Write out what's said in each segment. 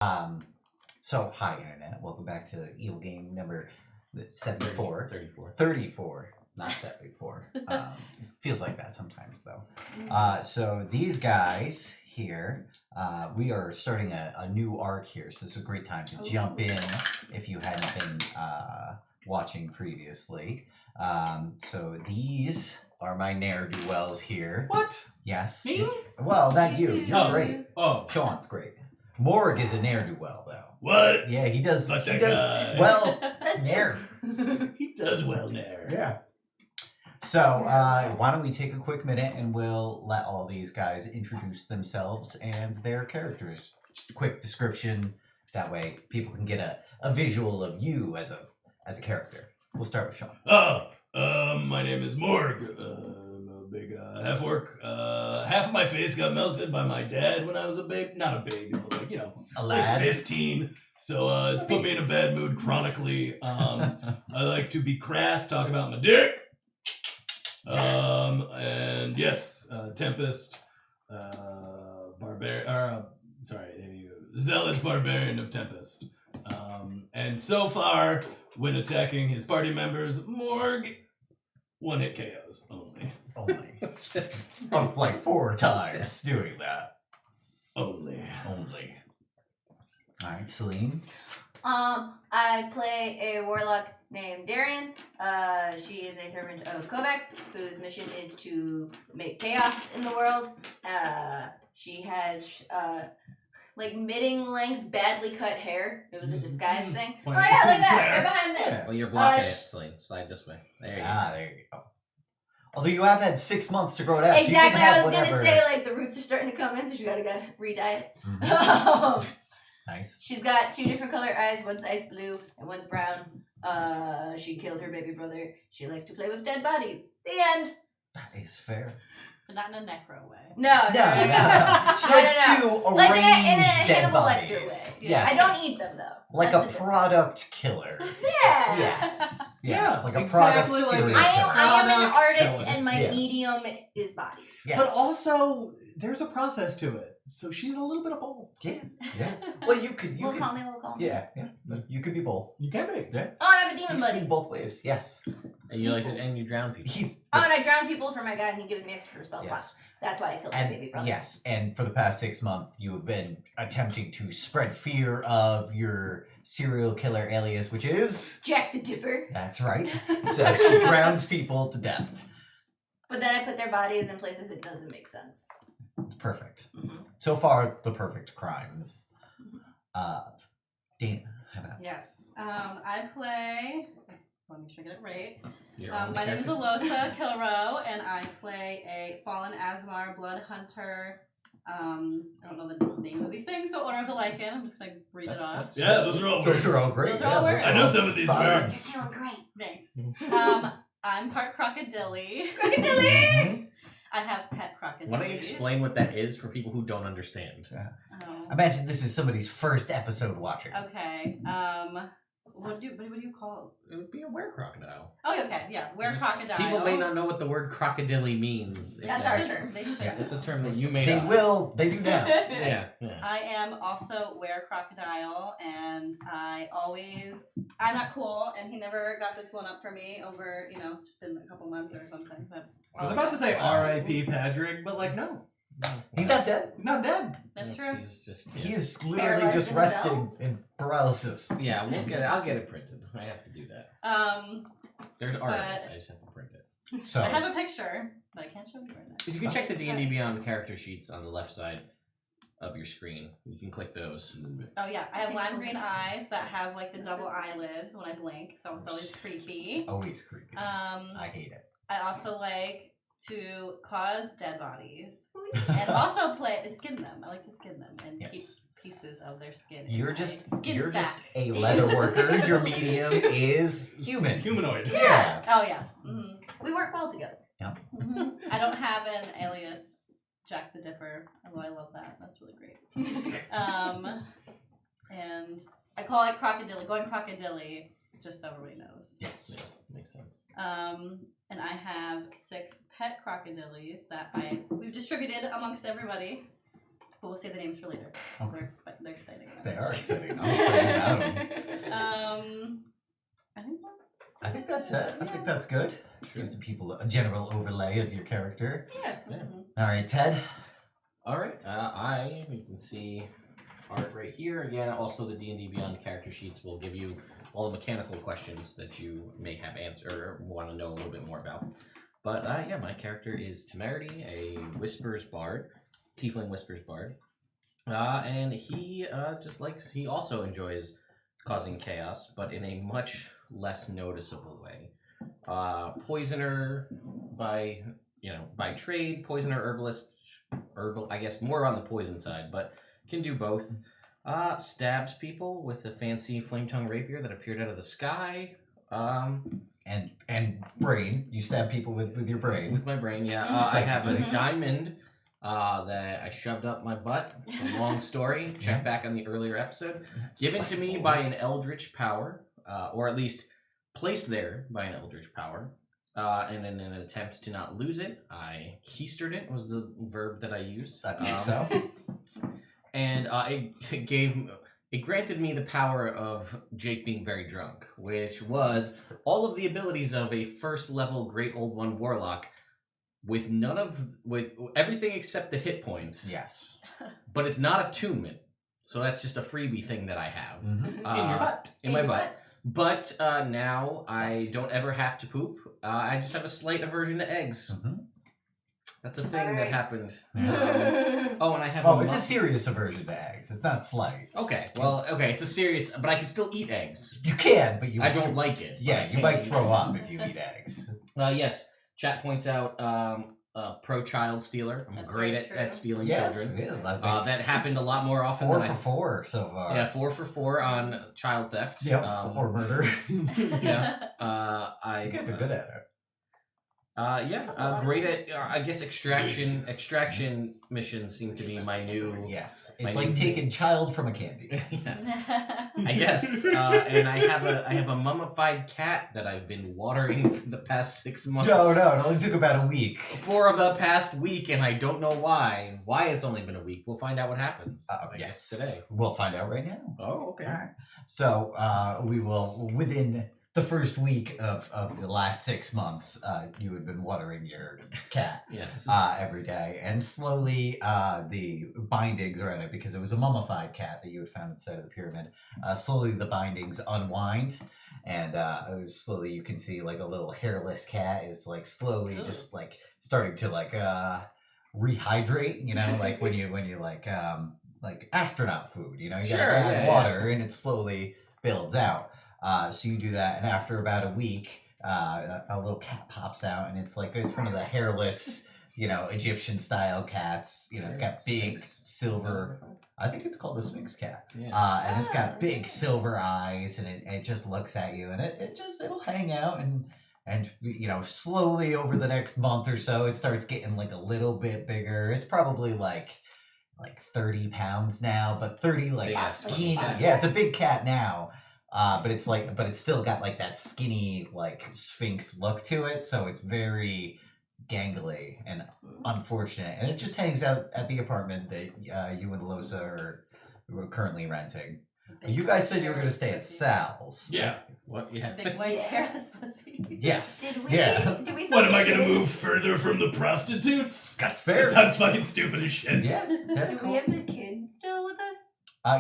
So, hi, Internet. Welcome back to Evil Game number 74. 34. 34, not 74. It feels like that sometimes, though. So, these guys here, we are starting a new arc here, so this is a great time to jump in if you hadn't been watching previously. So, these are my ne'er-do-wells here. What? Yes. Me? Well, not you. You're great. Oh. Sean's great. Morg is a ne'er-do-well, though. What? Yeah, he does. But he that does guy. well. That's Nair. He does well there. Yeah. So, why don't we take a quick minute and we'll let all these guys introduce themselves and their characters. Just a quick description. That way, people can get a visual of you as a character. We'll start with Sean. My name is Morg. I'm a big half-orc. Half of my face got melted by my dad when I was a baby. Not a baby, but like, A like lad. 15. So it's put me in a bad mood chronically. I like to be crass, talk about my dick. And yes, Tempest, Zealot Barbarian of Tempest. And so far, when attacking his party members, Morg, 1-hit KOs only. Only. Oh, like 4 times doing that. Only. All right, Celine. I play a warlock named Darian. She is a servant of Kovacs, whose mission is to make chaos in the world. She has like middling-length, badly cut hair. It was a disguise thing. Oh yeah, like that, right behind there. Yeah. Well, you're blocking it, Celine. Slide this way. There you go. There you go. Although you have had 6 months to grow it out. so you can Exactly, have I was gonna whatever. say like the roots are starting to come in, so she gotta re-dye it. Mhm. Nice. She's got 2 different color eyes, one's ice blue and one's brown. She killed her baby brother. She likes to play with dead bodies. The end. That is fair. But not in a necro way. No. She likes to Like in a arrange dead Hannibal bodies. Lecter way. Yes. I don't eat them though. Like That's a the product killer. difference. Yeah. Yes. Yeah, Like a exactly product like serial a- I am an Product artist killer. and my Yeah. medium is bodies. Yes. But also, there's a process to it. So she's a little bit of both. Yeah. Well, you could. We'll call me, we'll call me. Yeah. You could be both. You can be. Yeah. Oh, and I have a demon You buddy. swing both ways. Yes. And you like it, and you drown people. He's. Oh, and I drown people for my guy and he gives me extra spell Yes. slots. That's why I killed my And baby brother. yes, and for the past 6 months, you have been attempting to spread fear of your serial killer alias, which is. Jack the Dipper. That's right. So she drowns people to death. But then I put their bodies in places it doesn't make sense. It's perfect. Mm-hmm. So far, the perfect crimes. Dana, how about? Yes. I play. Let me make sure I get it right. Your only My name is character. Alosa Kilro, and I play a fallen Asmar blood hunter. I don't know the names of these things, so Order of the Lycan. I'm just gonna read it off. Yeah, those are all Those are all words. great. Those are all words. I know some of these Spot on. words. You're doing great. Thanks. I'm part crocodile. Crocodile! Mhm. I have pet crocodile. Why don't you explain what that is for people who don't understand? Oh. Imagine this is somebody's first episode watching. Okay. What do you call It would be a were-crocodile. it? Oh, okay. Yeah, crocodile. People may not know what the word crocodile means. That's They our should- term. They should. Yeah. It's a term that you made They up. will. They do now. Yeah. I am also crocodile, and I'm not cool, and he never got this blown up for me over, just in a couple months or something. But I was about to say R.I.P. Patrick, but like, no. He's not dead. He's not dead. that's true. He's just. Yeah. He's literally Paralyzed just in resting in paralysis. Yeah, I'll get it printed. I have to do that. There's art. But- I just have to print it. So I have a picture, but I can't show you right now. You can check the D&D Beyond character sheets on the left side of your screen. You can click those. Oh yeah, I have lime green eyes that have like the double eyelids when I blink, so it's always creepy. always creepy. I hate it. I also like to cause dead bodies and also skin them. I like to skin them and keep Yes. pieces of their skin. in You're my just skin sack. a leather worker. Your medium is human. Humanoid. Yeah. Oh yeah. Mm-hmm. We work well together. Mm-hmm. I don't have an alias Jack the Dipper, although I love that. That's really great. And I call it crocodile, going crocodile, just so everybody knows. Yes. Yeah, makes sense. And I have 6 pet crocodiles that we've distributed amongst everybody. but we'll save the names for later. 'Cause they're exciting. They are exciting. I'm excited about them. I think that's it. I think that's good. Gives the people a general overlay of your character. Yeah. All right, Ted. All right, you can see art right here. Again, also the D&D Beyond character sheets will give you all the mechanical questions that you may have answered or want to know a little bit more about. But yeah, my character is Temerity, a Whispers Bard, Tiefling Whispers Bard. And he he also enjoys causing chaos, but in a much less noticeable way. Poisoner by trade, poisoner, herbalist, I guess more on the poison side, but can do both. Stabs people with a fancy flame tongue rapier that appeared out of the sky. And brain. You stab people with your brain. With my brain, yeah. I have a diamond that I shoved up my butt. It's a long story. Check back on the earlier episodes. Given to me by an eldritch power, or at least placed there by an eldritch power. And in an attempt to not lose it, I keistered it, was the verb that I used. I think so. And it granted me the power of Jake being very drunk, which was all of the abilities of a first level Great Old One Warlock with everything except the hit points. Yes. But it's not attunement. So that's just a freebie thing that I have. Mm-hmm. In your butt. In my butt. But now I don't ever have to poop. I just have a slight aversion to eggs. Mm-hmm. That's a thing that happened. Yeah. And I have it's a serious aversion to eggs. It's not slight. Okay, it's a serious, but I can still eat eggs. You can, but I don't like it. Yeah, you might throw up if you eat eggs. Yes, chat points out pro child stealer. I'm That's great very at true. stealing Yeah, children. yeah, That happened a lot more often 4 than for 4 so far. Yeah, 4 for 4 on child theft. Yep. Or murder. You guys are good at it. Great at I guess extraction missions seem to be my new. Yes, it's like taking child from a candy. I guess. And I have a mummified cat that I've been watering for the past 6 months. No, it only took about a week. For the past week, and I don't know why. Why it's only been a week? We'll find out what happens. I guess today. We'll find out right now. Oh, okay. All right. So we will within the first week of the last 6 months, you had been watering your cat. Yes. Every day, and slowly the bindings around it, because it was a mummified cat that you had found inside of the pyramid. Slowly the bindings unwind, and slowly you can see like a little hairless cat is like slowly just like starting to like rehydrate. You know, like when you like astronaut food. You know, you gotta add water, and it slowly builds out. So you do that, and after about a week, a little cat pops out, and it's one of the hairless, Egyptian style cats. It's got big silver. I think it's called the Sphinx cat. Yeah. And it's got big silver eyes, and it just looks at you, and it'll hang out, and slowly over the next month or so, it starts getting like a little bit bigger. It's probably like 30 pounds now, but 30 like skinny. Yeah, it's a big cat now. But it's still got like that skinny like Sphinx look to it, so it's very gangly and unfortunate, and it just hangs out at the apartment that you and Losa are currently renting. You guys said you were going to stay at Sal's. Yeah. What? Yeah. Big moist hairless pussy. Yes. Did we? Did we? What, am I gonna move further from the prostitutes? That's fair. That sounds fucking stupid as shit. Yeah, that's Do cool. we have the kid still with us?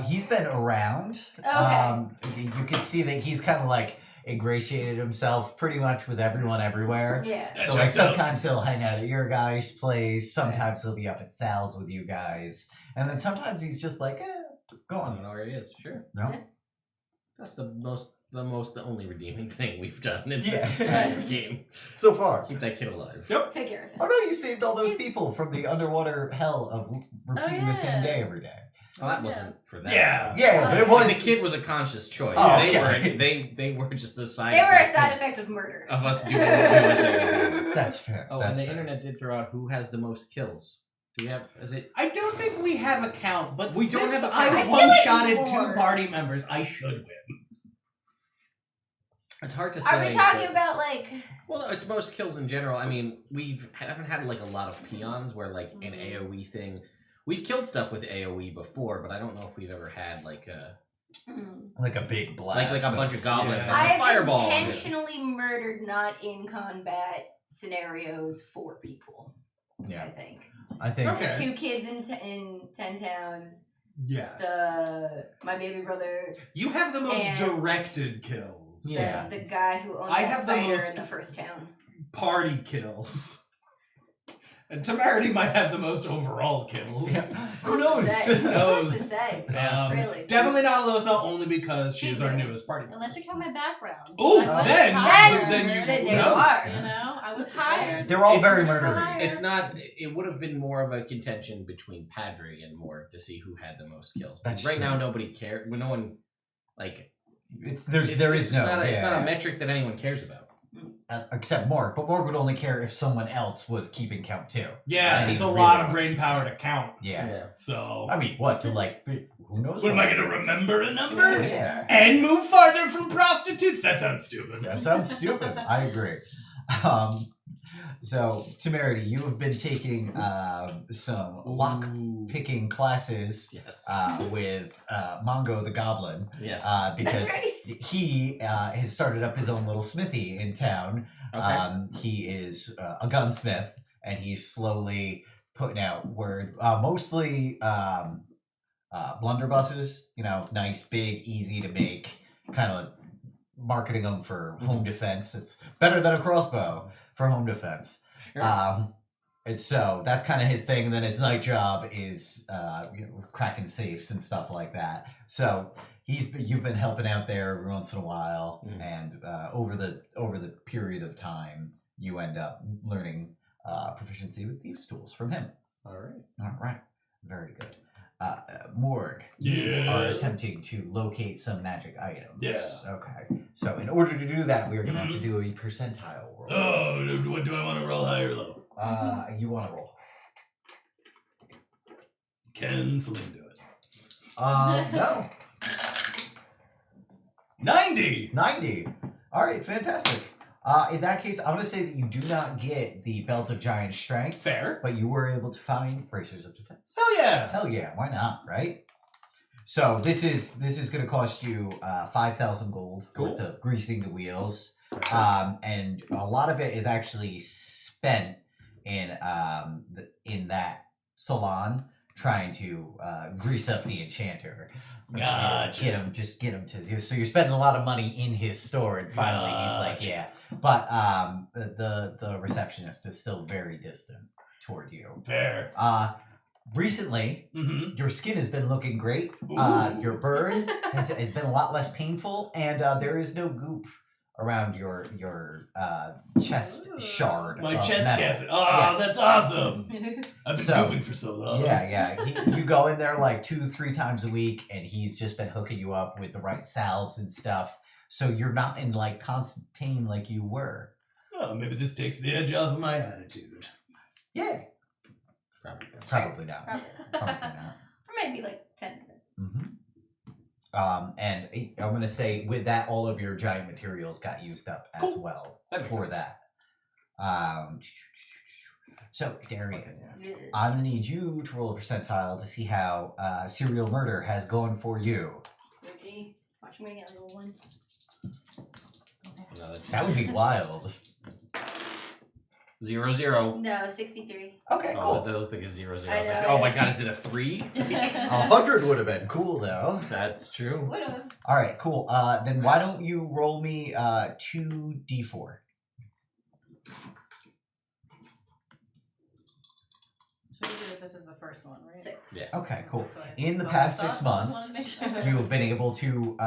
He's been around. Okay. You can see that he's kind of like ingratiated himself pretty much with everyone everywhere. Yeah. That So like checks out. sometimes he'll hang out at your guys' place, sometimes he'll be up at Sal's with you guys, and then sometimes he's just like, go I on. don't know where he is. Sure. No? Yeah. That's the only redeeming thing we've done in Yeah. this entire game. So far. Keep that kid alive. Yep. Take care of him. Oh no, you saved all those people from the underwater hell of repeating the same day every day. Well, that wasn't for that. Yeah. Yeah, but it was. The kid was a conscious choice. Oh, they okay. they were just a side. They were a effect side effect of murder. of us doing what they were doing. That's fair. Oh, That's and the fair. internet did throw out who has the most kills. Do we have? Is it? I don't think we have a count, but We don't since have a I count. I feel like one-shotted more. 2 party members, I should win. It's hard to say. Are we talking but- about like? Well, no, it's most kills in general. I mean, haven't had like a lot of peons where like an AOE thing. We've killed stuff with AoE before, but I don't know if we've ever had like a big blast. like a bunch of goblins. Yeah. Like I a have fireball. intentionally murdered not in combat scenarios 4 people. I Yeah, think I think. Okay. the 2 kids in 10 towns, Yes. my baby brother, You have the most And- directed kills. Yeah. the guy who owns I that have the cider most- in the first town. Party kills. And Temerity might have the most overall kills. Yeah. Who knows? Who's knows? to say? Really? Definitely not Alosa, only because she's She's our there. newest party member. Unless you count my background. Ooh, I was then tired. you Then who you knows? are. You know, I was Who's to say? tired. They're all It's- very Super murdery. tired. It's not. It would have been more of a contention between Padre and Morg to see who had the most kills. That's right true. now, nobody cares. No one like. There is it's no. Not it's not yeah. a metric that anyone cares about. Except Morg, but Morg would only care if someone else was keeping count too. Yeah, And it's he a really lot of wants brain to. power to count. Yeah. So, I mean, what to like? Who knows? what am I what- going to remember a number? Yeah. And move farther from prostitutes? That sounds stupid. That sounds stupid. I agree. So, Temerity, you have been taking some lock Ooh. picking classes Yes. with Mongo the Goblin yes. because That's right. he has started up his own little smithy in town. okay. He is a gunsmith, and he's slowly putting out word, mostly blunderbusses. You know, nice, big, easy to make, kind of marketing them for home defense. It's better than a crossbow for home defense. Sure. And so that's kind of his thing. And then his night job is cracking safes and stuff like that. So you've been helping out there every once in a while, Mhm. and over the period of time, you end up learning proficiency with thieves' tools from him. All right. All right, very good. Morg, you are Yes. attempting to locate some magic items. Yeah. Okay. So in order to do that, we are going to have to do a percentile roll. Oh, what do I want to roll, high or low? You want to roll? Can Celine do it? No. 90! 90. All right, fantastic. In that case, I'm going to say that you do not get the Belt of Giant Strength, Fair. but you were able to find Bracers of Defense. Hell yeah! Hell yeah, why not, right? So this is going to cost you 5,000 gold Cool. worth of greasing the wheels, and a lot of it is actually spent in that salon trying to grease up the enchanter. Gotcha. Get him to. So you're spending a lot of money in his store, and finally he's like, Gotcha. yeah. But the receptionist is still very distant toward you. Fair. Recently, Mm-hmm. your skin has been looking great. Your burn has been a lot less painful, and there is no goop around your chest Ooh. shard. My of chest metal. cavity. Oh, Yes. that's awesome. I've been So, pooping for so long. Yeah. You go in there like 2-3 times a week, and he's just been hooking you up with the right salves and stuff. So you're not in like constant pain like you were. Oh, maybe this takes the edge off of my attitude. Yeah. Probably not. Probably. Probably not. For maybe like 10 minutes. And I'm gonna say with that, all of your giant materials got used up as Cool. well That makes for sense. that. So Darian, Yeah. I'm gonna need you to roll a percentile to see how serial murder has gone for you. Reggie, watch me get a little one. That would be wild. 0-0. No, 63. Okay, Oh, cool. that looked like a 0-0. I I was know, like, oh my yeah. god, is it a 3? 100 would have been cool though. That's true. Would've. All right, cool. Then why don't you roll me 2d4? So this is the first one, right? 6. Yeah. Okay, cool. That's what I In the thought. past So I 6 just months, wanted to make sure. you have been able to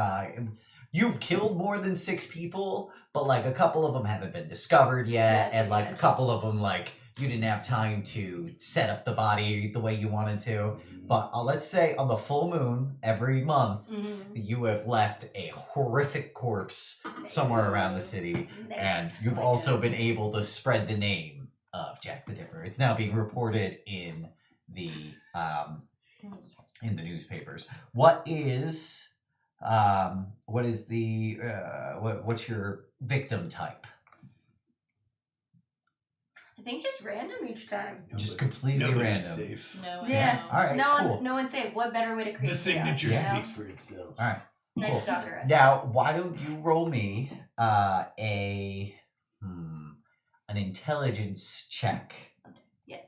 you've killed more than 6 people, but like a couple of them haven't been discovered yet, and like a couple of them like you didn't have time to set up the body the way you wanted to. But let's say on the full moon every month, Mm-hmm. you have left a horrific corpse somewhere around the city, and you've also been able to spread the name of Jack the Dipper. It's now being reported in the newspapers. What's your victim type? I I think just random each time. Just completely Nobody's random. safe. No, Yeah. All right. Cool. No one's safe. What better way to create The signature chaos, you know? speaks for itself. All right. Night Cool. Stalker. Now, why don't you roll me an intelligence check Yes.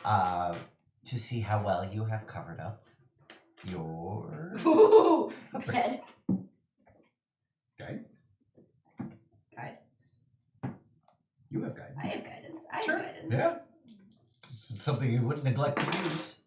to see how well you have covered up your Ooh, footprints. Guidance. Guidance. You have guidance. I have guidance. I Sure. have guidance. Yeah. It's something you wouldn't neglect to use.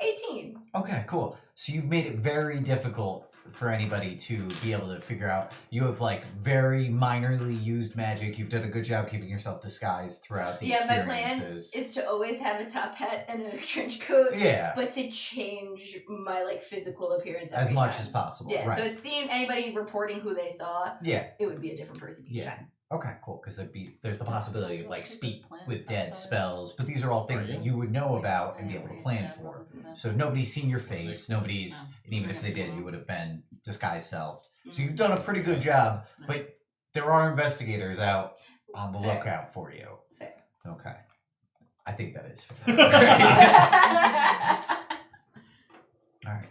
18. Okay, cool. So you've made it very difficult for anybody to be able to figure out. You have like very minorly used magic. You've done a good job keeping yourself disguised throughout the Yeah, my plan experiences. is to always have a top hat and a trench coat, Yeah, but to change my like physical appearance as every much time. as possible. Yeah, Right. so it's seeing anybody reporting who they saw, Yeah. it would be a different person each Yeah. time. Okay, cool. Because there's the possibility of like speak with dead outside. spells, but these are all things that you would know about and be able to plan for. So nobody's seen your face. Nobody's, and even if they did, you would have been disguised selfed. So you've done a pretty good job, but there are investigators out on the Fair. lookout for you. Fair. Okay. I think that is fair. All right.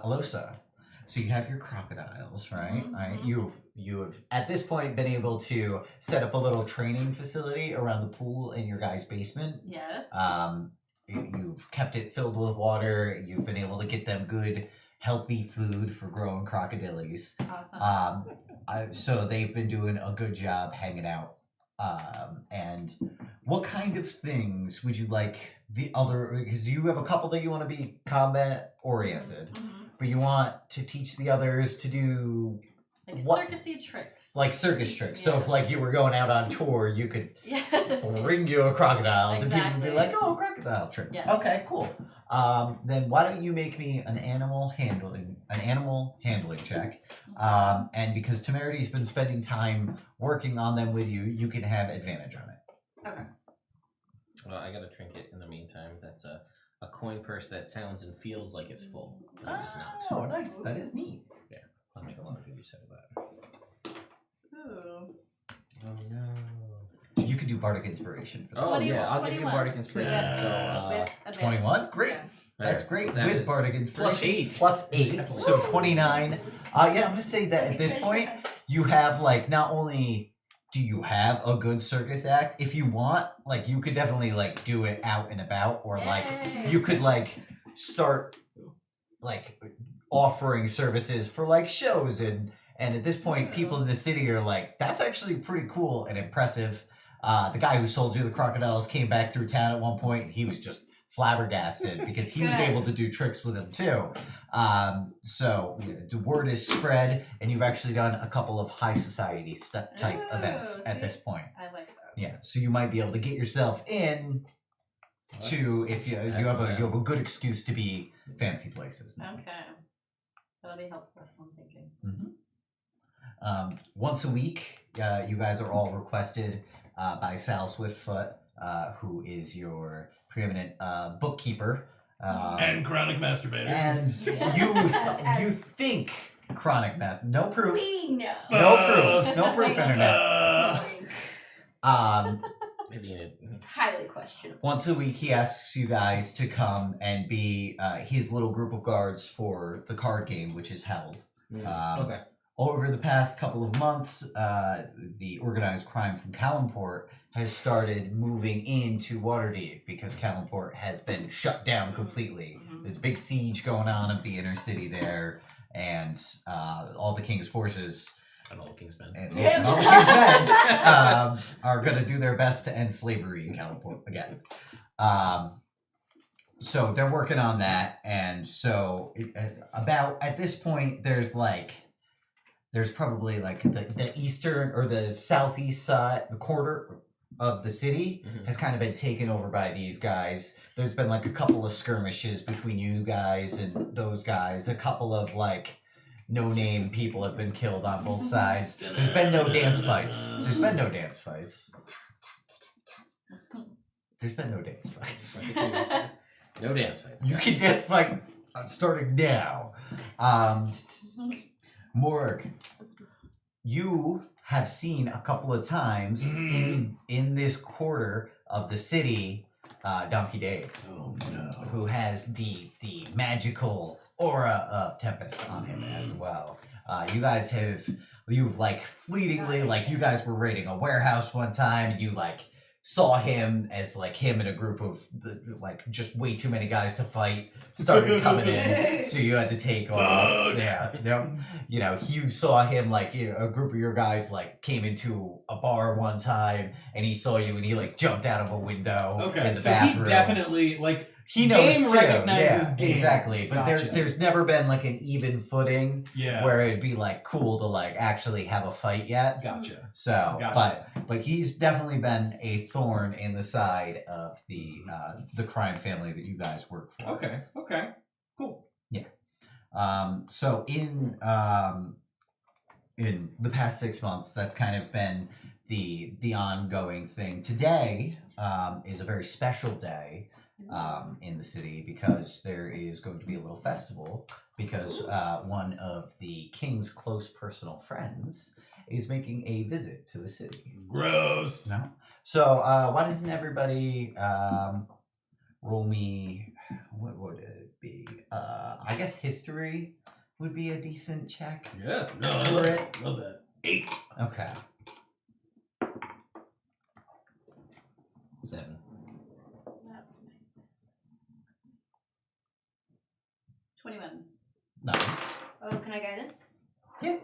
Alosa. So you have your crocodiles, right? Mhm. All right. You have at this point been able to set up a little training facility around the pool in your guys' basement. Yes. You've kept it filled with water. You've been able to get them good, healthy food for growing crocodiles. Awesome. So they've been doing a good job hanging out. And what kind of things would you like the other? Because you have a couple that you want to be combat oriented, Mhm. but you want to teach the others to do Like what- circusy tricks. like circus tricks. So if like you were going out on tour, you could Yes. bring your crocodiles and people would be Exactly. like, "Oh, crocodile tricks." Yes. Okay, cool. Then why don't you make me an animal handling check? And because Temerity's been spending time working on them with you, you can have advantage on it. Well, I got a trinket in the meantime. That's a coin purse that sounds and feels like it's full, but it's not. Oh, nice. That is neat. I'll make a lot of good use of that. Ooh. Oh no. You could do bardic inspiration for this. Oh 21. yeah, I'll give you 21. bardic inspiration. Yeah. So With advantage. 21? Great. Yeah. That's there. great. It's With added. bardic inspiration. Plus 8. Plus 8. So 29. Yeah, I'm going to say that at this point, you have like not only do you have a good circus act, if you want, like you could definitely like do it out and about, or like Yay. you could like start like offering services for like shows, and at this point people in the city are like, that's actually pretty cool and impressive. The guy who sold you the crocodiles came back through town at one point and he was just flabbergasted because he was Good. able to do tricks with him too. So the word is spread, and you've actually done a couple of high society type Ooh, events at see? this point. I like that. Yeah, so you might be able to get yourself in to, if you have a good excuse to be fancy places now. Okay. That'll be helpful, I'm thinking. Once a week, you guys are all requested by Sal Swiftfoot, who is your preeminent bookkeeper. And chronic masturbator. And you think chronic mass. No proof. We know. No proof. No proof, internet. Maybe it. Highly questionable. Once a week, he asks you guys to come and be his little group of guards for the card game, which is held. Okay. Over the past couple of months, the organized crime from Callanport has started moving into Waterdeep because Callanport has been shut down completely. There's a big siege going on of the inner city there, and all the king's forces And all the king's men. and all the king's men are going to do their best to end slavery in Callanport again. So they're working on that, and so about at this point, there's probably like the eastern or the southeast side, the quarter of the city has kind of been taken over by these guys. There's been like a couple of skirmishes between you guys and those guys. A couple of like no-name people have been killed on both sides. There's been no dance fights. There's been no dance fights. There's been no dance fights. No dance fights. You can dance fight starting now. Morg, you have seen a couple of times in this quarter of the city, Donkey Dave, Oh no. who has the magical aura of Tempest on him as well. You've like fleetingly, like you guys were raiding a warehouse one time, and you like saw him as like him and a group of like just way too many guys to fight started coming in, so you had to take off. Yeah. You know, you saw him like a group of your guys like came into a bar one time, and he saw you, and he like jumped out of a window in Okay, the so bathroom. he definitely like He knows game too. recognizes Yeah, game. exactly. But Gotcha. there's never been like an even footing Yeah. where it'd be like cool to like actually have a fight yet. Gotcha. So, Gotcha. but he's definitely been a thorn in the side of the crime family that you guys work for. Okay. Cool. So in the past 6 months, that's kind of been the ongoing thing. Today is a very special day in the city because there is going to be a little festival because one of the king's close personal friends is making a visit to the city. Gross. No? So why doesn't everybody roll me, what would it be? I guess history would be a decent check. Yeah. No, I For love it. it. Love that. 8. Okay. 7. 21. Nice. Oh, can I guidance? Yeah.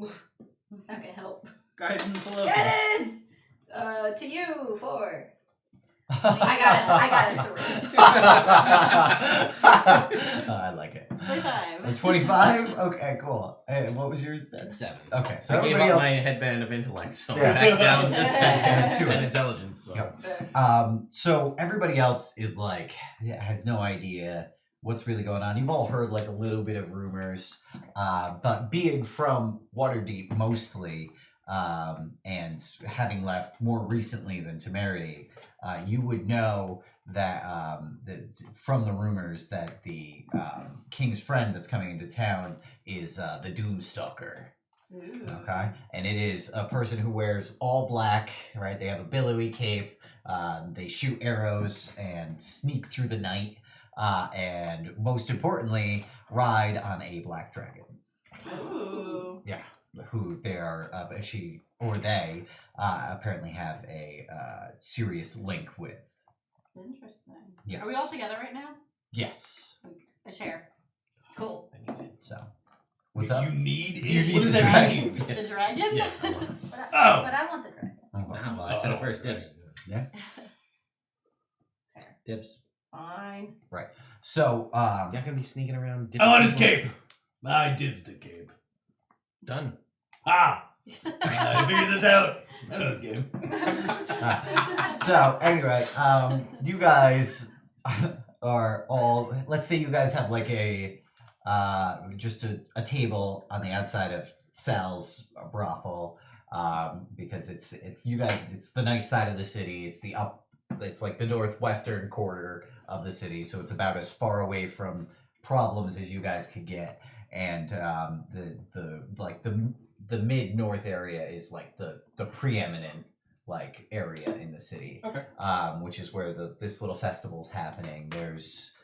Oof, it's not gonna help. Guidance, Alyssa. Guidance! To you, 4. I got it 3. I like it. 25. 25? Okay, cool. Hey, what was yours then? 7. Okay, so I gave everybody up else. my headband of intellect, so Yeah. I'm back down to Yeah. 10 intelligence. So. Yep. So everybody else is like has no idea what's really going on. You've all heard like a little bit of rumors, but being from Waterdeep mostly, and having left more recently than Temerity, you would know that from the rumors that the king's friend that's coming into town is the Doom Stalker. Ooh. Okay, and it is a person who wears all black, right? They have a billowy cape, they shoot arrows and sneak through the night, and most importantly, ride on a black dragon. Ooh. Who they are, they apparently have a serious link with. Interesting. Yes. Are we all together right now? Yes. A chair. Cool. So, what's up? You need You it? need What does the that dragon. mean? The dragon? Yeah, I want it. Oh. But I want the dragon. Ah, well, I said it first. Dibs. Dibs. Fine. So, You're not gonna be sneaking around. I want his cape. I dibs the cape. Done. Ah! I figured this out. I know this game. so anyway, you guys are all. Let's say you guys have like a just a table on the outside of Sal's brothel, because it's you guys. It's the nice side of the city. It's like the northwestern quarter of the city, so it's about as far away from problems as you guys could get. And the mid north area is like the preeminent like area in the city. Okay. Which is where this little festival's happening. There's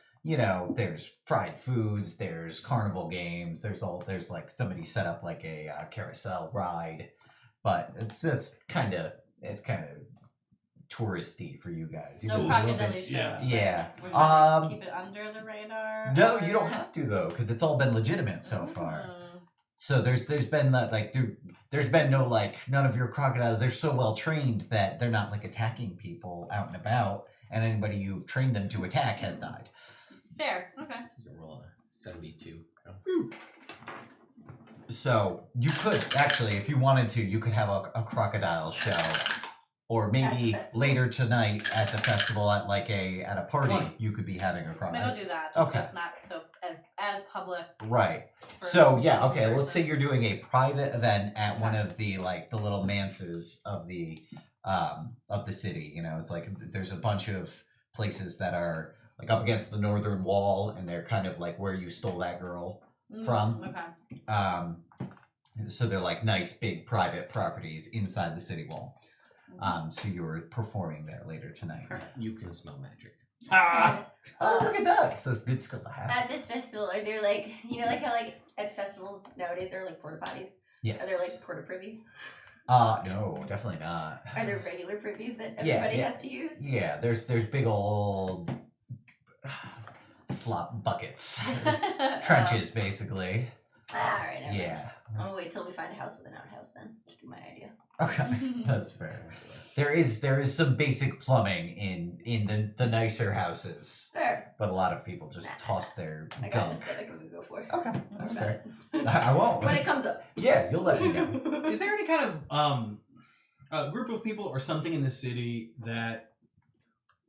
fried foods, there's carnival games, there's like somebody set up like a carousel ride, but it's kind of touristy for you guys. You No guys- crocodile shows. yeah. Yeah. We're gonna keep it under the radar. No, or- you don't have to though, because it's all been legitimate so far. Mm. So there's been there's been no like none of your crocodiles. They're so well trained that they're not like attacking people out and about, and anybody you've trained them to attack has died. Fair. Okay. You're rolling a 72. So you could actually, if you wanted to, you could have a crocodile show, or maybe festival. later tonight at the festival at a party, Right. you could be having a Maybe crocodile. I'll do that. Just Okay. so it's not so as public. Right. for So us yeah, to okay. Let's say person. you're doing a private event at one of the the little manses of the city. You know, it's like there's a bunch of places that are like up against the northern wall, and they're kind of like where you stole that girl from. Okay. So they're like nice big private properties inside the city wall. So you're performing there later tonight. You can smell magic. Ah! Oh, look at that! So it's a good skill to have. At this festival, are there like, you know, like how like at festivals nowadays there are like porta potties? Yes. Are there like porta privies? No, definitely not. Are there regular privies that Yeah, everybody yeah. has to use? Yeah, there's big old slop buckets, trenches, basically. Alright, alright. Yeah. I'll wait till we find a house with an outhouse then. To do my idea. Okay, that's fair. There is some basic plumbing in the nicer houses, Fair. but a lot of people just toss their I got an gunk. aesthetic I'm gonna go for. Okay, that's What fair. about I won't. it? When it comes up. Yeah, you'll let me know. Is there any kind of group of people or something in the city that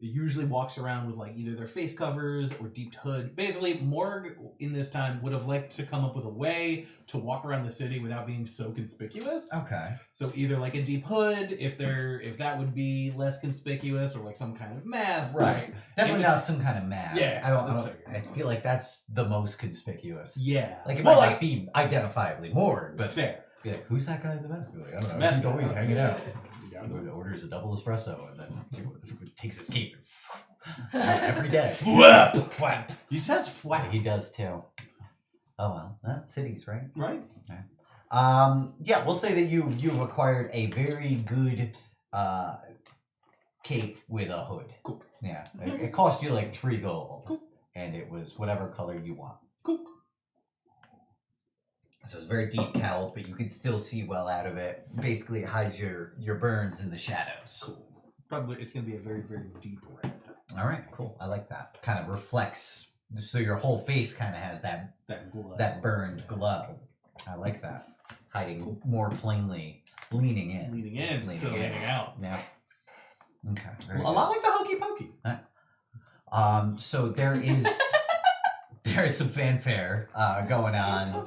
usually walks around with like either their face covers or deep hood? Basically, Morg in this time would have liked to come up with a way to walk around the city without being so conspicuous. Okay. So either like a deep hood, if that would be less conspicuous, or like some kind of mask. Right. Definitely Yeah, not some kind of mask. Yeah, I let's don't. figure it I out. feel like that's the most conspicuous. Yeah. Like it Well, might not be identifiably more, but fair. be like, who's that guy in the mask? Be like, I don't know. Mask He's guy. always hanging out. Orders a double espresso and then takes his cape and every day. Flap. Flap. He says Yeah, flat. he does too. Oh well, cities, right? Right? Yeah, we'll say that you've acquired a very good cape with a hood. Cool. Yeah, it cost you like 3 gold. Cool. And it was whatever color you want. Cool. So it's very deep cowled, but you can still see well out of it. Basically, it hides your burns in the shadows. Cool. Probably it's gonna be a very, very deep red. All right, cool. I like that. Kind of reflects, so your whole face kind of has That glow. that burned glow. I like that. Hiding more plainly, leaning in. leaning in, Leaning so in. hanging out. Yeah. Okay. very A good. lot like the hokey pokey. So there is some fanfare going on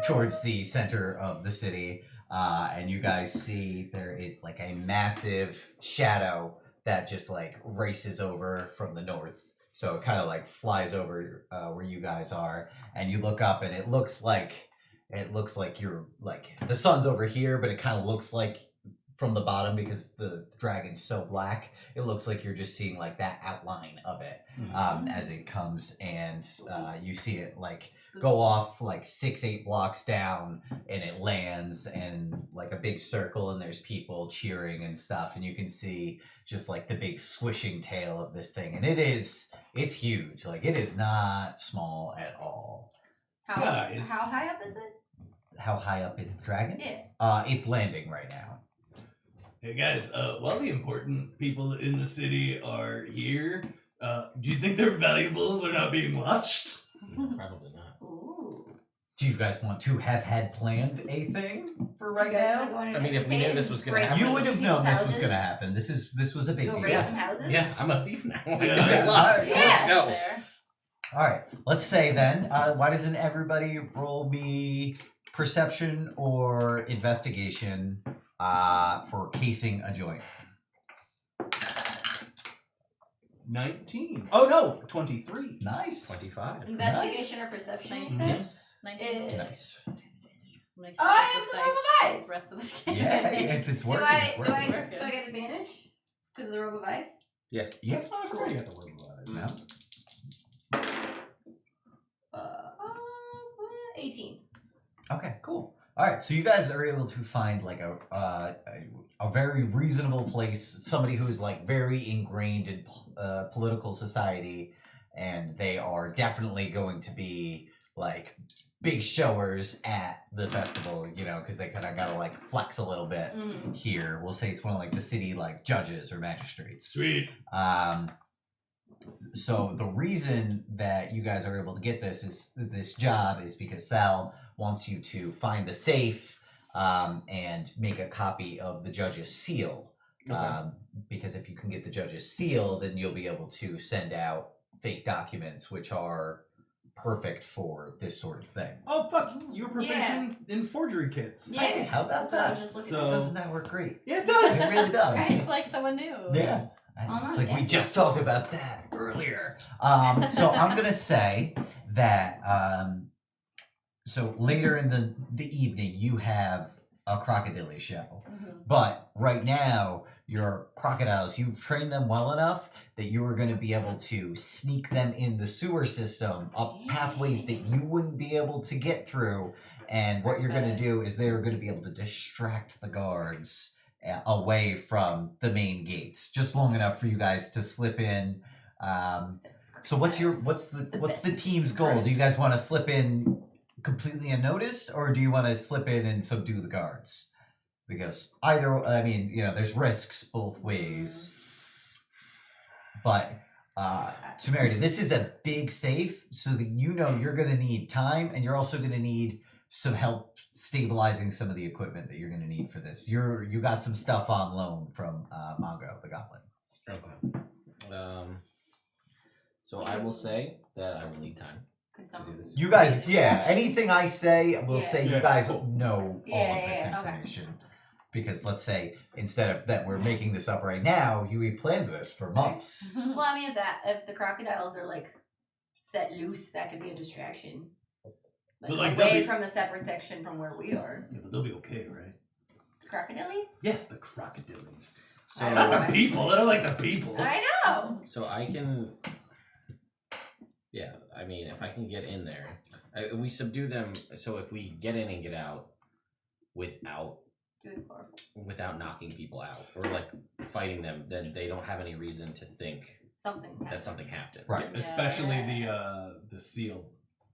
towards the center of the city, and you guys see there is like a massive shadow that just like races over from the north. So it kind of like flies over where you guys are, and you look up, and it looks like you're like the sun's over here, but it kind of looks like from the bottom because the dragon's so black. It looks like you're just seeing like that outline of it as it comes, and you see it like go off like 6-8 blocks down, and it lands in like a big circle, and there's people cheering and stuff, and you can see just like the big swishing tail of this thing, and it's huge. Like it is not small at all. Guys. How high up is it? How high up is the dragon? Yeah. It's landing right now. Hey guys, while the important people in the city are here, do you think their valuables are not being watched? Probably not. Ooh. Do you guys want to have had planned a thing for right Do you guys now? wanna go on an I mean, if we knew escapade this and was gonna break happen- You into would have people's known this was houses? going to happen. This was a big Go deal. raid some houses? Yeah, I'm a thief now. Yeah. Good luck. Yeah. Let's go. Fair. All right, let's say then, why doesn't everybody roll me perception or investigation for casing a joint? 19. Oh no, 23. Nice. 25. Investigation Nice. or perception, you Nice. said? Yes. 19. Nice. Make Oh, sure I get have this the roll of dice dice. the rest of this game. Yeah, if it's Do working, I, it's do working. I, working. so I get advantage? Because of the robe of ice? Yeah. Oh, of course you got the word alive. No. 18. Okay, cool. All right, so you guys are able to find like a very reasonable place, somebody who's like very ingrained in political society, and they are definitely going to be like big showers at the festival, you know, because they kind of gotta like flex a little bit Mm-hmm. here. We'll say it's one of like the city like judges or magistrates. Sweet. So the reason that you guys are able to get this job is because Sal wants you to find the safe and make a copy of the judge's seal. Because if you can get the judge's seal, then you'll be able to send out fake documents, which are perfect for this sort of thing. Oh fuck, you're proficient in forgery kits. Yeah. How about That's what I that? was just looking So- Doesn't that work great? Yeah, it It does. really does. It's like someone new. Yeah. Almost It's like we every just school. talked about that earlier. So I'm gonna say that so later in the evening, you have a crocodile show. Mhm. But right now, your crocodiles, you've trained them well enough that you are going to be able to sneak them in the sewer system up pathways that you wouldn't be able to get through. And what you're going to do is they're going to be able to distract the guards away from the main gates, just long enough for you guys to slip in. So what's the team's goal? Do you guys want to slip in completely unnoticed, or do you want to slip in and subdue the guards? Because either, I mean, there's risks both ways. But Temerity, this is a big safe, so that you're going to need time, and you're also going to need some help stabilizing some of the equipment that you're going to need for this. You got some stuff on loan from Mongo the Goblin. Okay. So I will say that I will need time to do this. You guys, anything I say, will say you Yeah. guys know all of this Yeah. Okay. information. Because let's say, instead of that we're making this up right now, we planned this for months. Well, I mean, if the crocodiles are like set loose, that could be a distraction. But, like, away they'll be- from a separate section from where we are. Yeah, but they'll be okay, right? Crocodiles? Yes, the crocodiles. I Not know. the people. I don't like the people. I know. So I can. Yeah, I mean, if I can get in there, we subdue them. So if we get in and get out without knocking people out or like fighting them, then they don't have any reason to think Something. that something happened. Right. Especially the seal.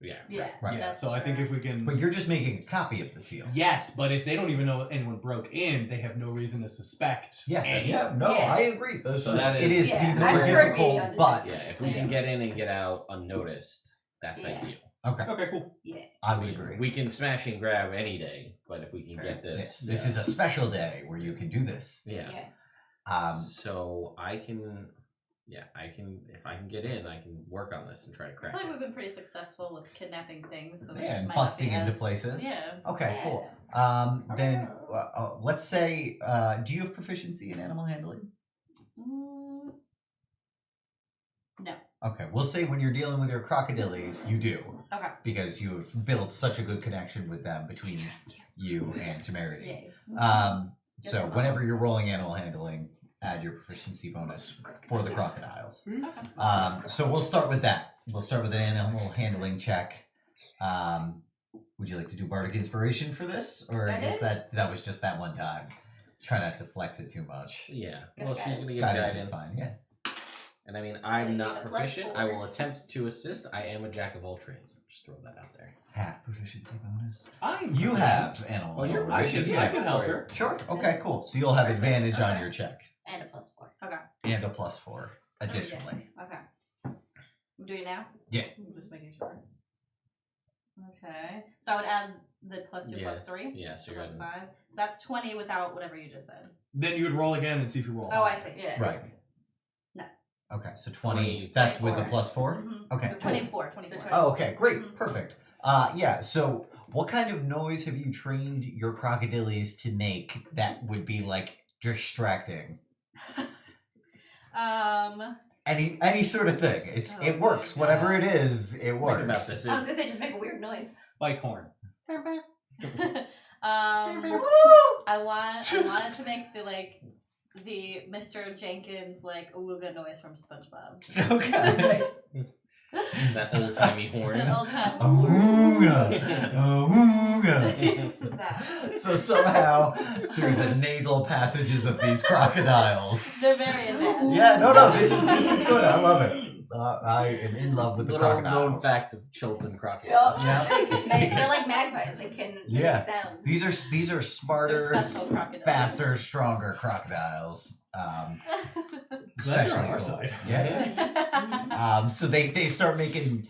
Yeah. Yeah. Right. Yeah. That's So I think true. if we can. But you're just making a copy of the seal. Yes, but if they don't even know anyone broke in, they have no reason to suspect. Yes, anyone. I agree. So that it is is- Yeah, the I more prefer difficult, being but Yeah. If we can get in and get out unnoticed, that's Yeah. ideal. okay, Okay, cool. I would agree. We can smash and grab any day, but if we can Sure. get this, This is a special day where you can do this. yeah. Yeah. So I can. Yeah, if I can get in, I can work on this and try to I crack feel like it. we've been pretty successful with kidnapping things. So this Yeah, and might not busting be into as- places. Yeah. Okay, cool. Then let's say, do you have proficiency in animal handling? Mm, Okay, we'll say when you're dealing with your crocodiles, you do. Okay. Because you've built such a good connection with them between you and Temerity. Yay. So Good. whenever you're rolling animal handling, add your proficiency bonus for the crocodiles. Okay. So we'll start with that. We'll start with an animal handling check. Would you like to do bardic inspiration for this, or That is is- that was just that one time? Try not to flex it too much. Yeah. Good Well, she's gonna give Guidance guidance. is fine. Yeah. And I mean, you I'm get not a proficient. +4. I will attempt to assist. I am a jack of all trades. Just throw that out there. Half proficiency bonus. I'm You proficient. have animal Oh, you're handling. proficient. I Yeah, can go help for her. Sure. Okay. Cool. So you'll have advantage on Okay. your check And a +4. and a +4 additionally. Okay. I'm doing it now? Yeah. I'm just making sure. Okay. So I would add the +2 Yeah. +3. Yeah, so So you're that's at 5. So that's 20 without whatever you just said. Then you would roll again and see if you roll. Oh, I see. Yeah. Right. No. Okay. So 20. 20. That's with the 24. +4. Mhm. Okay. Cool. 24. 24. So Oh, okay, great, Mhm. perfect. Yeah. So, what kind of noise have you trained your crocodiles to make that would be like distracting? Any sort of thing. Oh It my works. Whatever God. it is, it works. Think about this. I was gonna say just make a weird noise. Bike horn. I want it to make the Mr. Jenkins ooga noise from SpongeBob. Okay. That old timey horn. The old time. Ooga. Ooga. That. So somehow, through the nasal passages of these crocodiles. They're very advanced. Yeah, no, this is good. I love it. I am in love with the Little known crocodiles. fact of Chilton crocodiles. They're like magpies. They can Yeah. make sounds. These are They're smarter, special crocodiles. faster, stronger crocodiles. Glad you're on Especially our so- side. Yeah. So they start making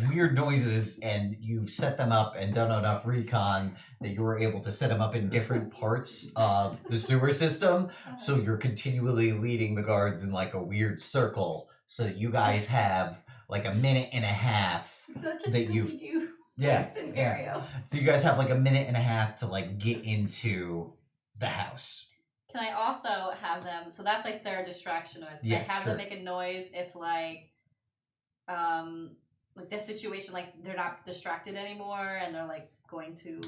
weird noises, and you've set them up and done enough recon that you were able to set them up in different parts of the sewer system. So you're continually leading the guards in like a weird circle, so that you guys have like a minute and a half. Such a That you've- Scooby-Doo Yeah. scenario. So you guys have like a minute and a half to like get into the house. Can I also have them? So that's like their distraction noise. Can Yes, I have sure. them make a noise if like this situation, like they're not distracted anymore, and they're like going to.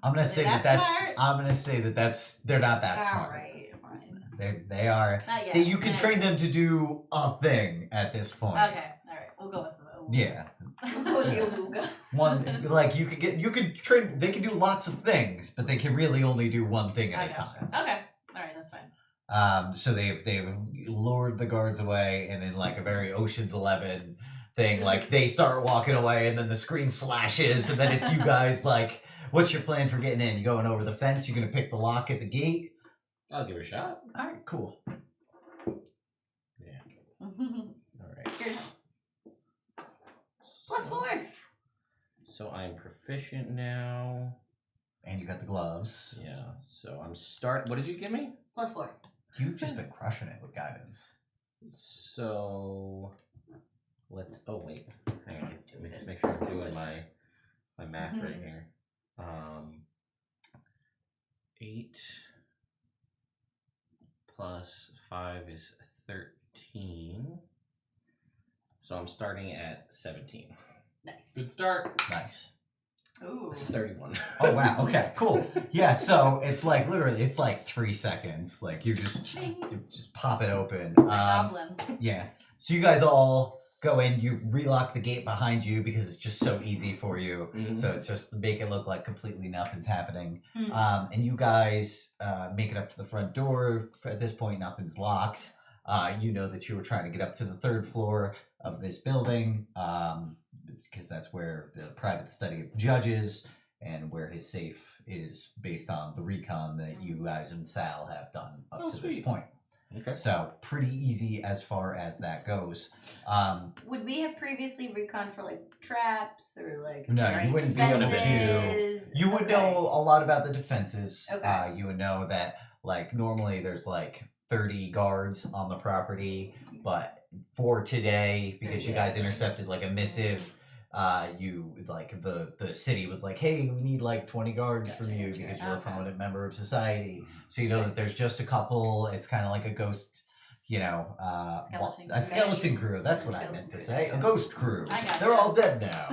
I'm gonna Are say they that that that's. smart? I'm gonna say that that's. They're not that All smart. right, fine. They are. Not yet. That you can Not train yet. them to do a thing at this point. Okay, all right, we'll go with the. Yeah. Go with the Aluga. One like you could train. They can do lots of things, but they can really only do one thing I at a gotcha. time. Okay, all right, that's fine. So they've lured the guards away, and in like a very Ocean's 11 thing, like they start walking away, and then the screen slashes, and then it's you guys like, what's your plan for getting in? You going over the fence? You're gonna pick the lock at the gate? I'll give it a shot. All right, cool. Yeah. All right. Here. +4. So I'm proficient now. And you got the gloves. Yeah. So I'm What did you give me? +4. You've just been crushing it with guidance. So let's. Oh wait. Hang on. Let me just make sure I'm doing my math right here. 8 plus 5 is 13. So I'm starting at 17. Nice. Good start. Nice. Ooh. 31. Oh wow. Okay. Cool. Yeah. So it's like literally, it's like 3 seconds. Like you just pop it open. Goblin. Yeah. So you guys all go in. You relock the gate behind you because it's just so easy for you. Mhm. So it's just to make it look like completely nothing's happening. Hmm. And you guys make it up to the front door. At this point, nothing's locked. You know that you were trying to get up to the 3rd floor of this building because that's where the private study of judges and where his safe is based on the recon that you guys and Sal have done up Oh, to this sweet. point. Okay. So pretty easy as far as that goes. Would we have previously recon for like traps or like No, you wouldn't be able to. defenses? You would Okay. know a lot about the defenses. Okay. You would know that like normally there's like 30 guards on the property, but for today, because you guys intercepted like a missive, you like the city was like, hey, we need like 20 guards from you because you're a Okay. prominent member of society. So you know that there's just a couple. It's kind of like a ghost, Skeleton a skeleton crew. crew. That's what I meant to say. A ghost crew. I gotcha. They're all dead now.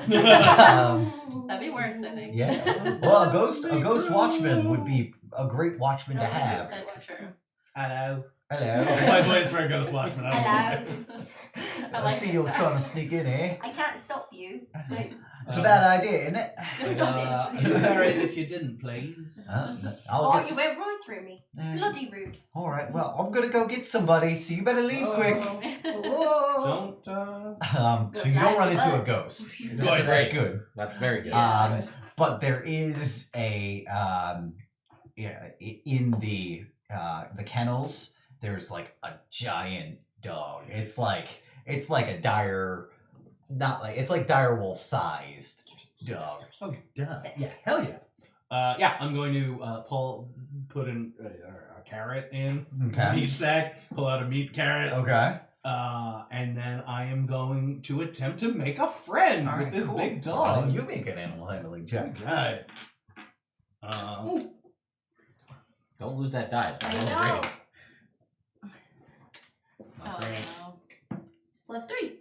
That'd be worse, I think. Yeah. Well, a ghost watchman would be a great watchman to have. That's true. Hello. Hello. That's my voice for a ghost watchman. I don't know. Hello. I I like see it. you're trying to sneak in here. I can't stop you. But It's a bad idea, isn't it? Just stop I'd it. prefer it if you didn't, please. I'll Oh, get you went right through me. Bloody rude. all right. Well, I'm gonna go get somebody, so you better leave quick. Whoa. Don't. So you don't run into a ghost. So Good, that's great. good. That's very good. But there is a in the kennels. There's like a giant dog. It's like a dire, not like it's like dire wolf sized dog. Oh, duh. Yeah, hell yeah. Yeah, I'm going to put in a carrot in Okay. meat sack, pull out a meat carrot, Okay. and then I am going to attempt to make a friend All with right, this cool. big Well, dog. then you make an animal handling check. Right. Don't lose that die. I That's know. great. Oh, Great. no. +3.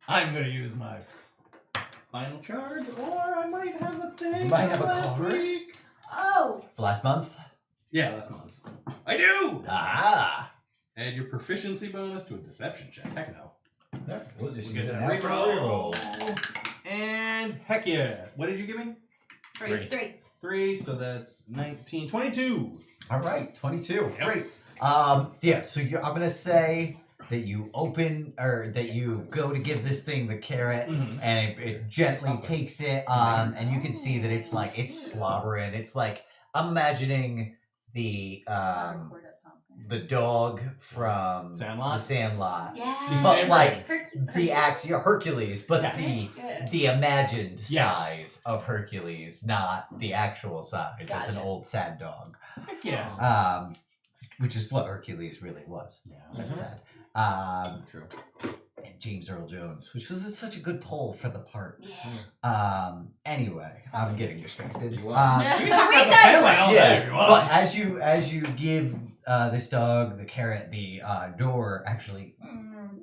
I'm going to use my final charge, or I might have a thing. You might have from a last card. week. Oh. For last month. Yeah, last month. I do! Ah. Add your proficiency bonus to a deception check. Heck no. We'll just We'll use get it that now for a reroll. reroll. And heck yeah. What did you give me? 3. 3. 3, so that's 19, 22. All right, 22. Yes. Great. Yeah. So I'm gonna say that you open or that you go to give this thing the carrot, Mhm. and it gently takes it. And you can see that it's like it's slobbering. It's like I'm imagining the dog from Sandlot? The Sandlot. Yeah. But like Hercules. Hercules, but Yes. the imagined Yes. size of Hercules, not the actual size. It's an Gotcha. old sad dog. Heck yeah. Which is what Hercules really was. Yeah, that's sad. True. And James Earl Jones, which was such a good poll for the part. Yeah. Anyway, I'm getting distracted. You are. You can talk about the family all day if you want. But as you give this dog the carrot, the door actually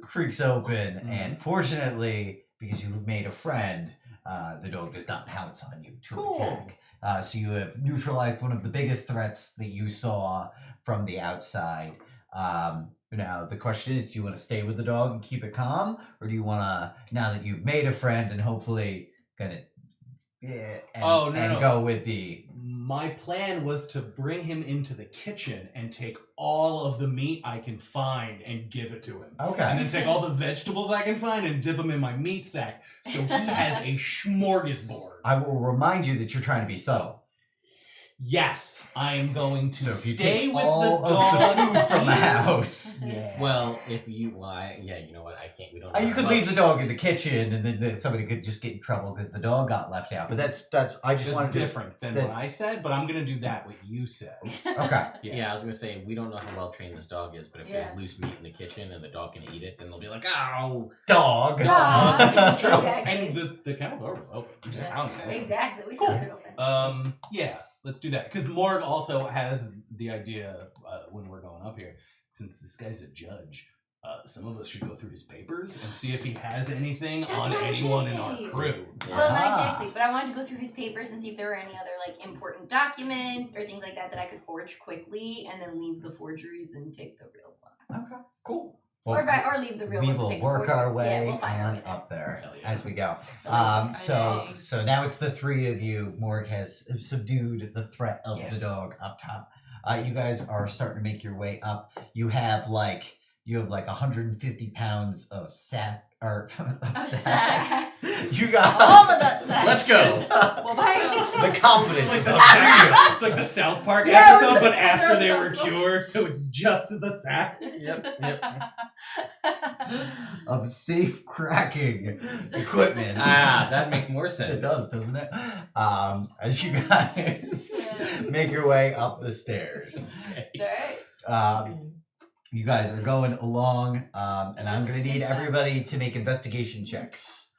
creaks open, and fortunately, because you've made a friend, the dog does not pounce on you to Cool. attack. So you have neutralized one of the biggest threats that you saw from the outside. Now the question is, do you want to stay with the dog and keep it calm, or do you want to, now that you've made a friend and hopefully gonna go with the... My plan was to bring him into the kitchen and take all of the meat I can find and give it to him. Okay. And then take all the vegetables I can find and dip them in my meat sack. So he has a smorgasbord. I will remind you that you're trying to be subtle. Yes, I am going to So if you stay take with all the dog. of the food from the house, Yeah. Well, if you, you know what? I can't. We don't. you have could much. leave the dog in the kitchen, and then somebody could just get in trouble because the dog got left out. But that's I just wanted That's to... different than what I said, but I'm going to do that what you said. Okay. Yeah, I was gonna say we don't know how well trained this dog is, but if Yeah. there's loose meat in the kitchen and the dog can eat it, then they'll be like, "Ow!" Dog. Dog. It's true. Exactly. And the kennel door was open. You just That's found true. it. Exactly. We Cool. found it open. Yeah, let's do that. Because Morg also has the idea when we're going up here, since this guy's a judge, some of us should go through his papers and see if he has anything That's on what I was anyone gonna in our say. crew. Well, not Ah. exactly, but I wanted to go through his papers and see if there were any other like important documents or things like that that I could forge quickly, and then leave the forgeries and take the real one, Okay. Cool. or leave the real we ones. will Take work the our forgeries. way Yeah, we'll find our on way there. up there Hell yeah. as we go. Okay. So now it's the three of you. Morg has subdued the threat of Yes. the dog up top. You guys are starting to make your way up. You have like 150 pounds of sack or of sack. You got All of that sack. Let's go. Well, bye. the confidence. It's like is the up. South, it's like the South Park Yeah, episode, but they're after they were responsible. cured, so it's just the sack. Yep. Of safe cracking equipment. That makes more sense. It does, doesn't it? As you guys make your way up the stairs. Alright. You guys are going along, and I'm going to need everybody to make investigation checks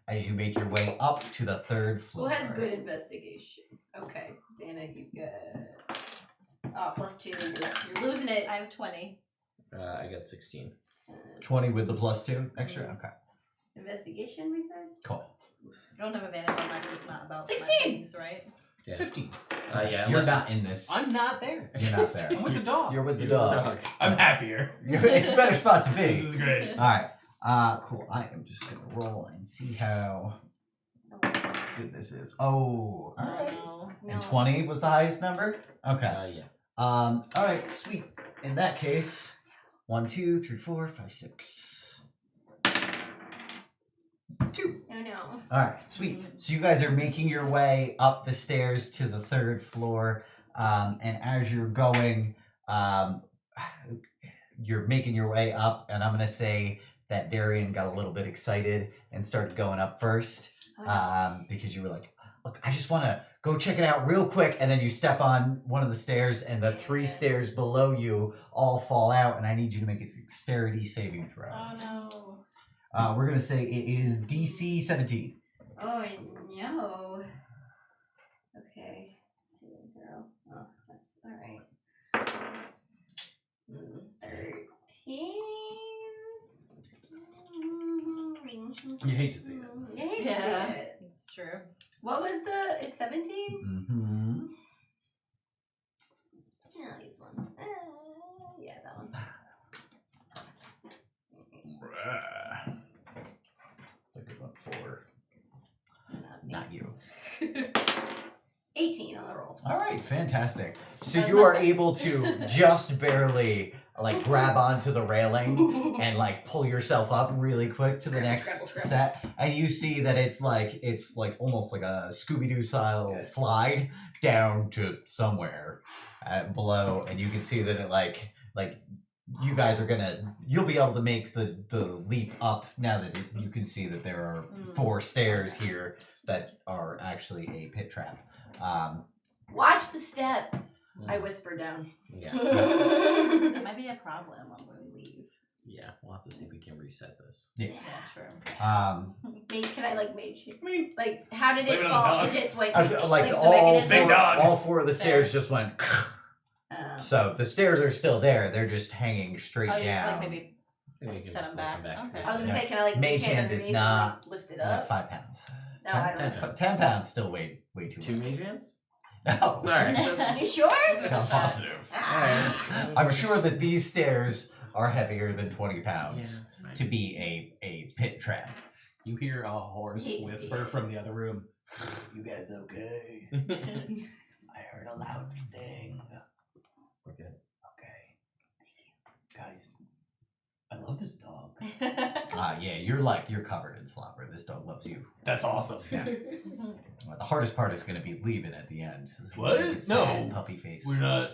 as you make your way up to the third Who floor. has good investigation? Okay, Dana, you got. Oh, +2. You're losing it. I have 20. I got 16. 20 with the +2 extra? Okay, Investigation, we said? cool. I don't have advantage on that because it's not about 16! my things, right? Yeah. 15. Yeah. You're unless- not in this. I'm not there. You're not there. I'm with the dog. You're with the You're the dog. I'm happier. It's a better spot to This be. is great. Alright, cool. I am just going to roll and see how good this is. Oh, alright. No. And 20 was the highest number? Okay. Yeah. Alright, sweet. In that case, 1, 2, 3, 4, 5, 6. 2. Oh no. Alright, sweet. So you guys are making your way up the stairs to the third floor. And as you're going, you're making your way up, and I'm gonna say that Darian got a little bit excited and started going up first. Because you were like, look, I just wanna go check it out real quick, and then you step on one of the stairs and the 3 stairs below you all fall out, and I need you to make a dexterity saving throw. Oh no. We're gonna say it is DC 17. Oh no. Okay. Saving throw. Oh, that's alright. 13. You hate to see it. You hate to Yeah. see it. It's true. What was the 17? Mm-hmm. Yeah, I'll use one. Yeah, that one. Look at what for. Not Not you. 18 on the roll. All right, fantastic. So That's you are my- able to just barely like grab onto the railing and like pull yourself up really quick to the Scrabble, next scrabble, scrabble. set, and you see that it's like almost like a Scooby-Doo style Good. slide down to somewhere below, and you can see that it like you guys are you'll be able to make the leap up now that you can see that there are 4 stairs here that are actually a pit trap. Watch the step. I whisper down. Yeah. That might be a problem when we leave. Yeah. We'll have to see if we can reset this. Yeah, true. Can I like mage? I mean, Like, how did Blame it it on fall? the It dog. just went Like the all mechanism? Big dog. all 4 of the stairs Fair. just went. Oh. So the stairs are still there. They're just hanging straight Oh, just down. like maybe I think we can Set just 'em come back. back. Okay. I was gonna Yeah. say, can I like Mage reach hand hand is underneath not- and like, lift it Yeah, up? 5 pounds. No, 10, I don't 10 know. 10 pounds still way too 2 much. mage hands? No. Alright. You sure? I'm positive. Ah. I'm sure that these stairs are heavier than 20 pounds Yeah. to be a pit trap. You hear a hoarse Hate to see whisper it. from the other room. You guys okay? I heard a loud thing. Okay. Okay. Guys, I love this dog. Yeah, you're covered in slobber. This dog loves you. That's awesome. Yeah. Well, the hardest part is going to be leaving at the end. What? It's No. sad puppy face. We're not.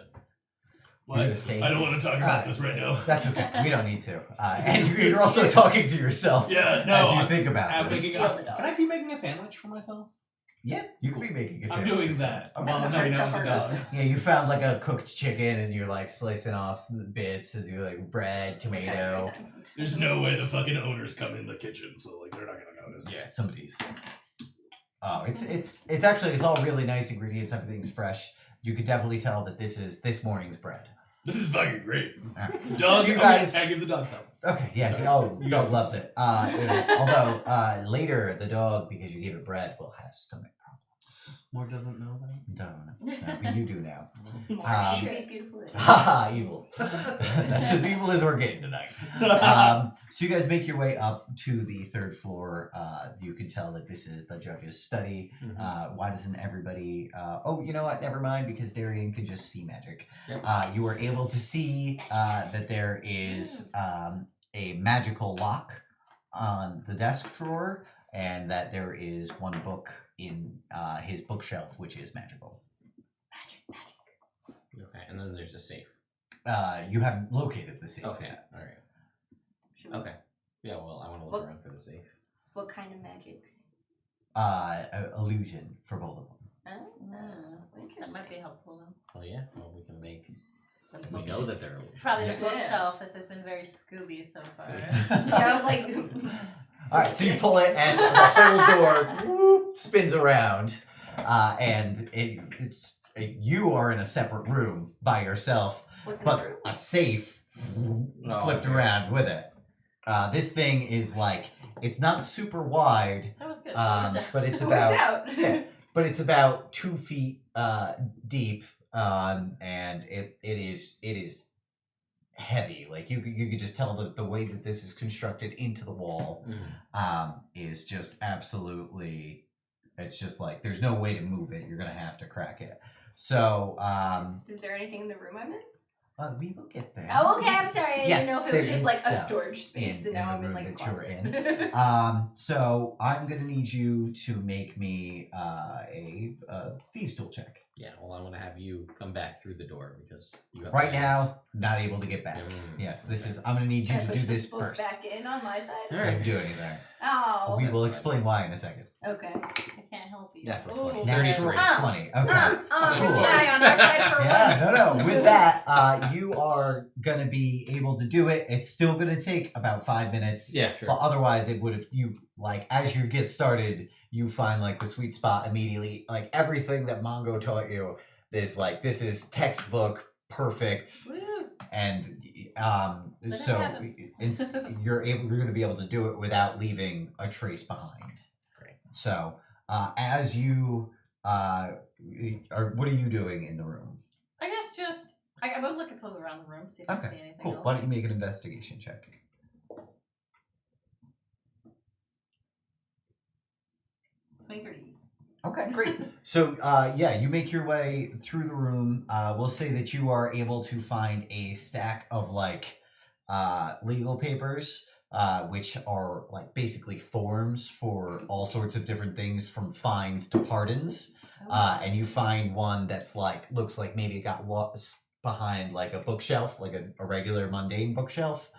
What? You're gonna stay- I don't want to talk about this right now. That's okay. We don't need to. And you're also talking to yourself Yeah, no. as you think about I'm this. making Steal the dog. Can I be making a sandwich for myself? Yeah, you could be making a I'm sandwich. doing that Okay. while I'm hanging out with the dog. Yeah, you found like a cooked chicken and you're like slicing off the bits and you're like bread, tomato. Okay, There's no way the fucking owners come in the kitchen, so like they're not gonna notice. Yeah, somebody's. Oh, it's actually it's all really nice ingredients. Everything's fresh. You could definitely tell that this is this morning's bread. This is fucking great. Alright. Dog, So you okay, guys- I give the dog some. Okay, yeah. Sorry. Oh, You dog guys- loves it. Although later the dog, because you gave it bread, will have stomach More doesn't know that. problems. No, but you do now. okay. Sweet, beautiful. Haha, evil. That's as evil as we're getting tonight. So you guys make your way up to the 3rd floor. You can tell that this is the judge's study. Why doesn't everybody? Oh, you know what? Never mind, because Darian can just see magic. Yep. You were able to see that there is a magical lock on the desk drawer, and that there is one book in his bookshelf which is magical. Okay, and then there's a safe. You haven't located the safe Okay, yet. alright. Should we- Okay. Yeah, well, I want to look What- around for the safe. What kind of magics? Illusion for both of them. Oh, That interesting. might be helpful then. Oh yeah, well we can make. The We book- know that they're illusions. Probably the Yes. bookshelf. This has been very Scooby so far. Yeah, I was like, All right, so you pull it, and the whole door whoop, spins around, and you are in a separate room by yourself, what's in the but room? a safe flipped okay. around with it. This thing is like it's not super wide, That was good. but it's It about worked out. yeah, but it's about 2 feet deep, and it is heavy. Like you could just tell that the way that this is constructed into the wall is just absolutely. It's just like there's no way to move it. You're gonna have to crack it. So Is there anything in the room I'm in? we will get there. Oh, okay. I'm sorry. I Yes, didn't know if it there was just is like a stuff storage space, in and now the I'm in room like a that you're closet. So I'm gonna need you to make me a thieves tool check. Yeah, well, I'm gonna have you come back through the door because you have Right plans. now, not able to get back. Mm, Yes, this okay. is. I'm gonna need you Can I to push do the this book first. back in on my side? All right. Doesn't do anything. Oh. We will that's explain why in a second. Okay. I can't help you. Natural Ooh, 20. Natural 33. 20. Okay. You're Cool. shy on our side for Yeah, once. no. With that, you are gonna be able to do it. It's still gonna take about 5 minutes. Yeah, sure. But otherwise, it would have you like as you get started, you find like the sweet spot immediately. Like everything that Mongo taught you is like this is textbook perfect, Woo. and it so happens. you're going to be able to do it without leaving a trace behind. Great. So as you what are you doing in the room? I guess just I would look around the room, see if I Okay, see anything cool. else. Why don't you make an investigation check? 23. Okay, great. So, yeah, you make your way through the room. We'll say that you are able to find a stack of like legal papers, which are like basically forms for all sorts of different things, from fines to pardons. And you find one that's like looks like maybe it got lost behind like a bookshelf, like a regular mundane bookshelf.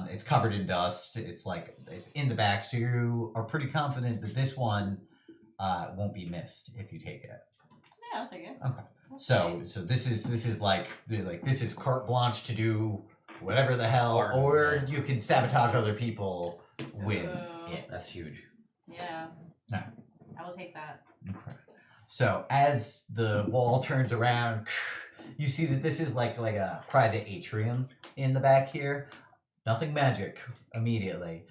It's covered in dust. It's like it's in the back, so you are pretty confident that this one won't be missed if you take it. Yeah, I'll take it. Okay. We'll So see. so this is like this is carte blanche to do whatever the hell, Pardon, or yeah. you can sabotage other people with Oh. it. That's huge. Yeah. No. I will take that. Okay. So as the wall turns around, you see that this is like a private atrium in the back here. nothing magic immediately.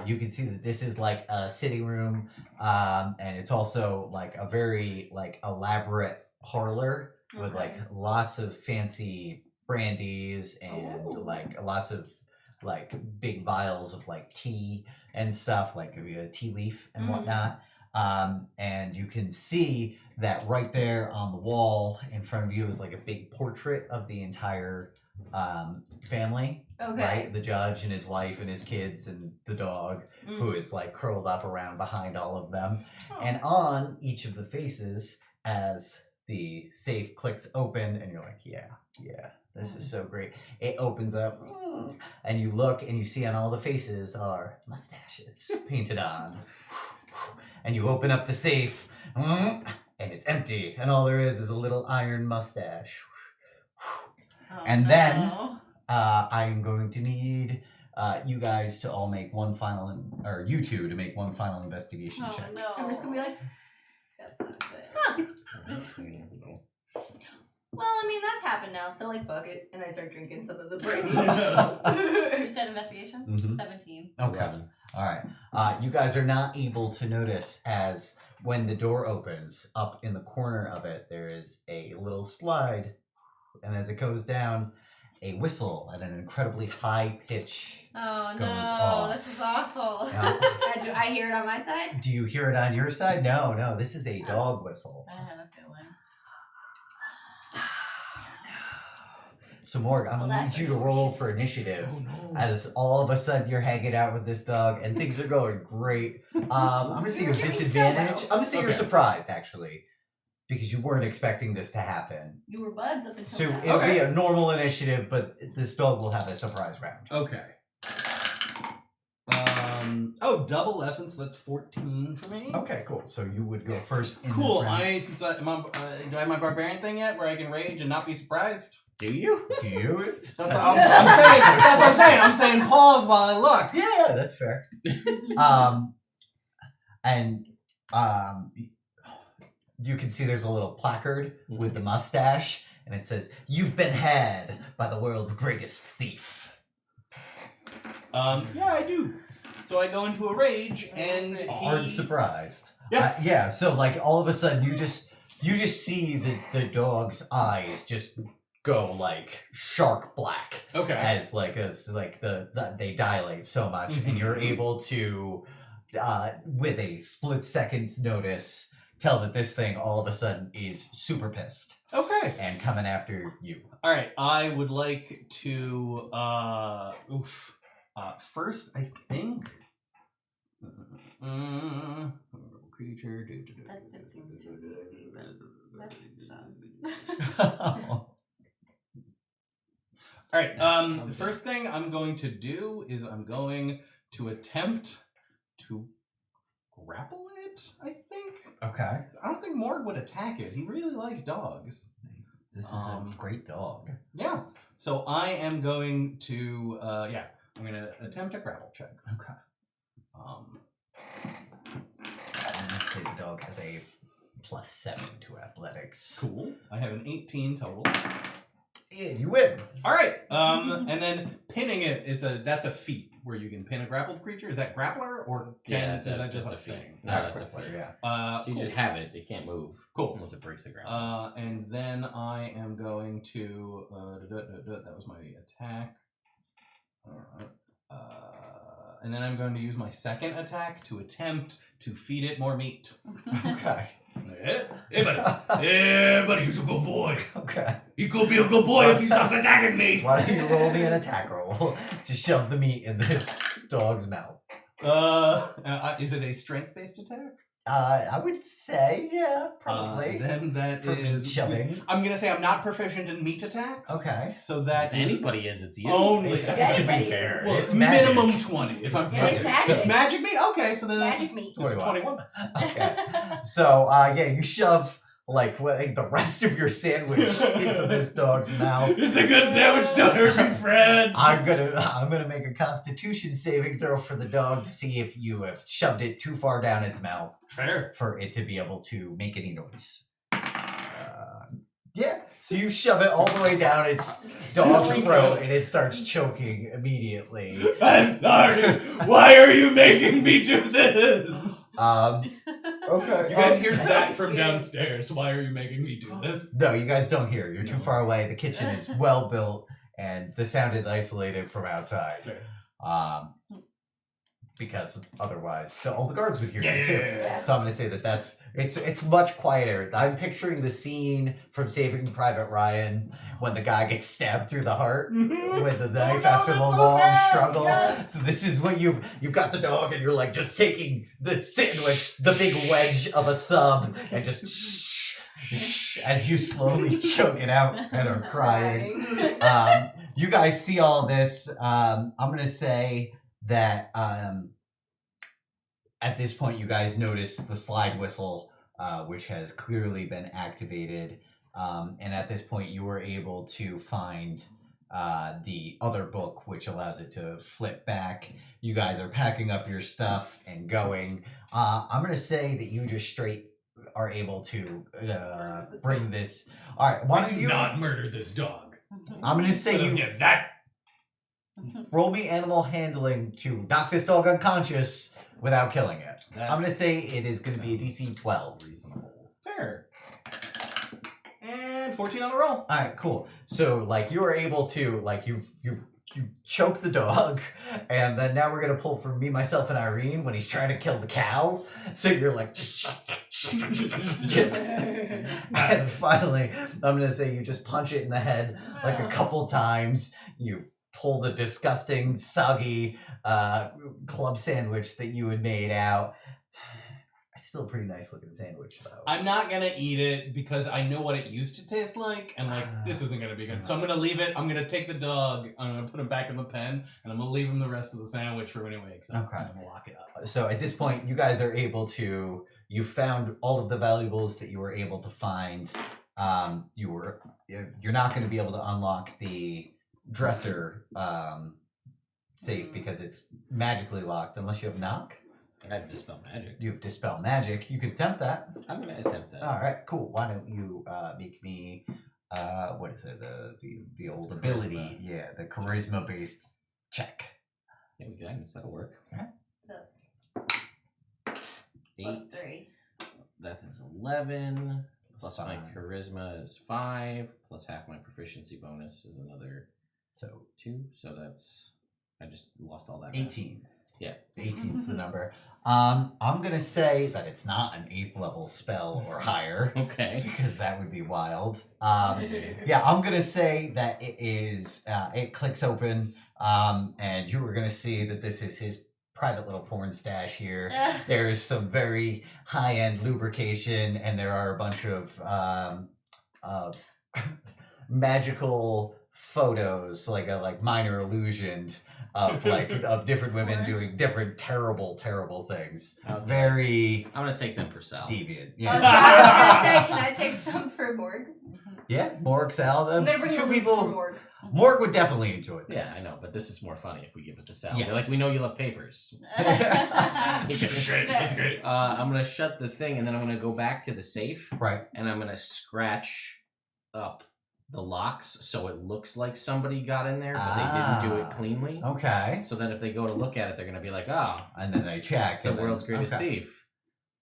You can see that this is like a sitting room, and it's also like a very like elaborate parlor with like lots of fancy brandies and like lots of like big vials of like tea and stuff, like a tea leaf and whatnot. And you can see that right there on the wall in front of you is like a big portrait of the entire family. Okay. Right? The judge and his wife and his kids and the dog who is like curled up around behind all of them. And on each of the faces, as the safe clicks open, and you're like, yeah, this is so great. It opens up, and you look, and you see on all the faces are mustaches painted on. And you open up the safe, and it's empty, and all there is a little iron mustache. And then I'm going to need you guys to all make one final, or you two to make one final investigation check. no. I'm just gonna be like, That's not good. well, I mean, that's happened now, so like, fuck it. And I start drinking some of the brandy. You said investigation? Mhm. 17. Okay. All right. You guys are not able to notice as when the door opens, up in the corner of it, there is a little slide. And as it goes down, a whistle at an incredibly high pitch. Oh Goes no, off. this is awful. Do I hear it on my side? Do you hear it on your side? No. This is a dog whistle. I had a feeling. So Morg, I'm Well, gonna that's need you to roll for initiative. Oh no. As all of a sudden you're hanging out with this dog and things are going great. I'm gonna say You're your doing so disadvantage. well. I'm gonna say you're Okay. surprised actually, because you weren't expecting this to happen. You were buds up until So now. it'll be Okay. a normal initiative, but this dog will have a surprise round. Okay. Double effing, so that's 14 for me. Okay, cool. So you would go first in Cool. this round. Do I have my barbarian thing yet, where I can rage and not be surprised? Do you? Do you? That's what I'm saying. That's what I'm saying. I'm saying pause while I look. Yeah, that's fair. You can see there's a little placard with the mustache, and it says, "You've been had by the world's greatest thief." Yeah, I do. So I go into a rage, and Hard surprised. Yeah. Yeah. So like all of a sudden, you just see the dog's eyes just go like shark black Okay. as they dilate so much, and you're able to, with a split second's notice, tell that this thing all of a sudden is super pissed Okay. and coming after you. All right. I would like to. First, I think. Creature. That did seem too easy, but that's fun. All right. The first thing I'm going to do is I'm going to attempt to grapple it. I think. Okay. I don't think Morg would attack it. He really likes dogs. This is a great dog. Yeah. So I am going to. I'm going to attempt a grapple check. Okay. Let's say the dog has a +7 to athletics. Cool. I have an 18 total. Yeah, you win. All right. And then pinning it. That's a feat where you can pin a grappled creature. Is that grappler or is that just a feat. thing? No, that's a feat. Yeah. So you just have it. It can't move. Cool. Unless it breaks the ground. And then I am going to. That was my attack. And then I'm going to use my second attack to attempt to feed it more meat. Okay. Hey, buddy, he's a good boy. Okay. He could be a good boy if he stops attacking me. Why don't you roll me an attack roll to shove the meat in this dog's mouth? Is it a strength-based attack? I would say, yeah, probably. Then that For is shoving. I'm gonna say I'm not proficient in meat attacks. Okay. So that If is anybody is, it's you. only. To Anybody be fair, is. Well, it's it's magic. minimum 20. If I'm Yeah, it's magic. It's magic meat. Okay, so then Magic meat. It's 21. Okay. So, you shove the rest of your sandwich into this dog's mouth. It's a good sandwich, don't hurt me, friend. I'm gonna make a Constitution saving throw for the dog to see if you have shoved it too far down its mouth Fair. for it to be able to make any noise. Yeah. So you shove it all the way down its dog's throat, and it starts choking immediately. I'm sorry. Why are you making me do this? Okay. You guys hear that Experience. from downstairs? Why are you making me do this? No, you guys don't hear. You're too far away. The kitchen is well built, and the sound is isolated from outside. Sure. Because otherwise, all the guards would hear Yeah, you yeah, too. yeah, yeah. So I'm going to say that's it's much quieter. I'm picturing the scene from Saving Private Ryan when the guy gets stabbed through the heart with the knife no, after the that's so long sad. struggle. Yes. So this is what you've got the dog, and you're like just taking the sandwich, the big wedge of a sub, and just as you slowly choke it out and are crying. You guys see all this. I'm going to say that at this point you guys notice the slide whistle, which has clearly been activated, and at this point you were able to find the other book, which allows it to flip back. You guys are packing up your stuff and going. I'm going to say that you just straight are able to bring this. All right, why don't Do you not murder this dog? I'm going to say Let's you get that. roll me animal handling to knock this dog unconscious without killing it. I'm going to say it is going to be a DC 12. Reasonable. Fair. And 14 on the roll. All right, cool. So like you are able to like you choke the dog, and then now we're gonna pull for me, myself, and Irene when he's trying to kill the cow. So you're like, and finally, I'm gonna say you just punch it in the head like a couple times. You pull the disgusting, soggy club sandwich that you had made out. It's still a pretty nice looking sandwich, though. I'm not gonna eat it because I know what it used to taste like, and like this isn't gonna be good. So I'm gonna leave it. I'm gonna take the dog. I'm gonna put him back in the pen, and I'm gonna leave him the rest of the sandwich for when he wakes up. Okay. I'm gonna lock it up. So at this point, you guys are able to. You found all of the valuables that you were able to find. You're not going to be able to unlock the dresser safe because it's magically locked unless you have knock. I have Dispel Magic. You have dispel magic. You could attempt that. I'm going to attempt that. All right, cool. Why don't you make me what is it? The old ability? Yeah, the charisma based check. Yeah, we can. That'll work. So, 8. +3. That is 11. Plus my 5. charisma is 5. Plus half my proficiency bonus is another So 2. So that's... I just lost all that. 18. Yeah. 18 is the number. I'm gonna say that it's not an 8th level spell or higher. Okay. Because that would be wild. Yeah, I'm gonna say that it is. It clicks open, and you are gonna see that this is his private little porn stash here. There's some very high-end lubrication, and there are a bunch of magical photos, like minor illusions of of different women doing different terrible things. Okay. Very I'm going to take them for Sal. deviant. Oh, Yeah. so I was gonna say, can I take some for Morg? Yeah, Morg, Sal. I'm gonna bring two the loot people. for Morg. Morg would definitely enjoy that. Yeah, I know, but this is more funny if we give it to Sal. Yes. We're like, we know you love papers. That's great. That's great. I'm going to shut the thing, and then I'm going to go back to the safe, Right. and I'm going to scratch up the locks so it looks like somebody got in there, but they didn't do it cleanly. Okay. So then if they go to look at it, they're going to be like, oh, And then they check. it's the and then- world's greatest okay. thief.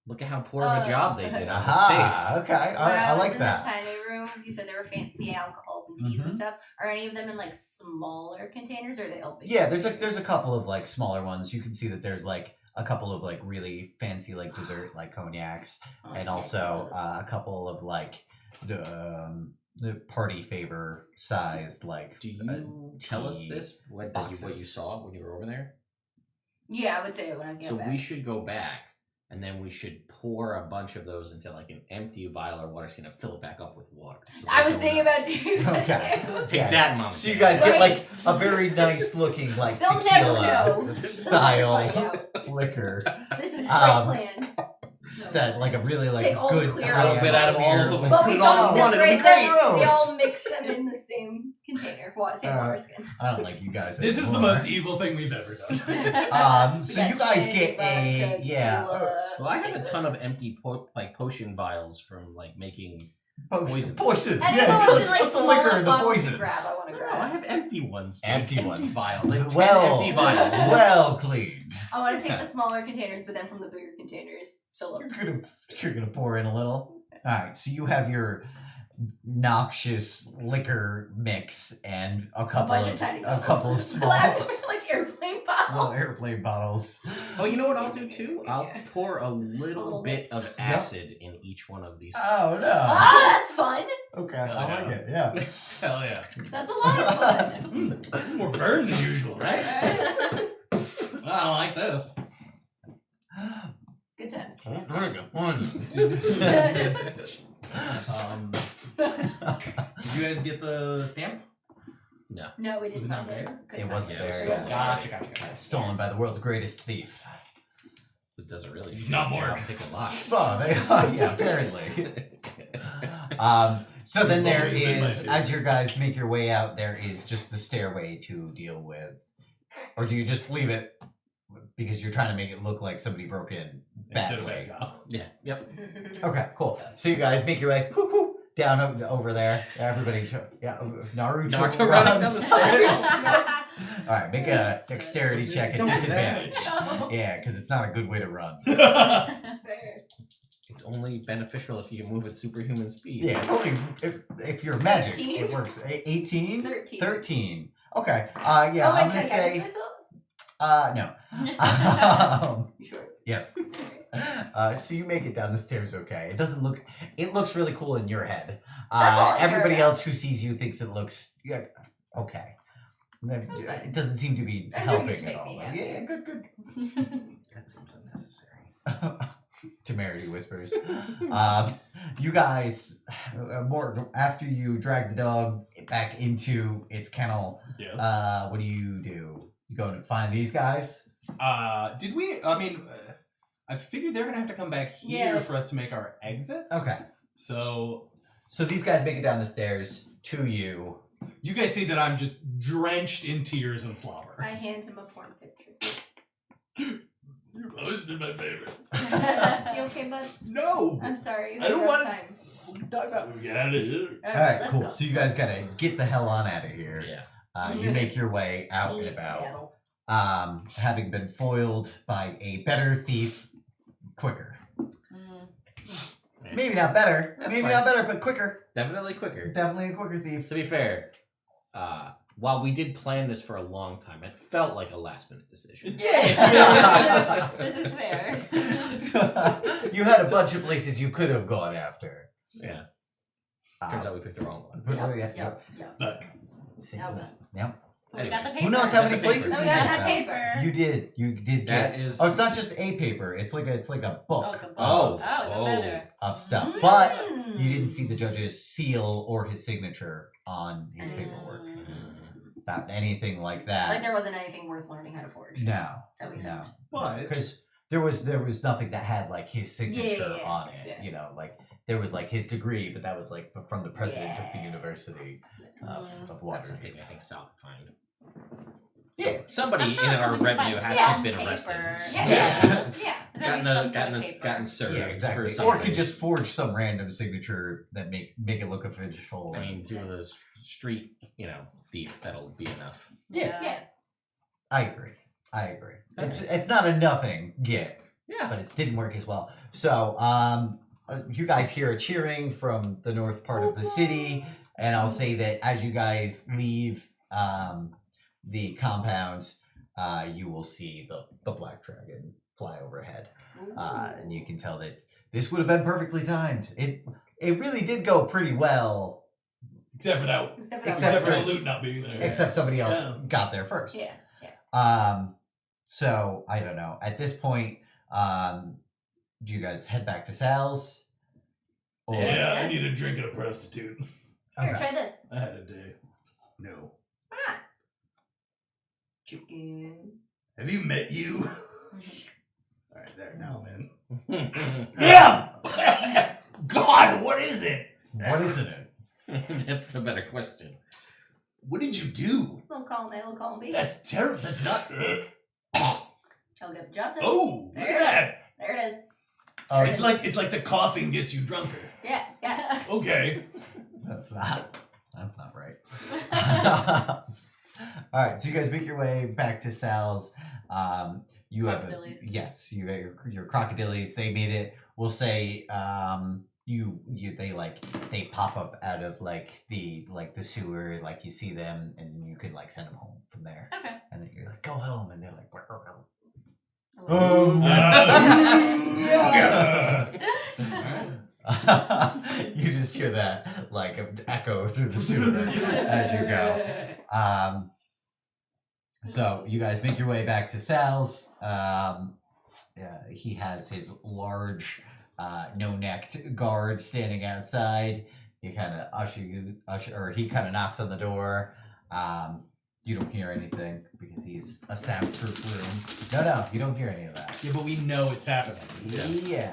Look at how poor of a job they did on the Aha. safe. Okay. All When right. I was like in that. the tiny room, you said there were fancy alcohols and teas and stuff. Are any of them in like smaller containers, or are they all big? Yeah, there's containers? a couple of like smaller ones. You can see that there's like a couple of like really fancy like dessert like cognacs, Oh, and that's also nice. a couple of like the party favor sized like. Do you tell us tea this, what you boxes. saw when you were over there? Yeah, I would say it when I get So back. we should go back, and then we should pour a bunch of those into like an empty vial or water skin and fill it back up with water. So I they was don't thinking know. about doing that Okay. too. Take Yeah. that, Mom. So you guys get Right. like a very nice looking like They'll never tequila know. They'll style never find out. liquor This is a great plan. that like a really like Take all the good clear high-end bit out of all beer. of them. But Put we it all don't in one, it'll be separate them. great. We all mix them in the same container. Same water skin. I don't like you guys. This is the anymore. most evil thing we've ever done. So you guys get a So I have a ton of empty potion vials from like making Poisons. Poisons. Any Yeah, moments let's in, put the liquor in the bottles to poisons. grab, I want to No, grab. I have empty ones. Jake. Empty Empty ones. vials. Like 10 Well, empty vials. well cleaned. I want to take the smaller containers, but then from the bigger containers, fill up. You're gonna pour in a little. All right, so you have your noxious liquor mix and a couple bunch of of tiny a bottles. couple of small like airplane little bottles. airplane bottles. Oh, you know what I'll do too? I'll Yeah. pour a little Little bit mix. of acid in each one of these. Oh no. Ah, that's fun. Okay, I like it. Yeah. Hell yeah. That's a lot of fun. More burn than usual, right? I don't like this. Good times. Did you guys get the stamp? No, we Was didn't it not find it. there? Couldn't It find wasn't Yeah, there. it was so- Gotcha. Stolen by the world's greatest thief. It doesn't really Not shoot job Morg. picking locks. Oh, yeah, apparently. So then there Always been my is, favorite. as your guys make your way out, there is just the stairway to deal with. Or do you just leave it because you're trying to make it look like somebody broke in badly? Yeah. Yep. Okay, cool. So you guys make your way whoop, whoop, down over there. Everybody, Naruto running down the stairs. All right, make a dexterity check at Don't do disadvantage. No. Yeah, because it's not a good way to run. That's fair. It's only beneficial if you can move at superhuman speed. Yeah, it's only if you're magic, 18? it works. 18? 13. 13. Okay. Yeah, Oh, wait, I'm gonna can I say guidance myself? no. You sure? Yes. Okay. So you make it down the stairs okay. It doesn't look it looks really cool in your head. That's all I care Everybody about. else who sees you thinks it looks okay. fine. It doesn't seem to be I'm doing helping it to at make all. me happy. Yeah, good. That seems unnecessary. Temerity whispers. You guys, more after you drag the dog back into its kennel. Yes. What do? You go to find these guys? Did we? I mean, I figured they're gonna have to come back here Yeah. for us to make our exit. Okay. So So these guys make it down the stairs to you. you guys see that I'm just drenched in tears and slobber. I hand him a porn picture. You've always been my favorite. You okay, bud? No. I'm sorry. You I don't had a rough wanna- time. What are you talking about? We got it. All right, let's cool. go. So you guys gotta get the hell on out of here. Yeah. You make your way out and Steam about, battle. having been foiled by a better thief quicker. Maybe not better. That's Maybe fine. not better, but quicker. Definitely quicker. Definitely a quicker thief. To be fair, while we did plan this for a long time, it felt like a last minute decision. This is fair. You had a bunch of places you could have gone after. Yeah. Turns out we picked the wrong one. Yep. Look. See, Yep. Yep. We got the paper. Who knows how Got many the paper. places Oh, you we got got that that? paper. You did That get. is. Oh, it's not just a paper. It's like a book Oh. Oh, even better. of stuff. Mm. But you didn't see the judge's seal or his signature on his paperwork. Not anything like that. Like there wasn't anything worth learning how to forge. No, That we no, found. But because there was nothing that had like his signature Yeah, on it. yeah. You know, like there was like his degree, but that was like from the president of the Yeah. university of That's Waterdeep. something I think Sal could find. Yeah. Somebody I'm in sure our someone can revenue find has some to have been paper. arrested. Yeah. Yeah. Yeah. There's gotta be some sort of paper. gotten served Yeah, exactly. for Or something. could just forge some random signature that make it look official. I and- mean, to the street, thief, that'll be enough. Yeah. I agree. It's not a nothing get, Yeah. but it didn't work as well. So, you guys hear a cheering from the north part of the city, and I'll say that as you guys leave the compound, you will see the black dragon fly overhead, and you can tell that this would have been perfectly timed. It really did go pretty well, Except for that. Except for that Except Except for one. the loot not being there. except somebody else Yeah. got there first. Yeah. So I don't know. At this point, do you guys head back to Sal's? Or Yeah, I Yes. need a drink and a prostitute. Here, Okay. try this. I had a day. No. Chicken. Have you met you? Mhm. Alright, there now, man. Yeah. Yeah! God, what is it? What isn't it? That's a better question. What did you do? Little column A, little column B. That's terrible. That's not. I'll get the job done. Oh, look There at that. There it is. Oh, It's like the coughing gets you drunker. Yeah, yeah. Okay. That's not right. All right, so you guys make your way back to Sal's. You have Crocodilies. yes, you got your crocodilies. They made it. We'll say they pop up out of the sewer. Like you see them, and you could send them home from there. Okay. And then you're like, go home, and they're like, you just hear that echo through the sewer as you go. So you guys make your way back to Sal's. He has his large, no-necked guard standing outside. He kind of he kind of knocks on the door. You don't hear anything because he's a soundproof room. No, you don't hear any of that. Yeah, but we know it's happening. Yeah.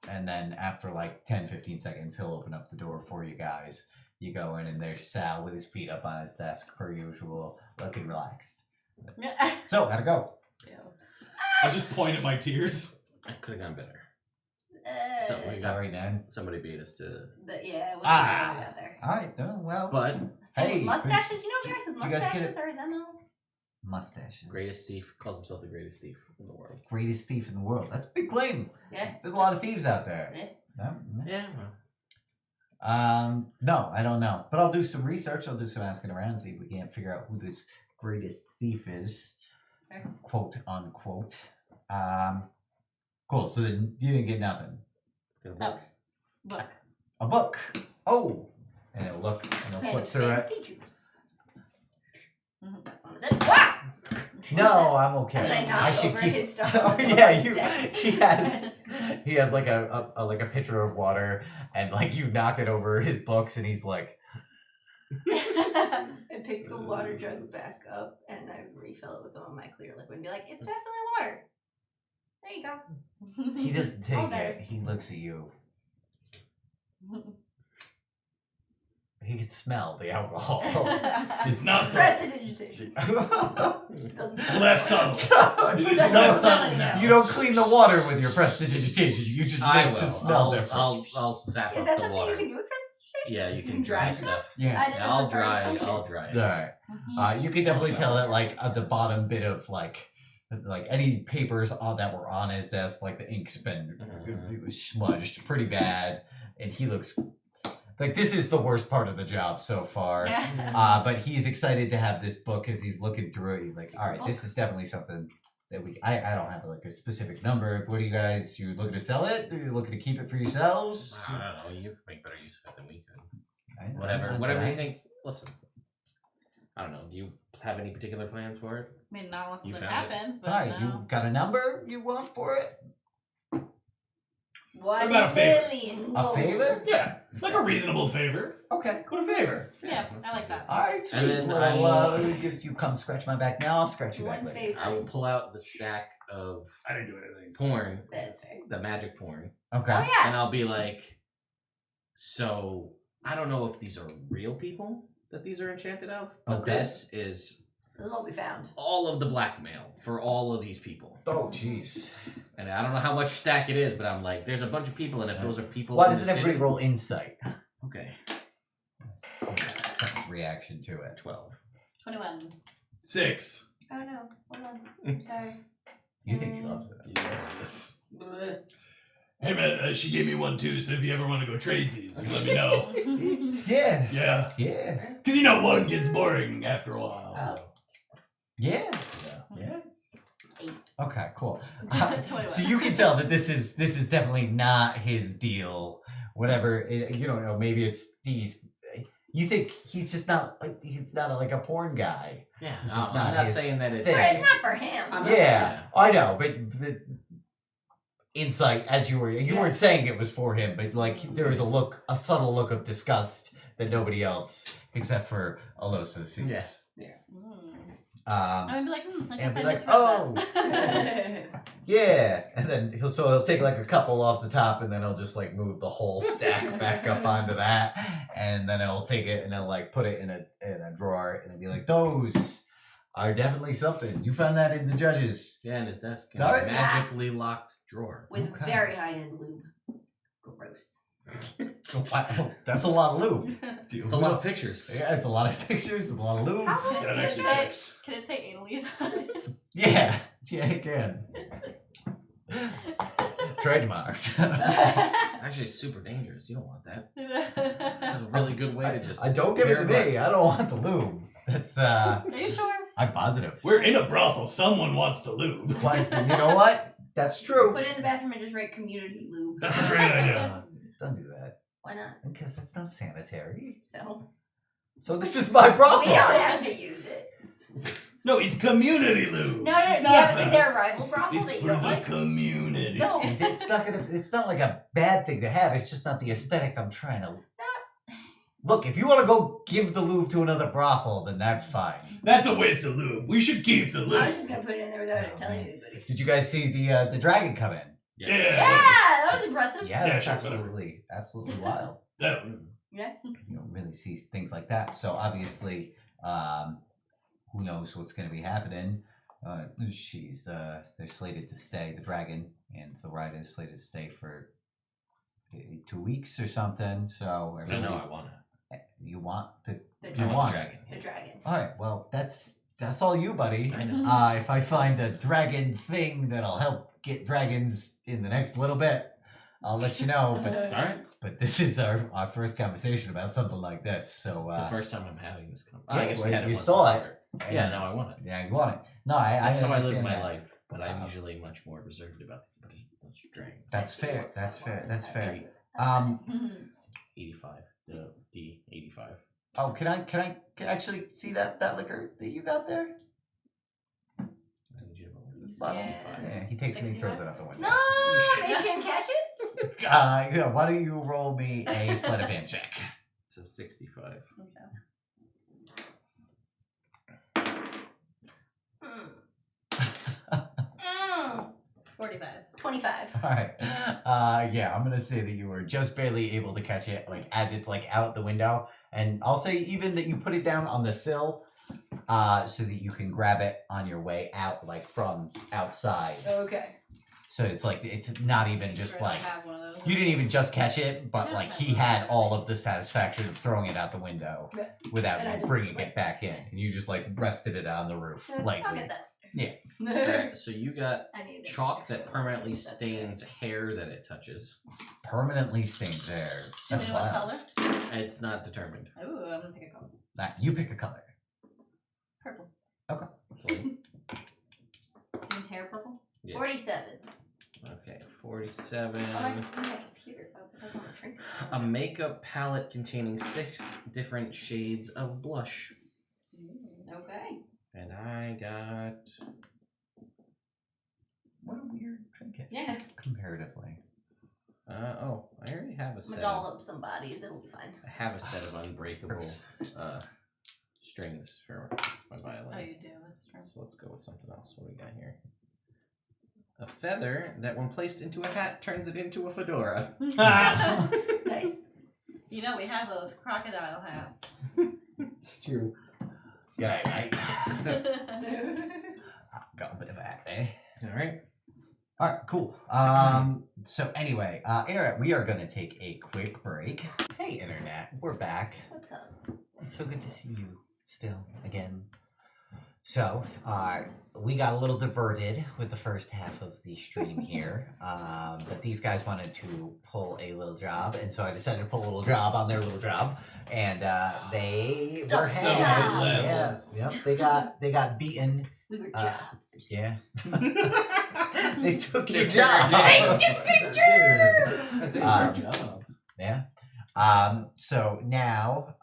And then after 10-15 seconds, he'll open up the door for you guys. You go in, and there's Sal with his feet up on his desk, per usual, looking relaxed. So, how'd it go? I just point at my tears. I could have gone better. Uh, we got- Sorry, Nan. Somebody beat us to. yeah, what's Ah. going out there? All right, well. But Hey, mustaches. You know a guy whose you guys get mustaches are his MO? mustaches. greatest thief calls himself the greatest thief in the world. Greatest thief in the world. That's a big claim. Yeah. There's a lot of thieves out there. Yeah. Yeah. Yeah. No, I don't know. But I'll do some research. I'll do some asking around, see if we can't figure out who this greatest thief is. Okay. Quote unquote. Cool. So then you didn't get nothing. Got a book. Book. A book. Oh. And it'll look and it'll flip through it. Fancy juice. What was it? Wow! No, I'm okay. As I knock I should over keep. his stuff Oh on the yeah, book's deck. he has a pitcher of water, and you knock it over his books, and he's like, I pick the water jug back up and I refill it with some of my clear liquid and be like, it's definitely water. There you go. he doesn't All take better. it. He looks at you. He can smell the alcohol. It's not so. Prestidigitation. Doesn't Less subtle. It is Doesn't less smell subtle now. it. You don't clean the water with your prestidigitation. You just I make will. the smell I'll, different. I'll sap Is up that the something water. you can do with prestidigitation? Yeah, you You can can dry dry stuff? stuff. Yeah. I didn't know I'll it was part of dry. some I'll shit. dry. All right. You can definitely tell that at the bottom bit of any papers that were on his desk, the ink's been it was smudged pretty bad, and he looks like this is the worst part of the job so far. But he's excited to have this book as he's looking through it. He's like, all right, this is definitely something that I don't have a specific number. What are you guys? You looking to sell it? Are you looking to keep it for yourselves? I don't know. You make better use of it than we could. I- Whatever you think. Listen, I don't know. Do you have any particular plans for it? I mean, not unless You something found it? happens, but All right, no. you got a number you want for it? 1 about a favor? million A gold. favor? Yeah, like a reasonable favor. Okay. What a favor. Yeah, I like that. All right, sweet. And then Well, you come scratch my back now. I'll scratch your back One later. favor. I will pull out the stack of I didn't do anything. porn, That's fair. the magic porn, Okay. Oh yeah. and I'll be like, so I don't know if these are real people that these are enchanted of, but Okay. this is This is what we found. all of the blackmail for all of these people. Oh, jeez. And I don't know how much stack it is, but I'm like, there's a bunch of people, and if those are people, Why in doesn't the everybody city- roll insight? Okay, Sam's reaction to it. 12. 21. 6. Oh no. Hold on. I'm sorry. You think he loves it? Yes, this. Hey man, she gave me one too, so if you ever want to go trade these, let me know. Yeah. Yeah. Yeah. Because one gets boring after a while, so. Yeah. Yeah. Yeah. 8. Okay, cool. 21. So you can tell that this is definitely not his deal. Whatever you don't know, maybe it's these. You think he's just not a porn guy. Yeah, This is I'm not not his saying that it's. thing. It's not for him. I'm not- Yeah, I know, but the insight as you Yeah. weren't saying it was for him, but there was a subtle look of disgust that nobody else except for Alosa sees. Yes. I would be like, I guess And be I like, misread oh, that. yeah, and then he'll take a couple off the top, and then he'll just move the whole stack back up onto that, and then he'll take it and he'll put it in a drawer, and it'll be like those are definitely something. You found that in the judges. Yeah, in his desk. In All a right. magically locked drawer. With Okay. very high-end lube. Gross. Wow, that's a lot of lube. It's a lot of pictures. Yeah, it's a lot of pictures, a lot of lube. How Got can it extra say? checks. Can it say analies on it? Yeah, it can. Trademarked. It's actually super dangerous. You don't want that. It's a really good way to just. Don't give it to tear me. I don't want the lube. That's Are you sure? I'm positive. We're in a brothel. Someone wants the lube. Like, you know what? That's true. Put it in the bathroom and just write community lube. That's a great idea. Don't do that. Why not? Because that's not sanitary. So This is my brothel. we don't have to use it. No, it's community lube. No, It's is not there for a rival us. brothel It's that you for don't the like? community. No, it's not like a bad thing to have. It's just not the aesthetic I'm trying to. Look, if you want to go give the lube to another brothel, then that's fine. That's a waste of lube. We should keep the I was lube. just gonna put it in there without telling anybody. Did you guys see the dragon come in? Yeah, that was impressive. Yeah, Yeah, that's sure, whatever. absolutely wild. That- Yeah. You don't really see things like that. So obviously, who knows what's going to be happening? They're slated to stay. The dragon and the rider is slated to stay for 2 weeks or something. So I know I want it. you want the The you dragon. want dragon. The dragon. All right. Well, that's all you, buddy. I know. If I find a dragon thing that'll help get dragons in the next little bit, I'll let you know. But All right. But this is our first conversation about something like this. So It's the first time I'm having this conversation. yeah, I guess well, we had it you once saw before. and- Yeah, no, I want it. Yeah, you want it. No, That's how I live understand my that. life, but I'm usually much more reserved about these. But it's drink. That's fair. That's fair. That's fair. 85. The D85. Oh, can I actually see that liquor that you got there? Yeah. Yeah, he takes it and he throws it out the window. No, Mage can't catch it. Yeah, why don't you roll me a sleight of hand check? It's a 65. Mm. 45. 25. All right. Yeah, I'm gonna say that you were just barely able to catch it, like as it's like out the window, and I'll say even that you put it down on the sill, so that you can grab it on your way out, like from outside. Okay. So it's like it's not even just Sure, I like have one of those. you didn't even just catch it, but like he had all of the satisfaction of throwing it out the window Yeah. without And I you just bringing was like- it back in, and you just like rested it on the roof I'll lightly. get that. Alright, so you got I need chalk that extra permanently That's stains hair that it touches. Permanently stains there. Do you That's know what wild. color? It's not determined. Ooh, I'm gonna pick a color. You pick a color. Purple. Actually. Seems hair purple? Yeah. 47. Okay, 47. Oh, my computer. Oh, that's on the trinkets. A makeup palette containing 6 different shades of blush. Okay. And I got. What a weird trinket. Yeah. Comparatively. I already have a I'm set. gonna doll up some bodies. It'll be fine. I have a set of unbreakable strings for my violin. Oh, you do. That's true. So let's go with something else. What do we got here? A feather that, when placed into a hat, turns it into a fedora. Nice. You know, we have those crocodile hats. It's true. Yeah, got a bit of acne. All right. All right, cool. So anyway, Internet, we are going to take a quick break. Hey, Internet, we're back. What's up? It's so good to see you still again. So, we got a little diverted with the first half of the stream here, but these guys wanted to pull a little job, and so I decided to pull a little job on their little job, and they were Just had, job. levels. yeah, yep, they got beaten. We were Uh, jobs. Yeah, they took your They job. took your jobs. That's a good job. Yeah. So now,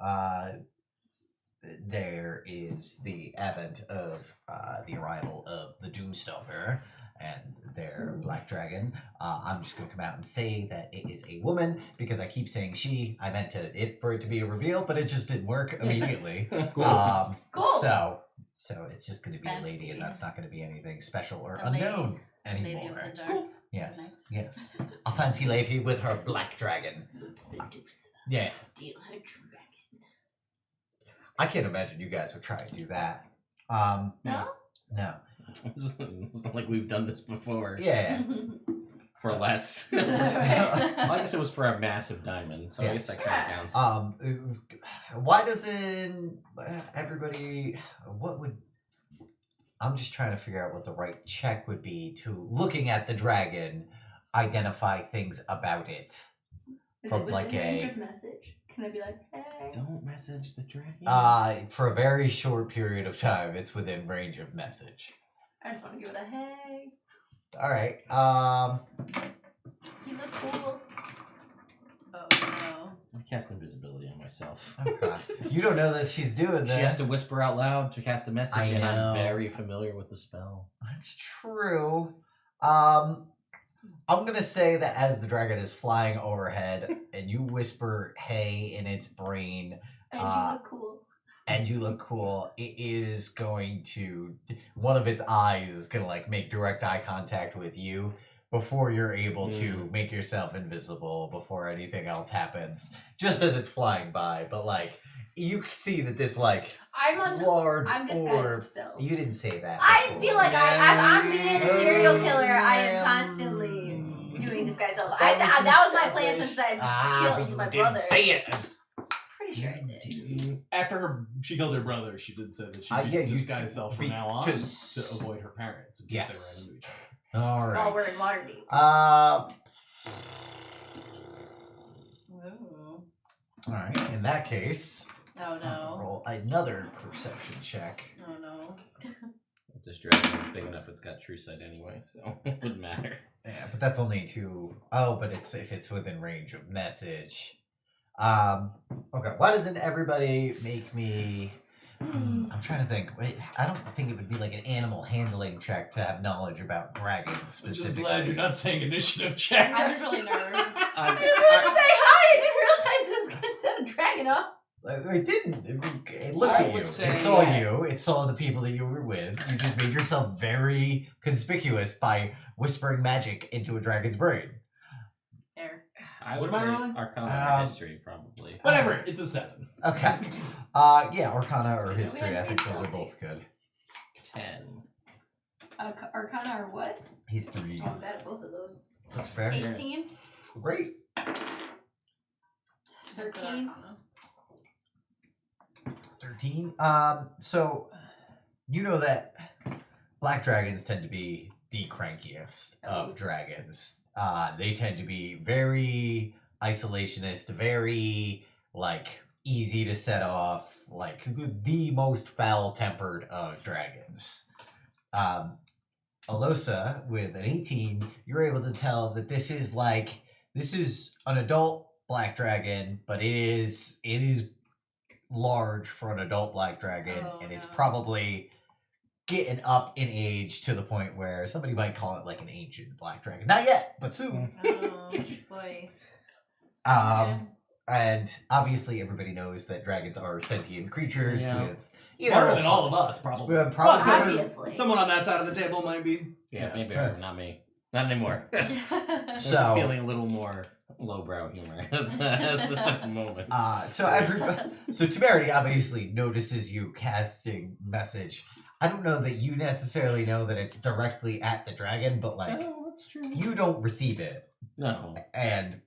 there is the advent of the arrival of the Doom Stalker and their black dragon. I'm just gonna come out and say that it is a woman because I keep saying she. I meant for it to be a reveal, but it just didn't work immediately. Cool. Cool. So it's just gonna be a lady, and Fancy. that's not gonna be anything special or A lady. unknown Lady anymore. of the dark. Yes, yes. A fancy lady with her black dragon. Let's seduce her. Yeah. Steal her dragon. I can't imagine you guys would try to do that. No? No. It's not like we've done this before. Yeah. For less. Well, I guess it was for a massive diamond, so Yeah. I guess that kind of counts. Why doesn't everybody? What would? I'm just trying to figure out what the right check would be to looking at the dragon, identify things about it. Is From it within like range a- of message? Can I be like, hey? Don't message the dragon. For a very short period of time, it's within range of message. I just want to give it a hey. All right. You look cool. Oh no. I cast invisibility on myself. Okay. You don't know that she's doing She that. has to whisper out loud to cast a message, I and know. I'm very familiar with the spell. That's true. I'm gonna say that as the dragon is flying overhead, and you whisper "Hey" in its brain, And you look cool. and you look cool, it is going to one of its eyes is gonna like make direct eye contact with you before you're able to make yourself invisible, before anything else happens. Just as it's flying by, but like you can see that this like I'm large disguised orb. still. You didn't say that. I before. feel like as I'm being a serial killer, I am constantly doing disguise self. That was my plan since I killed my brother. it. Pretty sure I did. After she killed her brother, she did say that she would Yeah, you- disguise herself from now on just- to avoid her parents in case Yes. they ran into each other. All right. Oh, we're in Waterdeep. Ooh. All right. In that case, Oh no. roll another perception check. Oh no. This dragon is big enough; it's got true sight anyway, so it wouldn't matter. Yeah, but that's only two. Oh, but it's if it's within range of message. Okay. Why doesn't everybody make me? I'm trying to think. Wait, I don't think it would be like an animal handling check to have knowledge about dragons I'm specifically. just glad you're not saying initiative check. I was really nervous. I just wanted to say hi. I didn't realize it was going to set a dragon up. It didn't. It looked I at would you. say It saw that- you. It saw the people that you were with. You just made yourself very conspicuous by whispering magic into a dragon's brain. There. I What would am I say rolling? Arcana or history, probably. Whatever, it's a 7. Okay. Yeah, Arcana or We history. I had think those are history. both good. 10. Arcana or what? History. Oh, I'm bad at both of those. That's fair. 18. Great. 13. 13. So you know that black dragons tend to be the crankiest of dragons. They tend to be very isolationist, very like easy to set off, like the most foul-tempered of dragons. Alosa, with an 18, you're able to tell that this is an adult black dragon, but it is large for an adult black dragon, Oh, and it's no. probably getting up in age to the point where somebody might call it like an ancient black dragon. Not yet, but soon. Oh boy. And obviously everybody knows that dragons are sentient creatures Yeah. with Smarter than all of us, probably. Yeah, probably. But Obviously. someone on that side of the table might be. Yeah, maybe Yeah. not me. Not anymore. So- I'm feeling a little more lowbrow humor at the moment. So Temerity obviously notices you casting message. I don't know that you necessarily know that it's directly at the dragon, but like Oh, that's true. you don't receive it, No. and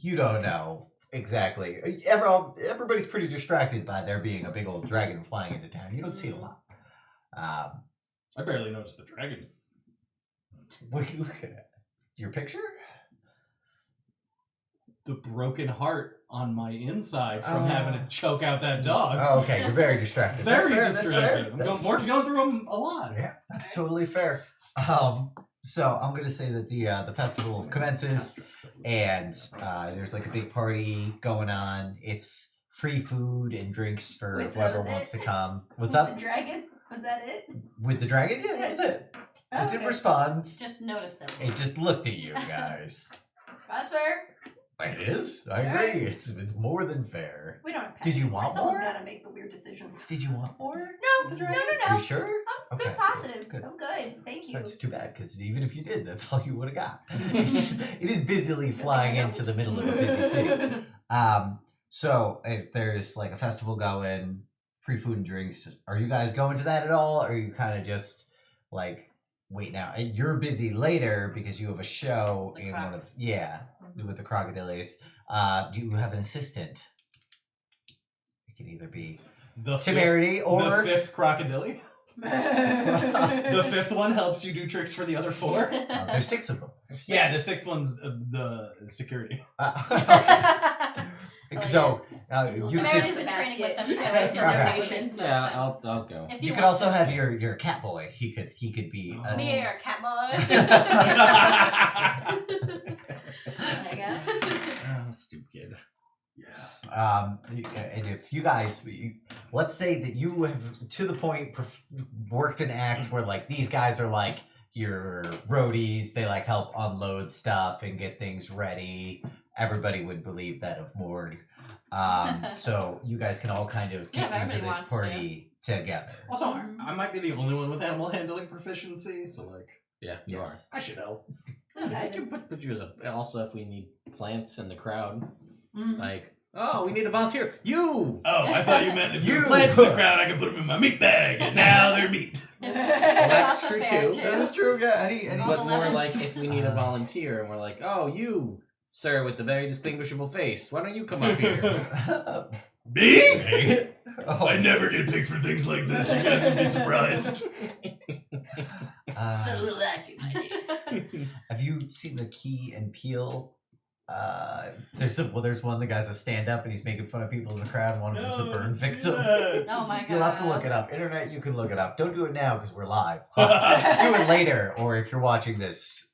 you don't know exactly. Everybody's pretty distracted by there being a big old dragon flying into town. You don't see it a lot. I barely noticed the dragon. What are you looking at? Your picture? The broken heart on my inside from Oh. having to choke out that dog. Oh, okay. You're very distracted. Very That's fair, distracted. That's We're going through them a lot. Yeah, that's totally fair. So I'm gonna say that the festival commences, and there's like a big party going on. It's free food and drinks for Wait, so whoever was wants it- to come. What's The up dragon? Was that it? with the dragon? Yeah, that was it. Oh, It didn't okay. respond. Just noticed him. It just looked at you guys. That's fair. It is. I Alright. agree. It's more than fair. We don't have pets Did you anymore. want Someone's more? got to make the weird decisions. Did you want more? No, no, no. You sure? I'm Okay, good, positive. good. I'm good. Thank you. That's too bad, because even if you did, that's all you would have got. It is busily flying into the middle of a busy city. So if there's like a festival going, free food and drinks. Are you guys going to that at all? Or are you kind of just like wait now? And you're busy later because you have a show The in one of Crocs. with the crocodiles. Do you have an assistant? It can either be The temerity or the fifth crocodile. The fifth one helps you do tricks for the other four. there's 6 of them. Yeah, the sixth one's the security. So you Temerity's could, been training with them too. Basket. in their Okay. stations. Yeah, I'll go. If you could want also to. have your cat boy. He could be. Oh. Me or cat boy. There you go. Oh, stupid kid. And if you guys, let's say that you have to the point worked an act where like these guys are like your roadies, they like help unload stuff and get things ready. Everybody would believe that of Morg. So you guys can all kind of Yeah, get if into everybody this wants party together. Also, I might be the only one with animal handling proficiency, so like Yeah, you Yes. I should help. are. I can put you as a. Also, if we need plants in the crowd, Mhm. like, oh, we need a volunteer. You. Oh, I thought you meant if you You- were plants in the crowd, I could put them in my meat bag, and now they're meat. That's Also true fair, too. That is true. Yeah, any All But more 11s. like if we need a volunteer, and we're like, oh, you, sir, with the very distinguishable face, why don't you come up here? Me? Oh. I never get picked for things like this. You guys would be surprised. A little acting ideas. Have you seen the Key and Peele? There's one of the guys that stand up and he's making fun of people in the crowd. And one of them's a burn victim. Oh my god. You'll have to look it up. Internet, you can look it up. Don't do it now because we're live. Do it later, or if you're watching this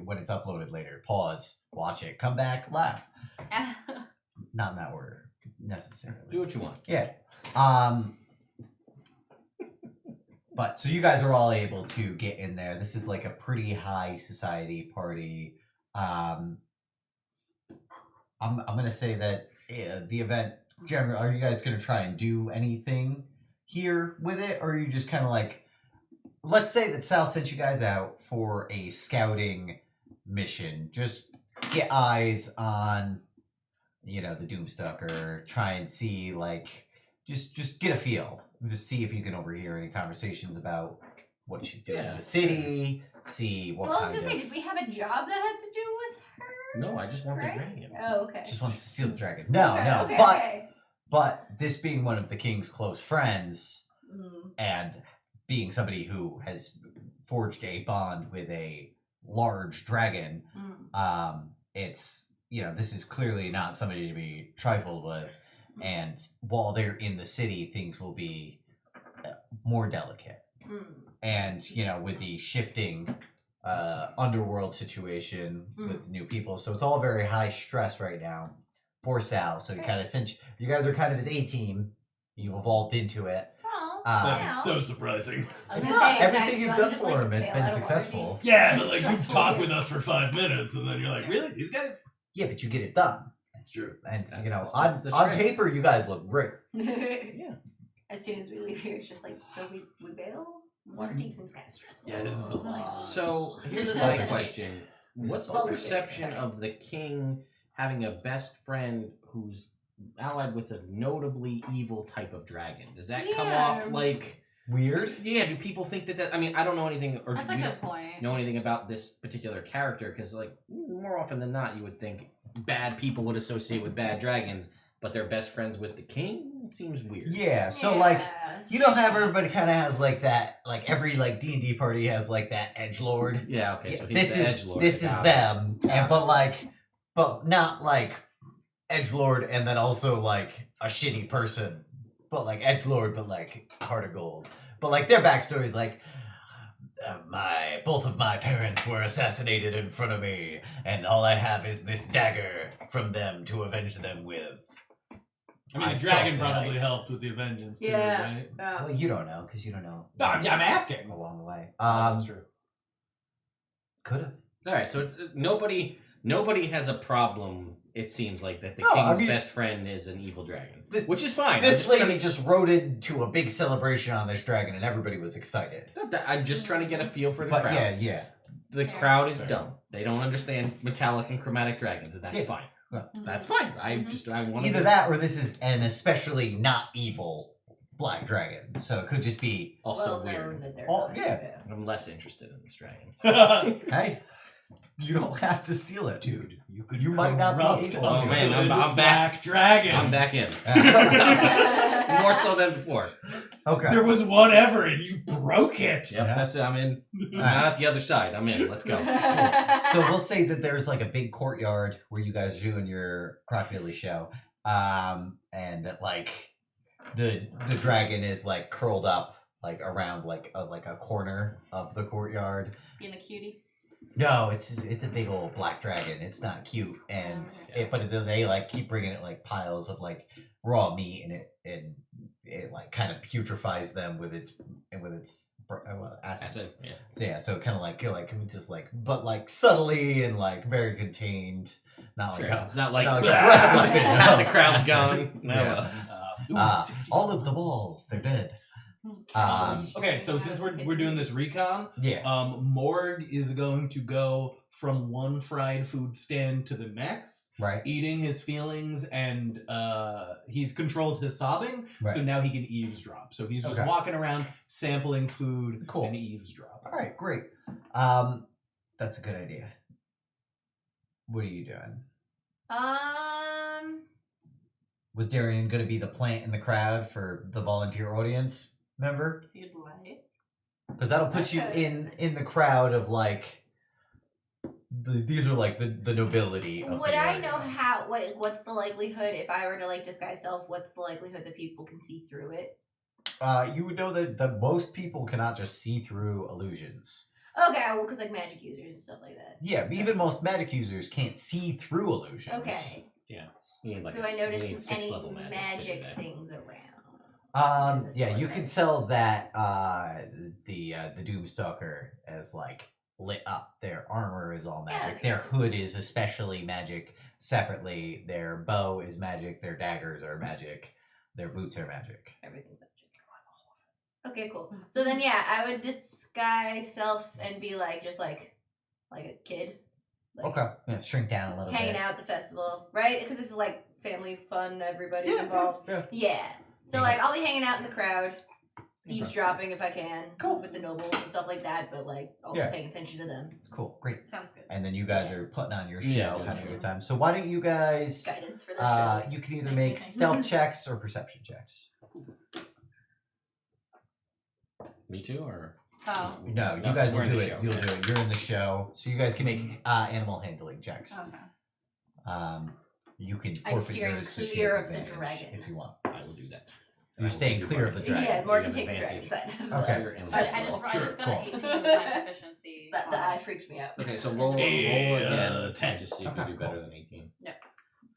when it's uploaded later, pause, watch it, come back, laugh. Not in that order necessarily. Do what you want. Yeah. But so you guys are all able to get in there. This is like a pretty high society party. I'm gonna say that the event generally. Are you guys gonna try and do anything here with it, or are you just kind of like? Let's say that Sal sent you guys out for a scouting mission. Just get eyes on, the Doom Stalker. Try and see just get a feel. Just see if you can overhear any conversations about what she's doing in Yeah. the city. See what Well, I was kind gonna say, of. did we have a job that had to do with her? No, I just want Right? the dragon. Oh, okay. Just wants to steal the dragon. No, Okay, no. okay, but okay. but this being one of the king's close friends Mm. and being somebody who has forged a bond with a large dragon, Mm. it's this is clearly not somebody to be trifled with. And while they're in the city, things will be more delicate. Mm. And with the shifting underworld situation with new people, so it's all very high stress right now for Sal. So since you guys are kind of his A team, you've evolved into it. Oh, That yeah. is so surprising. I was It's gonna not say, everything guys, you've you done wanna just, for like, him has bail been out of successful. orgy? Yeah, It's but like you stressful, talk dude. with us for 5 minutes, and then you're like, really? These guys? Yeah, but you get it done. That's true. And That's on the on trick. paper, you guys look great. Yeah. As soon as we leave here, it's just like, so we bail? Water deep seems kind of stressful. Yeah, this is a lot. So here's This my is question: what's the Boulder perception Gate. of the king having a best friend who's allied with a notably evil type of dragon? Does that come Yeah. off like Weird. Yeah? Do people think that? I mean, I don't know anything, or That's do a you good point. know anything about this particular character? Because like more often than not, you would think bad people would associate with bad dragons, but they're best friends with the king. It seems weird. Yeah. So Yes. you know how everybody kind of has like that, like every D&D party has like that edgelord. Yeah. Okay. So he's this the is edgelord. this is Got it. them, Got and it. but not like edgelord, and then also like a shitty person, but like edgelord, but like heart of gold. But like their backstory is like, both of my parents were assassinated in front of me, and all I have is this dagger from them to avenge them with. I mean, I the dragon stealth probably night. helped with the vengeance too, Yeah. right? Well, you don't know because you don't know. No, I'm asking. Along the way. That's true. Could have. All right, so it's nobody has a problem. It seems like that the No, I king's mean- best friend is an evil dragon, This- which is fine. This I'm just lady just rode into a big celebration on this dragon, and everybody was excited. I'm just trying to get a feel for the But crowd. yeah. The Fair. crowd is Fair. dumb. They don't understand metallic and chromatic dragons, and that's Yeah. fine. Well, That's fine. I want Either that or this is an especially not evil black dragon. So it could just be. Also well weird. known that they're Oh, not, yeah. I'm less interested in this dragon. Hey, you don't have to steal it, Dude, you could You might not be corrupt able a to. Oh, man, I'm good back. black dragon. I'm back in. Yeah. More so than before. Okay. There was one ever, and you broke it. Yep, Yeah. that's it. I'm in. Not at the other side. I'm in. Let's go. So we'll say that there's like a big courtyard where you guys are doing your crocodile show, and that like the dragon is like curled up like around like a corner of the courtyard. Being a cutie. No, it's a big old black dragon. It's not cute, and but then they like keep bringing it like piles of like raw meat, and it like kind of putrefies them with its acid. That's it. Yeah. So yeah, so kind of like you're like just like, but like subtly and like very contained, not Sure. like It's not like not the, like a breath weapon. the crowd's gone. No. Yeah. All of the balls, they're dead. Okay, so since we're doing this recon, Yeah. Morg is going to go from one fried food stand to the next, Right. eating his feelings, and he's controlled his sobbing, Right. so now he can eavesdrop. So he's just Okay. walking around sampling food Cool. and eavesdrop. All right. Great. That's a good idea. What are you doing? Was Darian going to be the plant in the crowd for the volunteer audience member? If you'd like. Because that'll put you in the crowd of like these are like the nobility. Of Would the I area. know what's the likelihood if I were to like disguise self? What's the likelihood that people can see through it? You would know that most people cannot just see through illusions. Okay, well, because like magic users and stuff like that. Yeah, but even most magic users can't see through illusions. Okay. You need like Do a I you need notice sixth any level magic to do magic that. things around? This Yeah, one you thing. can tell that the Doom Stalker has like lit up. Their armor is all Yeah, that magic. makes Their sense. hood is especially magic. Separately, their bow is magic. Their daggers are magic. Their boots are magic. Everything's magic. Okay, cool. So then, yeah, I would disguise self and be like just like a kid. Like, Okay, yeah, shrink down a little hanging bit. out at the festival, right? Because this is like family fun. Everybody's involved. Yeah. Yeah. So Yeah. like I'll be hanging out in the crowd, eavesdropping if I can, Cool. with the nobles and stuff like that. But like also Yeah. paying attention to them. Cool, great. Sounds good. And then you guys are putting on your show, Yeah, doing having the a good show. time. So why don't you guys? Guidance for those shows. You can either Thank make you, thank you. stealth checks or perception checks. Me too, or Oh. No, you guys will we're in do the it. show. You'll do it. You're in the show, so you guys can make animal handling checks. Okay. You can I'm forfeit steering yours so she clear has of the advantage dragon. if you want. I will do that. I You're will staying do clear of the bargaining. dragon. Yeah, so Morgan you can have take the advantage. dragon side. Okay. So you're in I the just Sure, got an cool. 18 with my proficiency. That eye freaks me out. Okay, so roll Yeah, again. 10. Just see if you do better than 18. Yeah.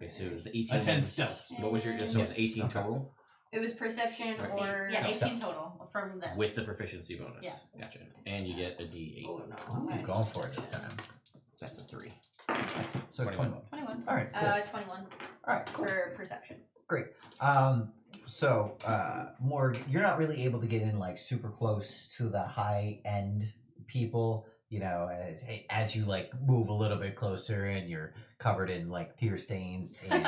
Okay, so it was 18. A 10 stealth. What was your? So it's 18 Okay. total It was perception or Yeah, Stealth. 18 total from this. with the proficiency bonus. Yeah. Gotcha. And you get a D8. Oh no. Ooh, going for it this time. That's a 3. Nice. So 21. 21. All right, cool. 21 All right, cool. for perception. So, Morg, you're not really able to get in like super close to the high end people. You know, as you like move a little bit closer, and you're covered in like tear stains and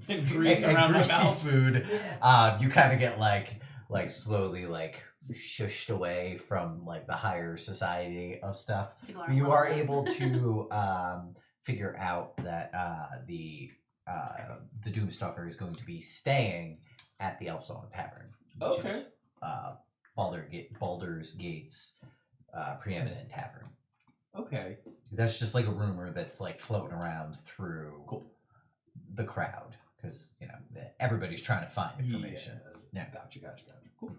And grease and around my greasy mouth. food. Yeah. You kind of get like slowly like shushed away from like the higher society of stuff. People But you are loving it. able to figure out that the Doom Stalker is going to be staying at the Elson Tavern, which is Baldur's Gate's preeminent tavern. Okay. That's just like a rumor that's like floating around through the crowd because you know everybody's trying to find information. Yeah. Gotcha. Cool.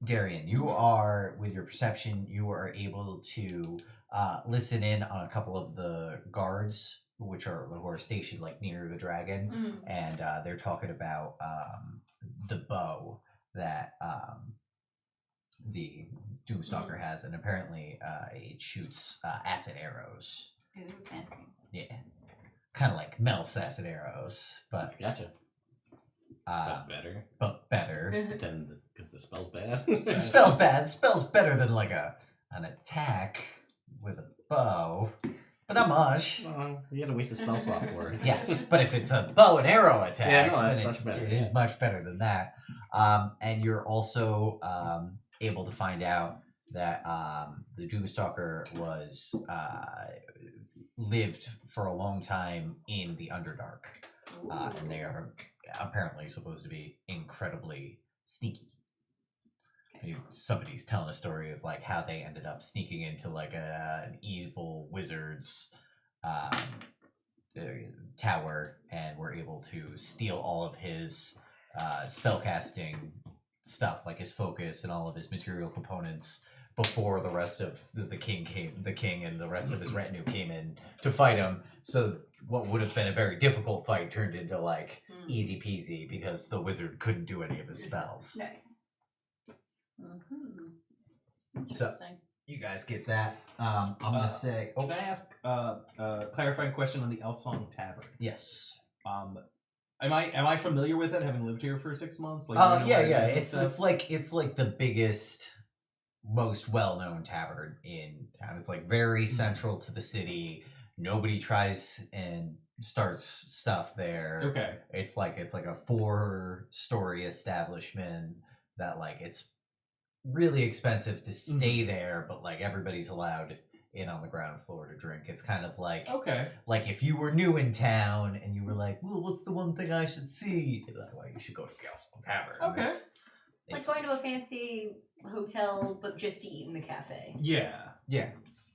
Darian, you are with your perception. You are able to listen in on a couple of the guards, who are stationed like near the dragon, Mhm. and they're talking about the bow that the Doomstalker has, and apparently it shoots acid arrows. Ooh, fancy. Yeah, kind of like Melf's acid arrows, but Gotcha. But better better. than because the spell's bad. The spell's bad. The spell's better than like an attack with a bow, but not much. You had to waste a spell slot for it. Yes, but if it's a bow and arrow attack, Yeah, no, that's then much better, it is yeah. much better than that. And you're also able to find out that the Doom Stalker was lived for a long time in the Underdark, and they are apparently supposed to be incredibly sneaky. Somebody's telling a story of like how they ended up sneaking into like an evil wizard's tower and were able to steal all of his spellcasting stuff, like his focus and all of his material components, before the rest of the king and the rest of his retinue came in to fight him. So what would have been a very difficult fight turned into like easy peasy because the wizard couldn't do any of his spells. Nice. Interesting. You guys get that? I'm gonna say. Oh, Can I ask a clarifying question on the Elson Tavern? yes. Am I familiar with it, having lived here for 6 months? Like, Oh do you know yeah. where it is and It's stuff? like the biggest, most well-known tavern in town. It's like very central to the city. Nobody tries and starts stuff there. Okay. It's like a 4-story establishment that like it's really expensive to stay there, but like everybody's allowed in on the ground floor to drink. It's kind of like Okay. if you were new in town and you were like, well, what's the one thing I should see? You're like, well, you should go to the Elson Tavern. Okay. It's Like going to a fancy hotel, but just to eat in the cafe. Yeah.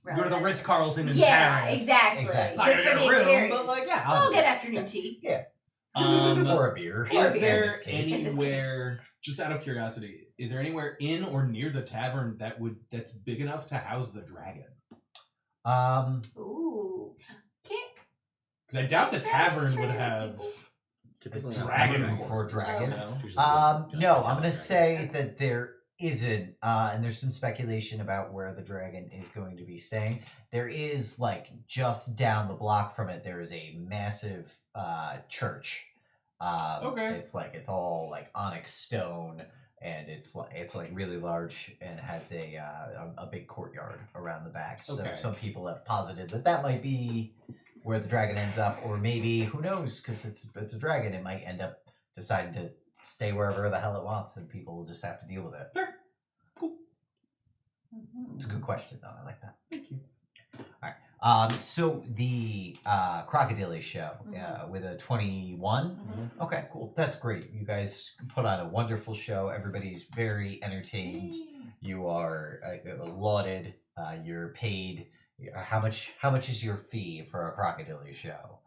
rather Go to the than- Ritz Carlton in Yeah, Paris. exactly. Exactly. Not Just gonna for get the a room, experience. but like yeah. I'll get afternoon tea. or a beer. Or a Is beer. there In this case. any- anywhere, just out of curiosity, is there anywhere in or near the tavern that's big enough to house the dragon? Ooh. Can't. Because I doubt the Dragons tavern turn would into have people? Typically dragon not for a dragon. Oh. No, I'm gonna say that there isn't, and there's some speculation about where the dragon is going to be staying. There is like just down the block from it. There is a massive church. Okay. It's all like onyx stone, and it's like really large and has a big courtyard around the back. So Okay. some people have posited that might be where the dragon ends up, or maybe who knows? Because it's a dragon, it might end up deciding to stay wherever the hell it wants, and people will just have to deal with it. Sure. Cool. It's a good question, though. I like that. Thank you. So the Crocodile show with a 21. Okay, cool. That's great. You guys put on a wonderful show. Everybody's very entertained. You are lauded. You're paid. How much is your fee for a Crocodile show?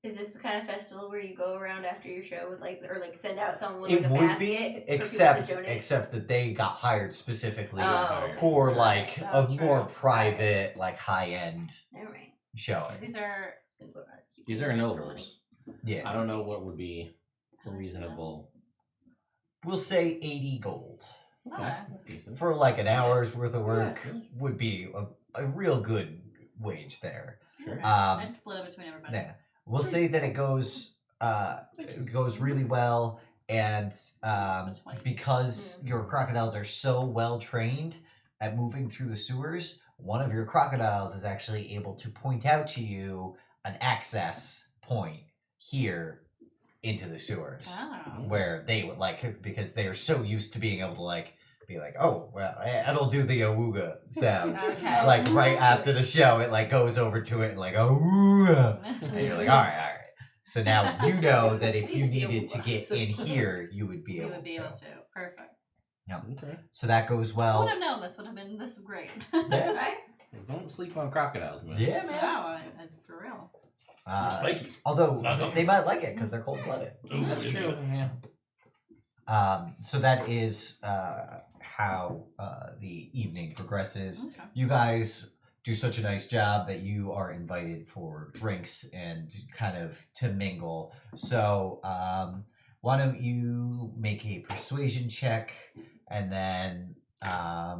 Is this the kind of festival where you go around after your show with or send out someone with It like a would basket be, for people except to donate? except that they got hired specifically Oh. for like a That's more true. private, like high end All right. showing. These are These are nobles. Yeah, I don't know what would be reasonable. we'll say 80 gold Okay. That's decent. for like an hour's worth of work. Would be a real good wage there. Sure. I'd split it between everybody. Yeah, we'll say that it goes really well, and because your crocodiles are so well trained at moving through the sewers, one of your crocodiles is actually able to point out to you an access point here into the sewers, Oh. where they would because they are so used to being able to be like, oh well, it'll do the awooga sound. Okay. Like right after the show, it goes over to it and awooga. And you're like, all right. So now you know that if you needed to get in here, you would be You able would be able to. Perfect. Okay. So that goes I well. would have known this would have been this great. Yeah. Right? Don't sleep on crocodiles, man. Yeah, man. Wow, for real. Spiky. Although It's not they might like it because they're cold blooded. That's true. Yeah. So that is how the evening progresses. Okay. You guys do such a nice job that you are invited for drinks and kind of to mingle. So why don't you make a persuasion check, and then I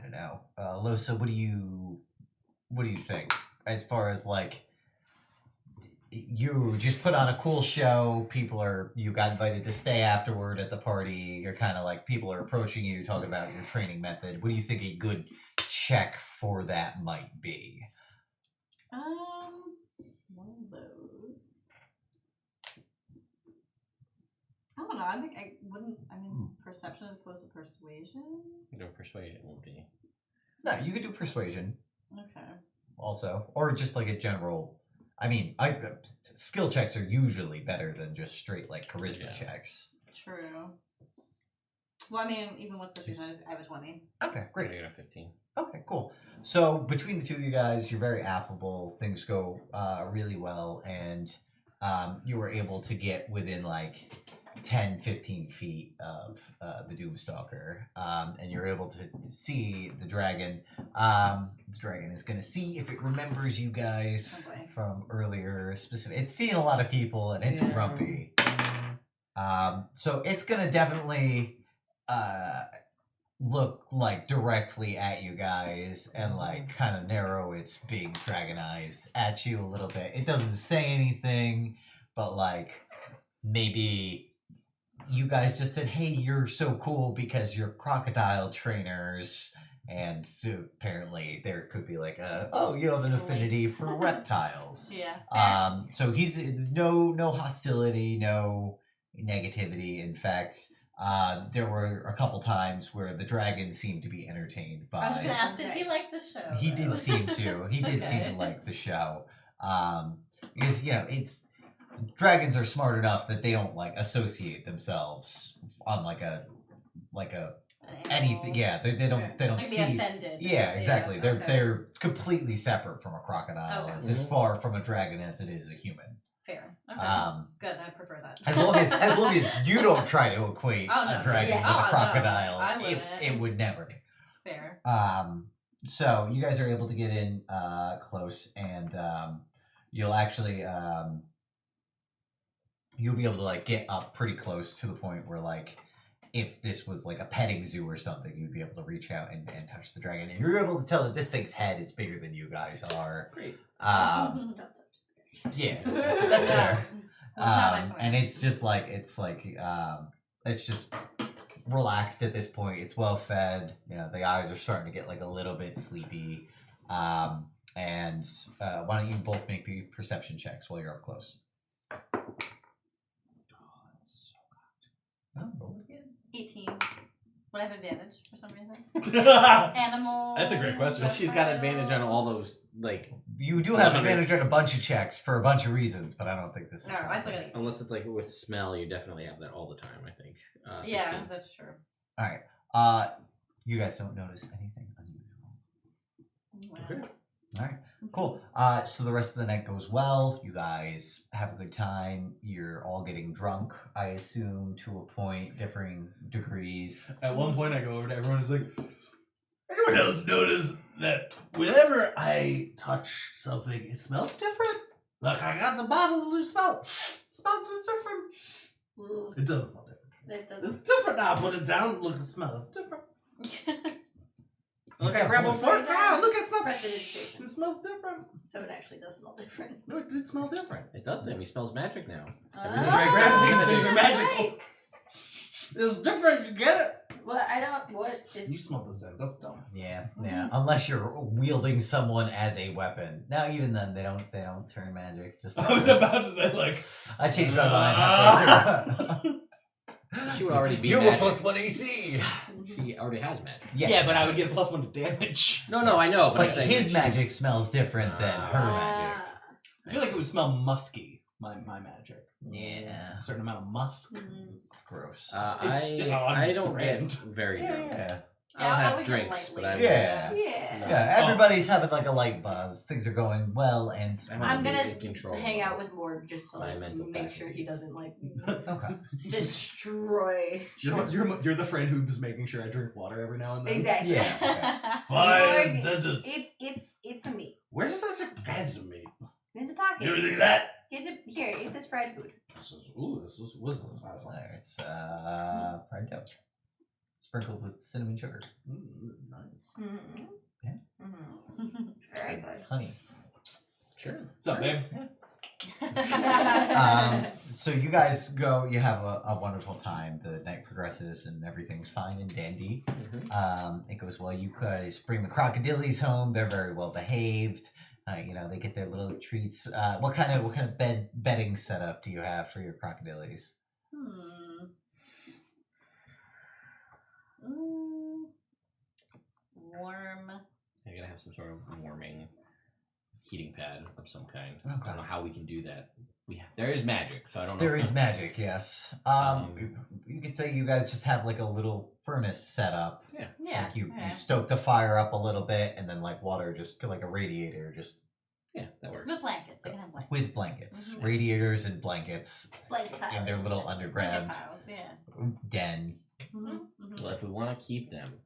don't know, Losa, what do you think as far as you just put on a cool show, you got invited to stay afterward at the party, you're kind of people are approaching you talking about your training method. What do you think a good check for that might be? One of those. I don't know. I think I wouldn't. I mean, perception as opposed to persuasion. No, persuasion won't be. No, you could do persuasion Okay. also, or just like a general. I mean, skill checks are usually better than just straight like charisma Yeah. checks. True. Well, I mean, even with persuasion, I have a 20. Okay, great. I got a 15. Okay, cool. So between the two of you guys, you're very affable. Things go really well, and you were able to get within like 10, 15 feet of the Doom Stalker, and you're able to see the dragon. The dragon is going to see if it remembers you guys Oh, boy. from earlier. It's seen a lot of people, and it's grumpy. So it's going to definitely look like directly at you guys and like kind of narrow its big dragon eyes at you a little bit. It doesn't say anything, but like maybe you guys just said, "Hey, you're so cool because you're crocodile trainers." And so apparently there could be like you have an affinity for reptiles. Yeah. So he's no hostility, no negativity. In fact, there were a couple times where the dragon seemed to be entertained by. I was just gonna ask, did he Nice. like the show? He did though? seem to. He did seem to Okay. like the show. Because it's dragons are smart enough that they don't like associate themselves on like a An anything. animal. Yeah, they don't Like see. be offended. Yeah, exactly. okay. They're completely separate from a crocodile. Okay. It's as far from a dragon as it is a human. Fair. Okay. Good. I prefer that. As long as you don't try to equate Oh, no. a dragon Yeah. with Oh, a no. crocodile, I wouldn't. it would never. Fair. So you guys are able to get in close, and you'll actually you'll be able to like get up pretty close to the point where like if this was like a petting zoo or something, you'd be able to reach out and touch the dragon, and you're able to tell that this thing's head is bigger than you guys are. Great. Yeah, that's fair. Not my point. And it's just like it's just relaxed at this point. It's well fed. The eyes are starting to get like a little bit sleepy. And why don't you both make me perception checks while you're up close? Oh, roll again. 18. Would I have advantage for some reason? That's Animal. a great question. Well, she's got advantage on all those, like, You do have 100. advantage on a bunch of checks for a bunch of reasons, but I don't think this is. No, I still got 18. unless it's like with smell, you definitely have that all the time, I think. 16. Yeah, that's true. All right. You guys don't notice anything unusual. Wow. Okay. All right. Cool. So the rest of the night goes well. You guys have a good time. You're all getting drunk, I assume, to a point, differing degrees. At one point, I go over to everyone and is like, anyone else notice that whenever I touch something, it smells different? Like I got the bottle of loose smell. It smells just different. Ooh, It doesn't smell different. that It's doesn't. different now. I put it down. Look, it smells. It's different. Look, I got grab a one. fork. Ah, look, it smells. Prestidigitation. It smells different. So it actually does smell different. No, it did smell different. It does to him. He smells magic now. Oh, Great grandparents, these are that's magical. right. It's different. You get it? Well, I don't. What You is? smell the same. That's dumb. Yeah. Unless you're wielding someone as a weapon. Now, even then, they don't turn magic. Just I was about to say, like, I changed my mind halfway through. She would already be You were magic. plus 1 AC. She already has magic. Yes. yeah, but I would get a +1 to damage. No, I know, but I'm But saying his she- magic smells different than her magic. I feel like it would smell musky. My magic. Yeah. A certain amount of musk. Gross. I It's on I don't brand. get very drunk. Yeah. Yeah, I'll I have would get drinks, but lightly. I Yeah. Yeah. Yeah, everybody's having like a light buzz. Things are going well and smooth. I'm gonna in control. Hang out with Morg just to My like mental make sure he faculties. doesn't like Okay. destroy. You're the friend who's making sure I drink water every now and then. Exactly. Yeah. Fine, Morg, sentence. it's a meat. Where's such a bad to me? It's a pocket. You ever think of that? Here, eat this fried food. This is what's this? There, it's fried dough. Sprinkled with cinnamon sugar. Nice. Mm-hmm. Yeah. Mm-hmm. Very good. Honey. Sure. What's up, babe? So you guys go. You have a wonderful time. The night progresses and everything's fine and dandy. It goes well. You guys bring the crocodilies home. They're very well behaved. They get their little treats. What kind of bedding setup do you have for your crocodilies? Warm. You're gonna have some sort of warming heating pad of some kind. Okay. I don't know how we can do that. There is magic, so I don't know. There is magic, yes. You could say you guys just have like a little furnace set up. Yeah. Yeah. Like you okay. stoke the fire up a little bit, and then like water, just like a radiator, just Yeah, that works. With blankets. They can have blankets. with blankets, Mhm. radiators and blankets Blanket in their pilots. little Blanket underground piles, yeah. den. Well, if we want to keep them,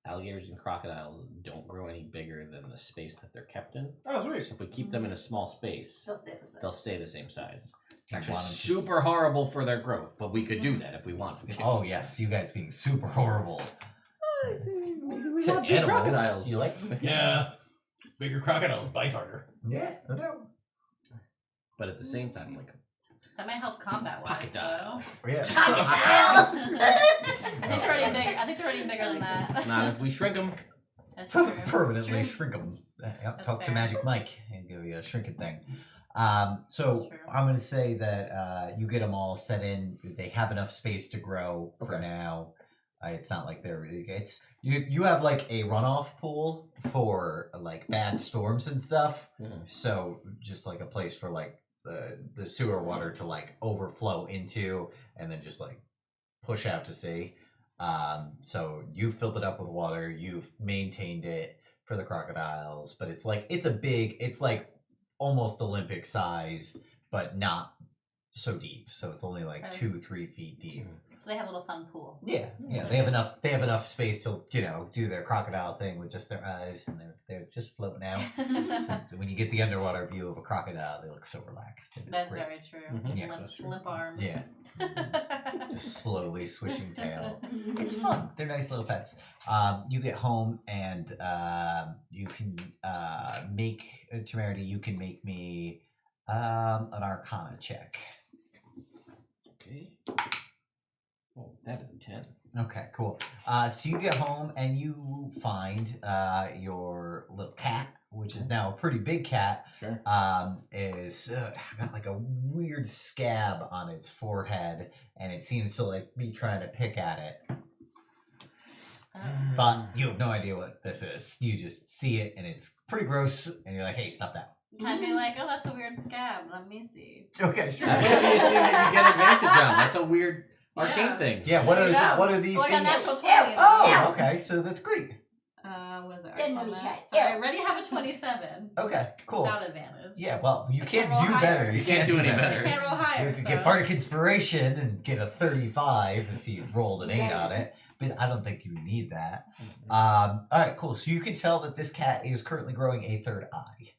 alligators and crocodiles don't grow any bigger than the space that they're kept in. Oh, sweet. So if we keep them in a small space, They'll stay the same. they'll stay the same size. It's Do you actually want 'em to super horrible for their growth, but we could do that if we wanted to. Oh yes, you guys being super horrible. We To want big animals. crocodiles. You like? Yeah. Bigger crocodiles bite harder. Yeah, no doubt. But at the same time, like That might help combat wise, Pocket dial. though. Yeah. Crocodile! I think they're already big. I think they're already bigger than that. not if we shrink them. That's true. Permanently That's true. shrink them. Yep, That's talk to fair. Magic Mike and give you a shrinking thing. So That's true. I'm going to say that you get them all set in. They have enough space to grow for Okay. now. It's not like they're really. It's you have like a runoff pool for like bad storms and stuff. Mhm. So just like a place for like the sewer water to like overflow into and then just like push out to sea. So you filled it up with water. You've maintained it for the crocodiles, but it's like it's like almost Olympic sized, but not so deep. So it's only like Okay. 2-3 feet deep. So they have a little fun pool. Yeah, they have enough. They have enough space to do their crocodile thing with just their eyes, and they're just floating out. So when you get the underwater view of a crocodile, they look so relaxed. And it's That's great. very true. Mhm. Yeah, limp, that's true. limp arms. Yeah, just slowly swishing tail. It's fun. They're nice little pets. You get home and you can make Temerity. You can make me an Arcana check. Okay. Oh, that is a 10. Okay, cool. So you get home and you find your little cat, which is now a pretty big cat. Sure. Is got like a weird scab on its forehead, and it seems to like be trying to pick at it. But you have no idea what this is. You just see it, and it's pretty gross, and you're like, "Hey, stop that." I'd be like, oh, that's a weird scab. Let me see. Okay, sure. What are the thing that you get advantage on? That's a weird arcane Yeah. thing. Yeah. What are Yeah. what are the Oh, I got things? natural 20. Oh, Yeah. okay. So that's great. What is it? Dead Arcana? movie cat. So I already have a 27 Okay, cool. without advantage. Yeah. Well, you I can't can't roll do higher. better. You can't do any I better. can't roll higher. You could so. get Bardic Inspiration and get a 35 if you rolled an 8 on it, but I don't think you need that. All right, cool. So you can tell that this cat is currently growing a third eye,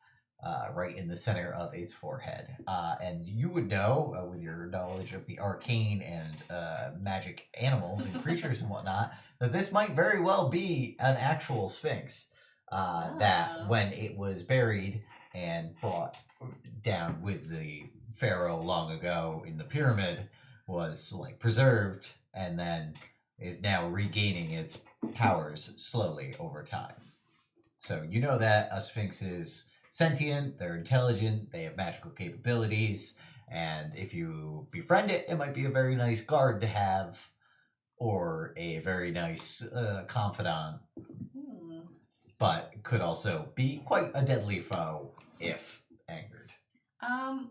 right in the center of its forehead. And you would know, with your knowledge of the arcane and magic animals and creatures and whatnot, that this might very well be an actual sphinx. That Oh. when it was buried and brought down with the pharaoh long ago in the pyramid was like preserved and then is now regaining its powers slowly over time. So you know that a sphinx is sentient, they're intelligent, they have magical capabilities, and if you befriend it, it might be a very nice guard to have or a very nice confidant, but could also be quite a deadly foe if angered. I'm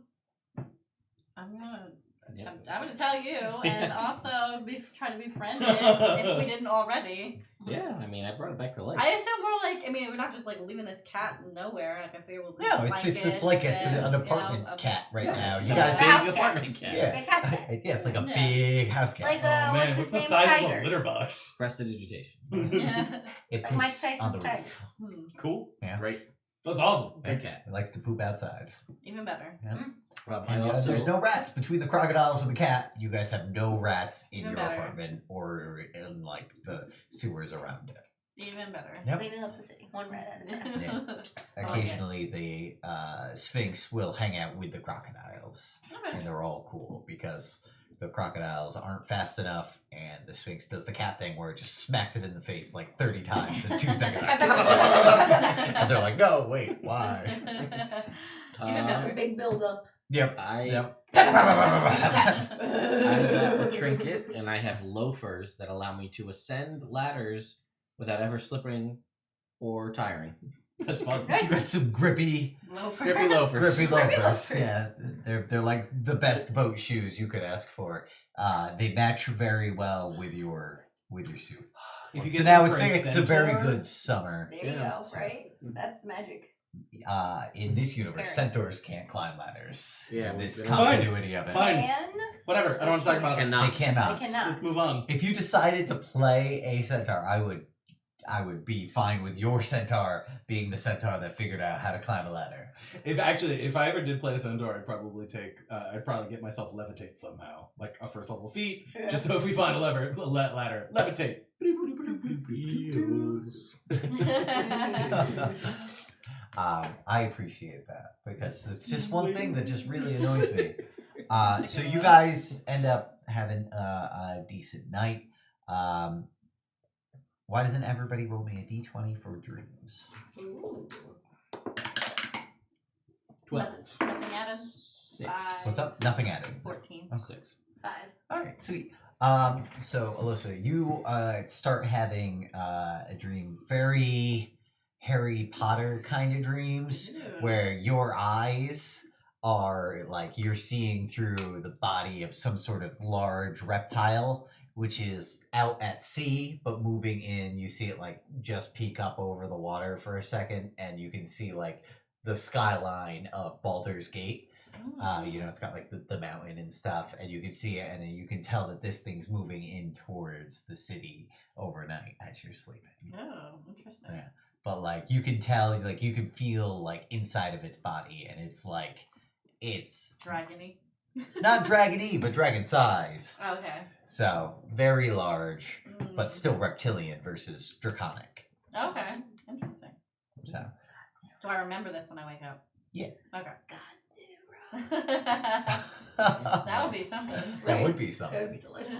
gonna tell you, and also try to befriend it if we didn't already. Yeah, I mean, I brought it back to life. I assume we're like, we're not just like leaving this cat nowhere. Like I figure we'll No, it's like it's an apartment cat right Yeah, now. it's You not guys, a House big cat. apartment cat. yeah, Like a house cat. yeah, it's like a Yeah. big house cat. Like Oh man, what's what's his the name? size Tiger. of a litter box? Prestidigitation. It like Mike poops on Tyson's the tiger. roof. Cool. Great. That's awesome. Good cat. It likes to poop outside. Even better. And there's no rats between the crocodiles and the cat. You guys have no rats in Even your better. apartment or in like the sewers around it. Even better. Yep. Cleaning up the city, one rat at a time. Yeah. Occasionally, the Sphinx will hang out with the crocodiles, Okay. and they're all cool because the crocodiles aren't fast enough, and the Sphinx does the cat thing where it just smacks it in the face like 30 times in 2 seconds. And they're like, no, wait, why? Even Just a big build up. Yep. I've Yep. got a trinket, and I have loafers that allow me to ascend ladders without ever slipping or tiring. That's fun. You got some grippy Loafers. Grippy loafers. loafers. loafers. Yeah, they're like the best boat shoes you could ask for. They match very well with your suit. If you So get now them it's for a very centaur- good summer. There you Yeah. go, right? That's the magic. In this universe, Fair. centaurs can't climb ladders. Yeah, In this we've been- continuity of it. Fine. Can Whatever. I don't want to talk about it. Cannot. They cannot. I cannot. Let's move on. If you decided to play a centaur, I would would be fine with your centaur being the centaur that figured out how to climb a ladder. If I ever did play a centaur, I'd probably get myself levitate somehow, like a first level feat, just so if we find a ladder, levitate. I appreciate that because it's just one thing that just really annoys me. So you guys end up having a decent night. Why doesn't everybody roll me a d20 for dreams? Ooh. 12. Nothing added. 6. What's up? Nothing added. 14. 6. 5. All right, sweet. So Alyssa, you start having a dream, very Harry Potter kind of dreams, where your eyes are like you're seeing through the body of some sort of large reptile, which is out at sea but moving in. You see it like just peek up over the water for a second, and you can see like the skyline of Baldur's Gate. It's got like the mountain and stuff, and you can see it, and then you can tell that this thing's moving in towards the city overnight as you're sleeping. Oh, interesting. Yeah. But like you can tell, like you can feel like inside of its body, and it's like it's Dragony. not dragony, but dragon sized. Okay. So very large, Mm. but still reptilian versus draconic. Okay. Interesting. So Do I remember this when I wake up? Yeah. Okay. Godzilla. That would be something. that would be That something. would be delicious.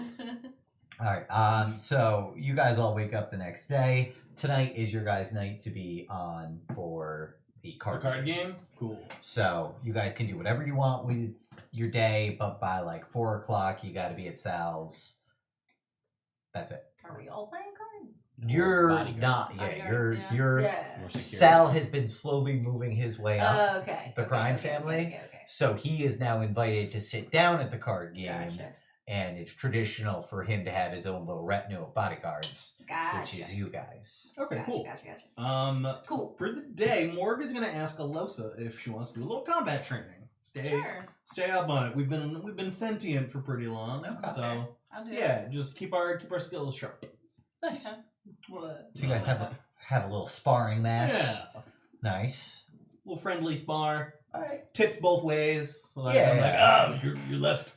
All right. So you guys all wake up the next day. Tonight is your guys' night to be on for the card game? Cool. So you guys can do whatever you want with your day, but by like 4 o'clock, you got to be at Sal's. That's it. Are we all playing cards? You're bodyguards. not. Yeah, Bodyguards, yeah. you're. Yeah. More secure. Sal has been slowly moving his way up, Okay. the okay, crime okay, family. Okay. so he is now invited to sit down at the card game, Gotcha. and it's traditional for him to have his own little retinue of bodyguards, Gotcha. which is you guys. Okay, Gotcha, cool. Gotcha. Cool. For the day, Morg is gonna ask Alosa if she wants to do a little combat training. Sure. Stay up on it. We've been sentient for pretty long, Okay. so I'll do yeah, just keep our skills sharp. Nice. Okay. What? So you guys have a little sparring match. Yeah, Nice. little friendly spar. All right. Tips both ways. Like, Yeah. I'm like, your left.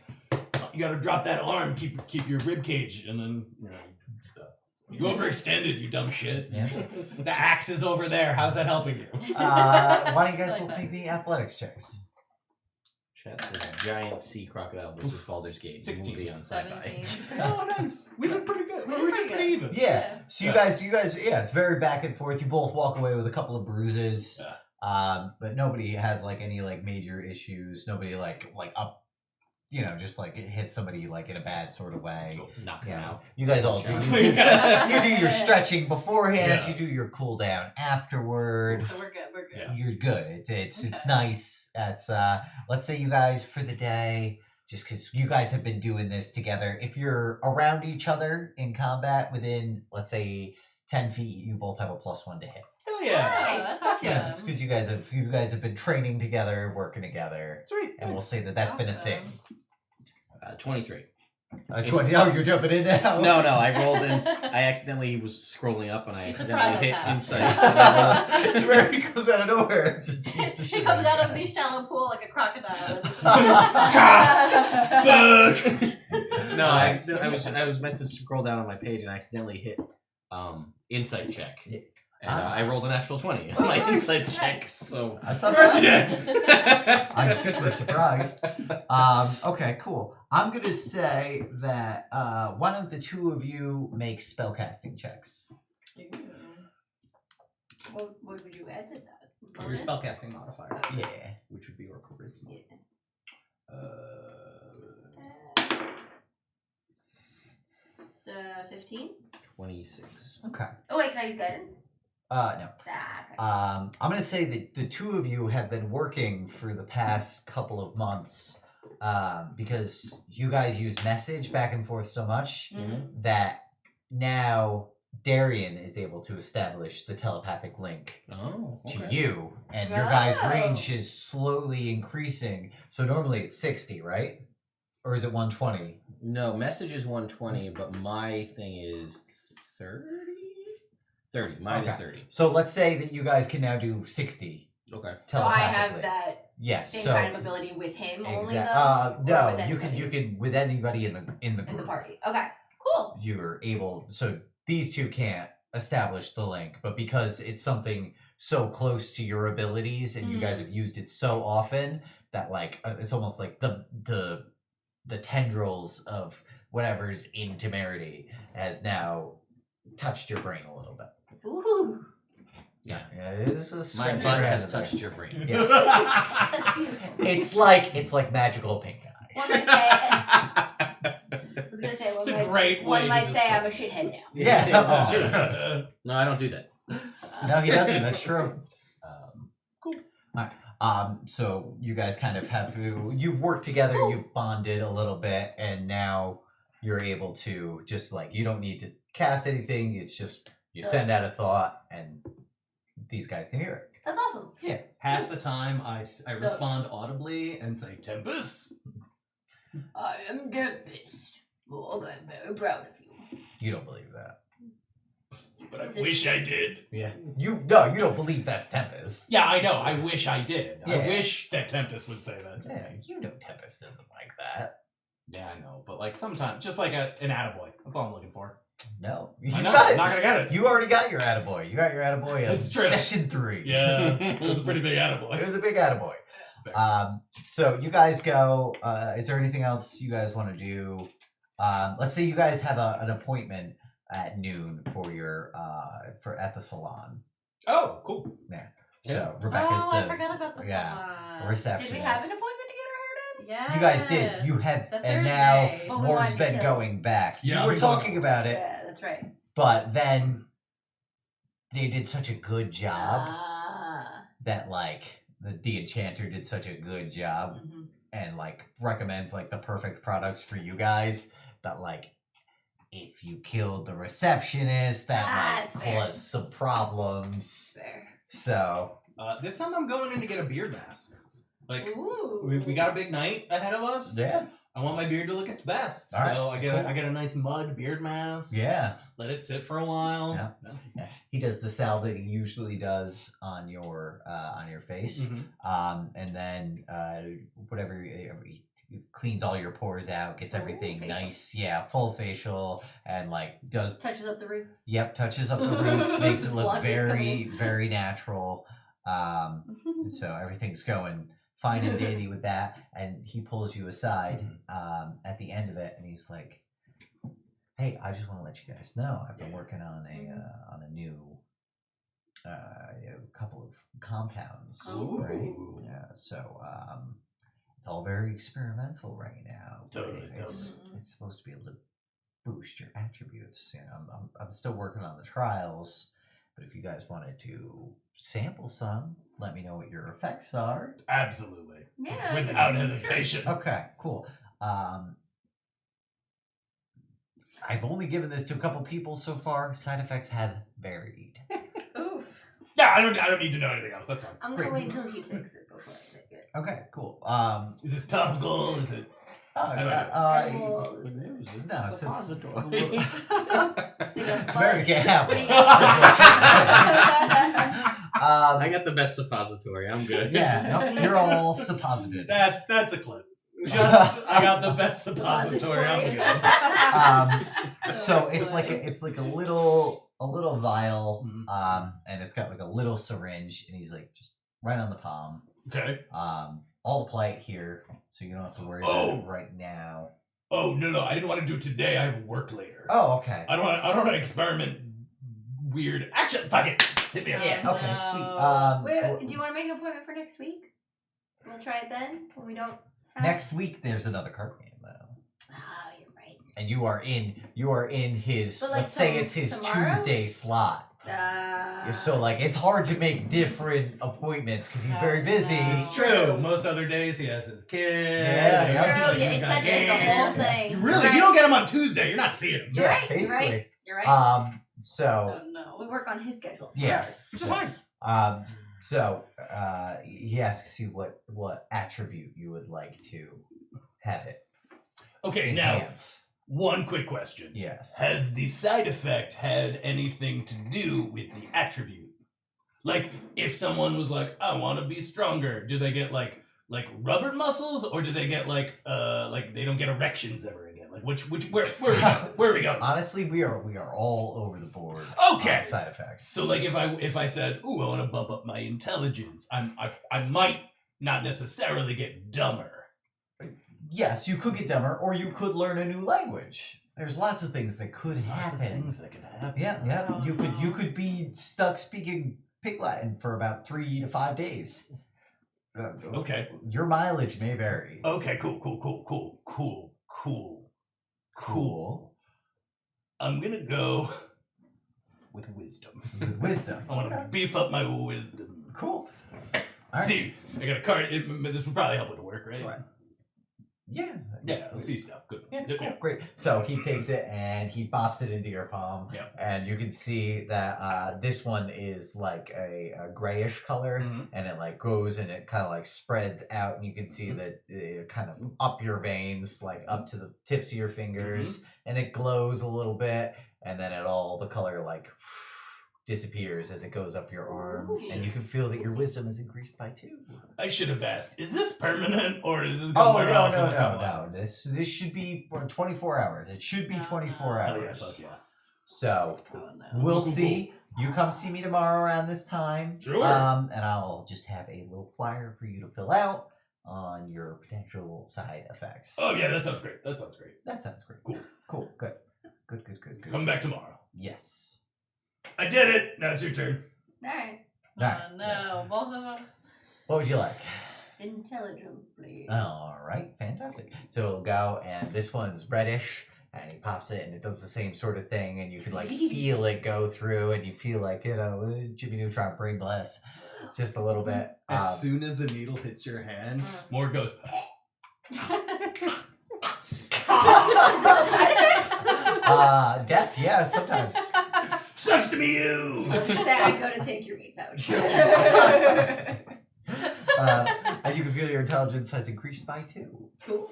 You gotta drop that arm. Keep your rib cage, and then stuff. You overextended, you dumb shit. Yes. The axe is over there. How's that helping you? Why don't you guys Like both that. make me athletics checks? Chat says giant sea crocodile versus Baldur's Gate. 16. Movie on sci-fi. 17. Oh, nice. We did pretty good. We We did did pretty pretty even. Yeah. So you guys, yeah, it's very back and forth. You both walk away with a couple of bruises, but nobody has like any like major issues. Nobody like up, just like it hits somebody like in a bad sort of way. Knocks You him know, out. you guys all do. Yeah. You do your stretching beforehand. Yeah. You do your cool down afterward. So we're good. We're good. Yeah. You're good. It's Okay. nice. That's let's say you guys for the day, just because you guys have been doing this together. If you're around each other in combat within, let's say, 10 feet, you both have a +1 to hit. Hell yeah. Oh, that's Nice. Yeah, awesome. because you guys have been training together, working together, Sweet. and we'll say that's been a thing. 23. 20. Oh, you're jumping in now. No, I rolled in. I accidentally was scrolling up and I He accidentally surprised hit us. insight. And I rolled- It's where he comes out of nowhere. Just beats the She shit comes out of you the guys. shallow pool like a crocodile. And just Fuck. No, Nice. I was meant to scroll down on my page and I accidentally hit insight check. Yeah. And I rolled a natural 20 on my nice. insight check, so... I thought Of course you did. I'm super surprised. Okay, cool. I'm gonna say that why don't the two of you make spellcasting checks? What would you add to that? Your Bonus? spellcasting modifier, Yeah. which would be your charisma. Yeah. So 15. 26. Okay. Oh wait, can I use guidance? No. Ah, okay. I'm gonna say that the two of you have been working for the past couple of months because you guys use message back and forth so much that now Darian is able to establish the telepathic link Oh, to okay. you, and your guys' Oh. range is slowly increasing. So normally it's 60, right? Or is it 120? No, message is 120, but my thing is 30? 30. Mine is Okay. 30. So let's say that you guys can now do 60 Okay. So I have telepathically. that Yes. same so kind of ability with him only though? exactly. Or No, with you can anybody? with anybody in the group. In the party. Okay, cool. You're able. So these two can't establish the link, but because it's something so close to your abilities, and you guys have used it so often that like it's almost like the tendrils of whatever's in temerity has now touched your brain a little bit. Ooh, Yeah. It is a My stretch butt around has in there. touched your brain. Yes. that's beautiful. it's like magical pink eye. One might say, I was gonna say, It's a great way one to might say I'm a describe shithead now. Yeah. That's true. Oh. No, I don't do that. No, he doesn't. That's true. Cool. All right. So you guys kind of you've worked together, Cool. you've bonded a little bit, and now you're able to just like you don't need to cast anything. It's just you Sure. send out a thought, and these guys can hear it. That's awesome. Half the time, I So- respond audibly and say, Tempest! I am Tempest. Oh, I'm very proud of you. You don't believe that. But I Is it- wish I did. Yeah. You don't believe that's Tempest. Yeah, I know. I wish I did. Yeah. I wish that Tempest would say that to Yeah, me. you know Tempest isn't like that. Yeah, I know. But like sometimes, just like an attaboy. That's all I'm looking for. No. I know. got I'm it. not going to get it. You already got your attaboy. You got your attaboy in It's true. session 3. Yeah, it was a pretty big It attaboy. was a big attaboy. Fair. So you guys go. Is there anything else you guys want to do? Let's say you guys have an appointment at noon for your at the salon. Oh, cool. So Rebecca's oh, I the forgot about the salon. receptionist. Did we have an appointment to get her hair done? Yeah. You guys did. You have, The and Thursday. now But we Morg's wanted to been kill. going back. Yeah, you were we talking wanted- about it, Yeah, that's right. but then they did such a good job Ah. that like the enchanter did such a good job. Mhm. And like recommends like the perfect products for you guys that like if you killed the receptionist that That's might fair. cause some problems. Fair. So This time I'm going in to get a beard mask. Like, Ooh. we got a big night ahead of us. yeah, I want my beard to look its best. All right, So I get cool. I get a nice mud beard mask. yeah. Let it sit for a while. Yeah. He does the salve that he usually does on your face, Mhm. and then whatever he cleans all your pores out, gets Oh, everything facial. nice, yeah, full facial, and like does Touches up the roots. yep, touches up the roots, makes it look Blood is very coming. very natural. So everything's going fine and dandy with that, and he pulls you aside at the end of it, and he's like, "Hey, I just want to let you guys know I've been working on a new couple of compounds, Oh. right? Yeah, so it's all very experimental right now. Totally, It's supposed to be able to boost your attributes. You know, I'm still working on the trials, but if you guys wanted to sample some, let me know what your effects are." Absolutely. Yeah. Without hesitation. Okay, cool. I've only given this to a couple people so far. Side effects have varied. Oof. Yeah, I don't need to know anything else. That's fine. I'm Great. gonna wait until he takes it before I take it. Okay, cool. Is this topical? Is it? Well, Good news. It's no, a it's suppository. a little. Stick it up It's very butt. good. Yeah. What do you I got the best suppository. I'm good. yeah, no, you're all supposited. That's a clip. Just I got the best suppository. I'm good. So it's like a a little vial, Mhm. and it's got like a little syringe, and he's like, just right on the palm. Okay. I'll apply it here, so you don't have to worry about it right now. Oh no, I didn't want to do it today. I have work later. Oh, okay. I don't want to experiment weird action. Fuck it. Hit me up. Yeah. Okay. No. Sweet. Wait, do you want to make an appointment for next week? We'll try it then when we don't. Have... Next week there's another card game though, Ah, you're right. and you are in his. But, like, let's say it's his tomorrow? Tuesday slot. So like it's hard to make different appointments because he's very busy. no. It's true. Most other days he has his kids. Yeah, It's yeah. true. Yeah, it's such it's a whole thing. You really, You're if you right. don't get him on Tuesday, you're not seeing him. You're right, you're basically. right. You're right. So Oh no. We work on his schedule. Yeah. First. Which is fine. So he asks you what attribute you would like to have it Okay, now enhance. one quick question. Yes. Has the side effect had anything to do with the attribute? Like, if someone was like, "I want to be stronger," do they get like rubber muscles, or do they get like they don't get erections ever again? Like, where are we going? Where are we going? Honestly, we are all over the board. Okay. On side effects. So, like, if I said, "Ooh, I want to bump up my intelligence," I might not necessarily get dumber. Yes, you could get dumber, or you could learn a new language. There's lots of things that could happen. that could happen. Yeah. Oh, You could be stuck speaking Pig Latin for about 3 to 5 days. Okay. Your mileage may vary. Okay. Cool. I'm gonna go with wisdom. With wisdom. I want to beef up my wisdom. Cool. All right. See, I got a card. This would probably help with the work, right? Right. Yeah. Yeah, I'll see stuff. Good. Yeah, cool. Great. So he takes it and he bops it into your palm. Yeah. And you can see that this one is like a grayish color, Mhm. and it like goes and it kind of like spreads out, and you can see that it kind of up your veins, like up to the tips of your fingers, and it glows a little bit, and then the color like disappears as it goes up your arm, and you can feel that your wisdom is increased by 2. I should have asked. Is this permanent or is this Oh going to wear off in a couple no! hours? This should be for 24 hours. It should be 24 Oh hours. yeah, fuck yeah. So Oh no. we'll Cool. see. You come see me tomorrow around this time. Sure. And I'll just have a little flyer for you to fill out on your potential side effects. Oh yeah, that sounds great. That sounds great. Cool. Good. Come back tomorrow. Yes. I did it. Now it's your turn. All right. Alright. Oh no. Both of them. What would you like? Intelligence, please. All right. Fantastic. So we'll go, and this one's reddish, and he pops it, and it does the same sort of thing, and you can like feel it go through, and you feel like Jimmy Neutron brain blast just a little bit. As soon as the needle hits your hand, More goes. Is this a side effect? Death. Yeah, sometimes. Sucks to be you. Let's just say I go to take your meat pouch. And you can feel your intelligence has increased by 2. Cool.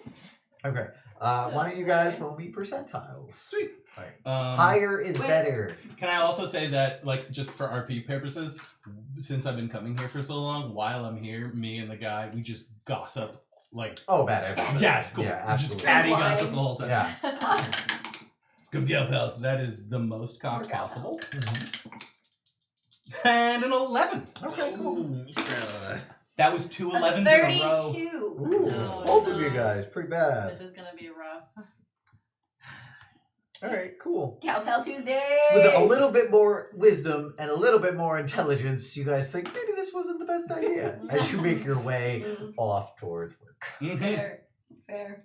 Okay. Why don't you guys roll me percentiles? Sweet. All right. higher Higher is Wait. better. Can I also say that, like, just for RP purposes, since I've been coming here for so long, while I'm here, me and the guy, we just gossip. Like, Oh, better. yes, cool. Yeah, Just absolutely. catty Wine. gossip the whole time. Yeah. Good gal pals. That is the most cock We're gal possible. Mhm. And an 11. Okay, cool. Ooh, Mr. That was 2 A 11s in a row. 32. Ooh, No, both of no. you guys, pretty bad. This is gonna be rough. All right, cool. Cowpel Tuesdays. With a little bit more wisdom and a little bit more intelligence, you guys think maybe this wasn't the best idea as you make your way Mm, off towards work. Fair.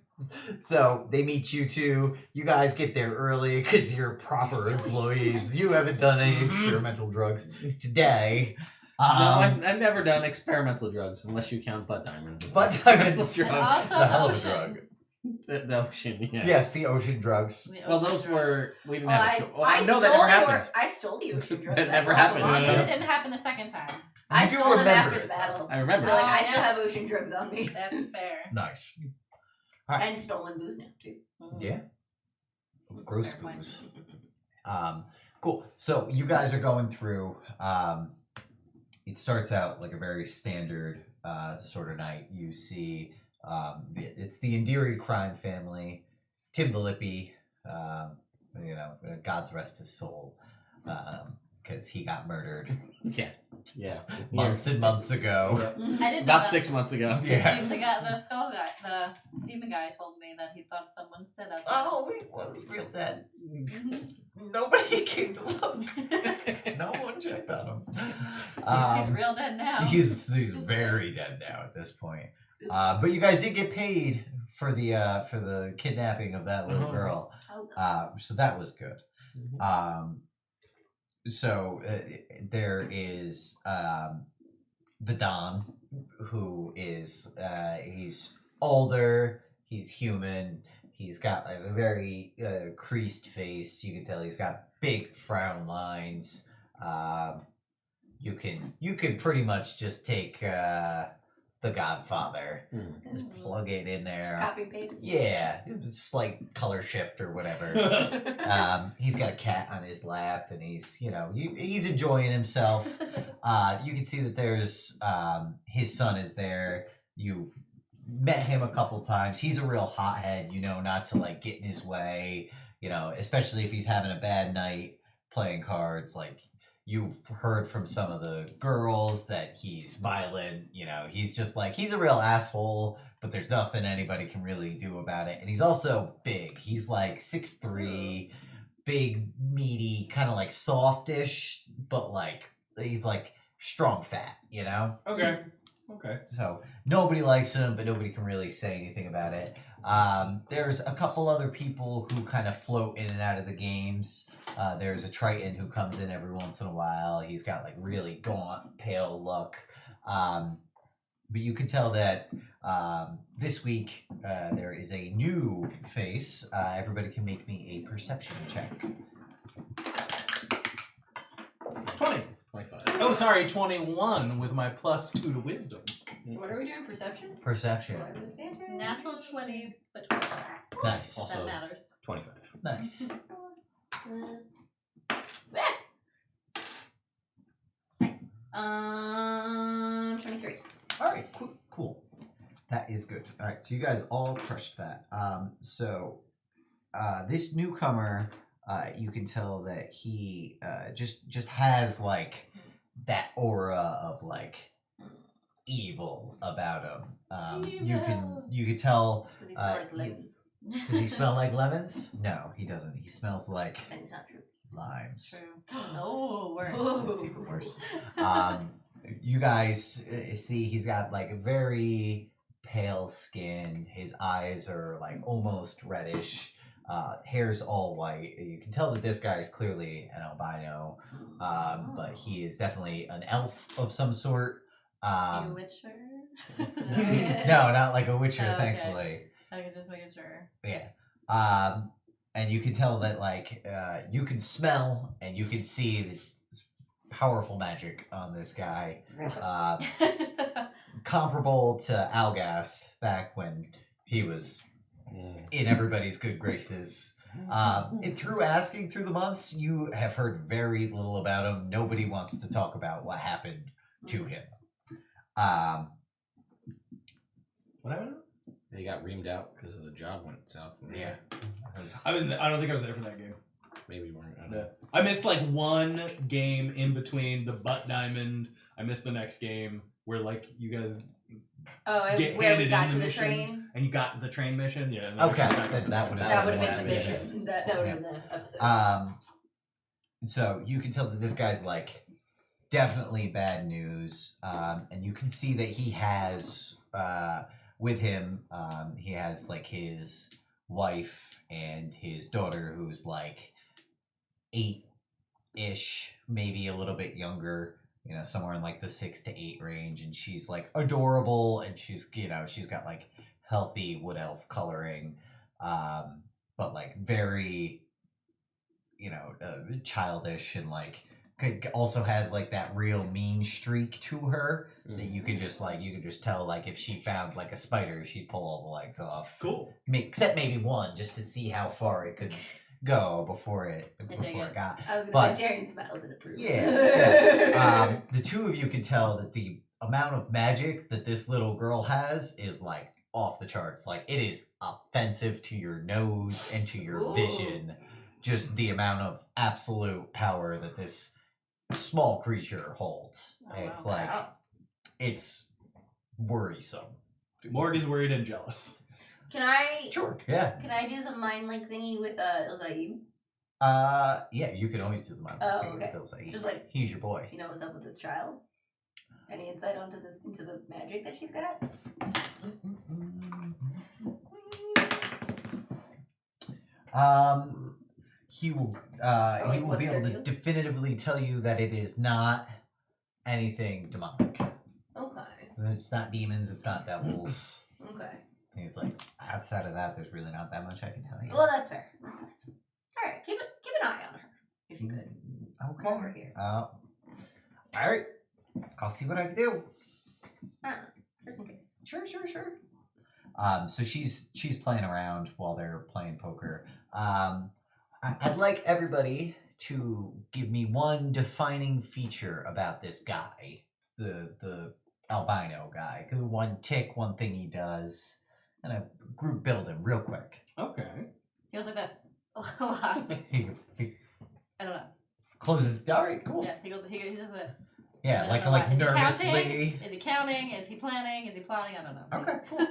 So they meet you two. You guys get there early because you're proper You're so employees. You haven't done any experimental drugs today. No, I've never done experimental drugs unless you count butt diamonds. as Butt experimental diamonds. drug. Also The hell of a ocean. drug. The ocean, yeah. Yes, the ocean drugs. The Well, ocean those drugs. were we didn't Well, have a I, show. Oh, I no, stole that never the happened. I stole the ocean drugs. That I never still have happened. them on Well, me. it didn't happen the second time. I You do stole them remember after it. the battle. I remember. So like Oh, I still yes. have ocean drugs on me. That's fair. Nice. And stolen booze now too. Mhm. Yeah. That's Gross fair point. booze. Cool. So you guys are going through. It starts out like a very standard sort of night. You see, it's the Indiri crime family, Tim the Lippy. God's rest his soul. because he got murdered Yeah. months and months ago. I didn't know About that. 6 months ago. Yeah. The skull guy, the demon guy, told me that he thought someone's dead outside. Oh, he was real dead. Nobody came to look. No one checked on him. He's real dead now. He's very dead now at this point. But you guys did get paid for the kidnapping of that little girl. So that was good. So there is the Don, who is he's older, he's human, he's got a very creased face. You can tell he's got big frown lines. You can pretty much just take The Godfather, just plug it in there. Just copy and paste. Yeah, slight color shift or whatever. He's got a cat on his lap, and he's enjoying himself. You can see that there's his son is there. You've met him a couple times. He's a real hothead, not to like get in his way. Especially if he's having a bad night playing cards. Like you've heard from some of the girls that he's violent. He's just like he's a real asshole. But there's nothing anybody can really do about it. And he's also big. He's like 6'3", big, meaty, kind of like softish, but like he's like strong fat, Okay. So nobody likes him, but nobody can really say anything about it. There's a couple other people who kind of float in and out of the games. There's a Triton who comes in every once in a while. He's got like really gaunt, pale look. But you can tell that this week there is a new face. Everybody can make me a perception check. 20. 25. Oh, sorry, 21 with my +2 to wisdom. What are we doing? Perception? Perception. Natural 20, but 25. Nice. Also- That matters. 25. Nice. Nice. 23. All right, cool. That is good. All right, so you guys all crushed that. So this newcomer, you can tell that he just has like that aura of like evil about him. You can tell. Does he smell like lemons? Does he smell like lemons? No, he doesn't. He smells like And it's not true. limes. True. Oh, worse. It's even worse. You guys see he's got like a very pale skin. His eyes are like almost reddish. Hair's all white. You can tell that this guy is clearly an albino, but he is definitely an elf of some sort. You witcher? No, not like a witcher, Oh, okay. thankfully. Okay, just making sure. Yeah. And you can tell that like you can smell and you can see this powerful magic on this guy. Comparable to Algast back when he was in everybody's good graces. And through asking through the months, you have heard very little about him. Nobody wants to talk about what happened to him. What happened? They got reamed out because of the job went south. Yeah. I don't think I was there for that game. Maybe you weren't. I don't Yeah. know. I missed like one game in between the butt diamond. I missed the next game where like you guys Oh, and Get where we handed got in to the the mission. train. and you got the train mission. Yeah. and Okay, actually got then it. that would've That would have been been the one of the mission. That would have been the episode. So you can tell that this guy's like definitely bad news. And you can see that he has with him, he has like his wife and his daughter who's like 8-ish, maybe a little bit younger, somewhere in like the 6 to 8 range. And she's like adorable and she's got like healthy wood elf coloring, but like very, childish and like also has like that real mean streak to her that you can just tell like if she found like a spider she'd pull all the legs off. Cool. Except maybe one just to see how far it could go before it got. I was but- going to say Darian smells and approves. Yeah. The two of you can tell that the amount of magic that this little girl has is like off the charts. Like it is offensive to your nose and to your Ooh. vision. just the amount of absolute power that this small creature holds. Oh, It's wow. like it's worrisome. Morg is worried and jealous. Can I Sure. Yeah. can I do the mind link thingy with Ilzaib? Yeah, you can always do the mind. Oh, thing with okay. Ilsa. Just like- he's your boy. You know what's up with this child? Any insight into the magic that she's got? He will wait, he will what's be able their to deal? definitively tell you that it is not anything demonic. Okay. It's not demons, it's not devils. Okay. He's like, outside of that, there's really not that much I can tell you. Well, that's fair. All right, keep an eye on her if you could. Okay. Over here. All right. I'll see what I can do. Just in case. Sure. So she's playing around while they're playing poker. I'd like everybody to give me one defining feature about this guy, the albino guy. One tick, one thing he does, and a group building real quick. Okay. He goes like this a lot. He I don't know. closes. All right, cool. Yeah, he does this. Yeah, I like don't know why. Is he nervously. counting? Is he counting? Is he planning? Is he plotting? I don't know. Okay, cool.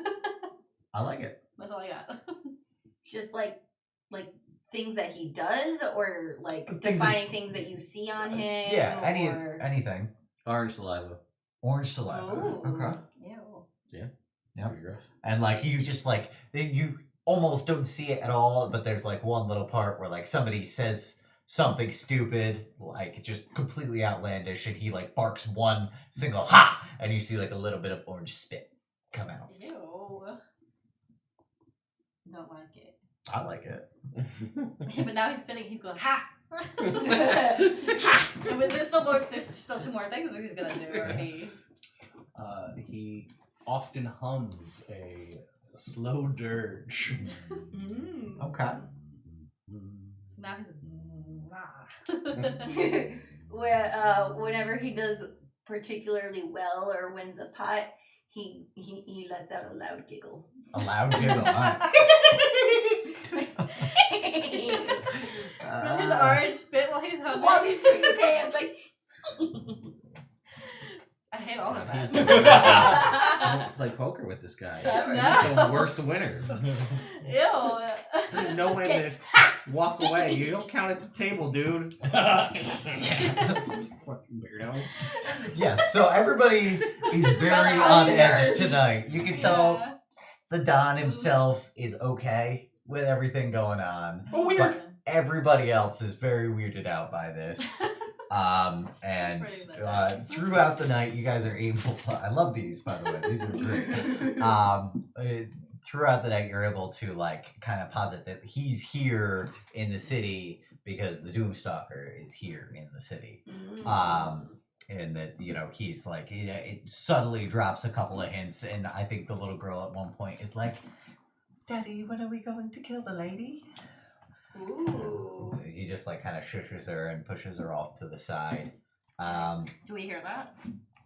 I like it. That's all I got. Just like things that he does, or like Things defining things that you see on him. Yeah, or... anything. Orange saliva. Orange saliva. Ooh. Okay. Ew. Yep. Pretty gross. And like you just like you almost don't see it at all, but there's like one little part where like somebody says something stupid, like just completely outlandish, and he like barks one single ha, and you see like a little bit of orange spit come out. Ew. Don't like it. I like it. But now he's spinning. He's going ha. Ha. I mean, there's still two more things that he's gonna do. Or He often hums a slow dirge. Mm. Okay. now he's Whenever he does particularly well or wins a pot, he lets out a loud giggle. A loud giggle. Huh? his orange spit while he's humming. While he's doing his hands like. I hate all of He's that. Don't play poker with this guy. Never. He's the worst winner. Ew. There's no way to walk away. You don't count at the table, dude. Fucking weirdo. Yes. So everybody is very really on nerd. edge tonight. You can tell Yeah. the Don himself is okay with everything going on. Oh, weird. But everybody else is very weirded out by this. And Pretty much. throughout the night, you guys are able to, I love these, by the way. These are great. Throughout the night, you're able to like kind of posit that he's here in the city because the Doom Stalker is here in the city. And that, you know, he's like, it subtly drops a couple of hints. And I think the little girl at one point is like, Daddy, when are we going to kill the lady? Ooh. He just like kind of shushes her and pushes her off to the side. Do we hear that?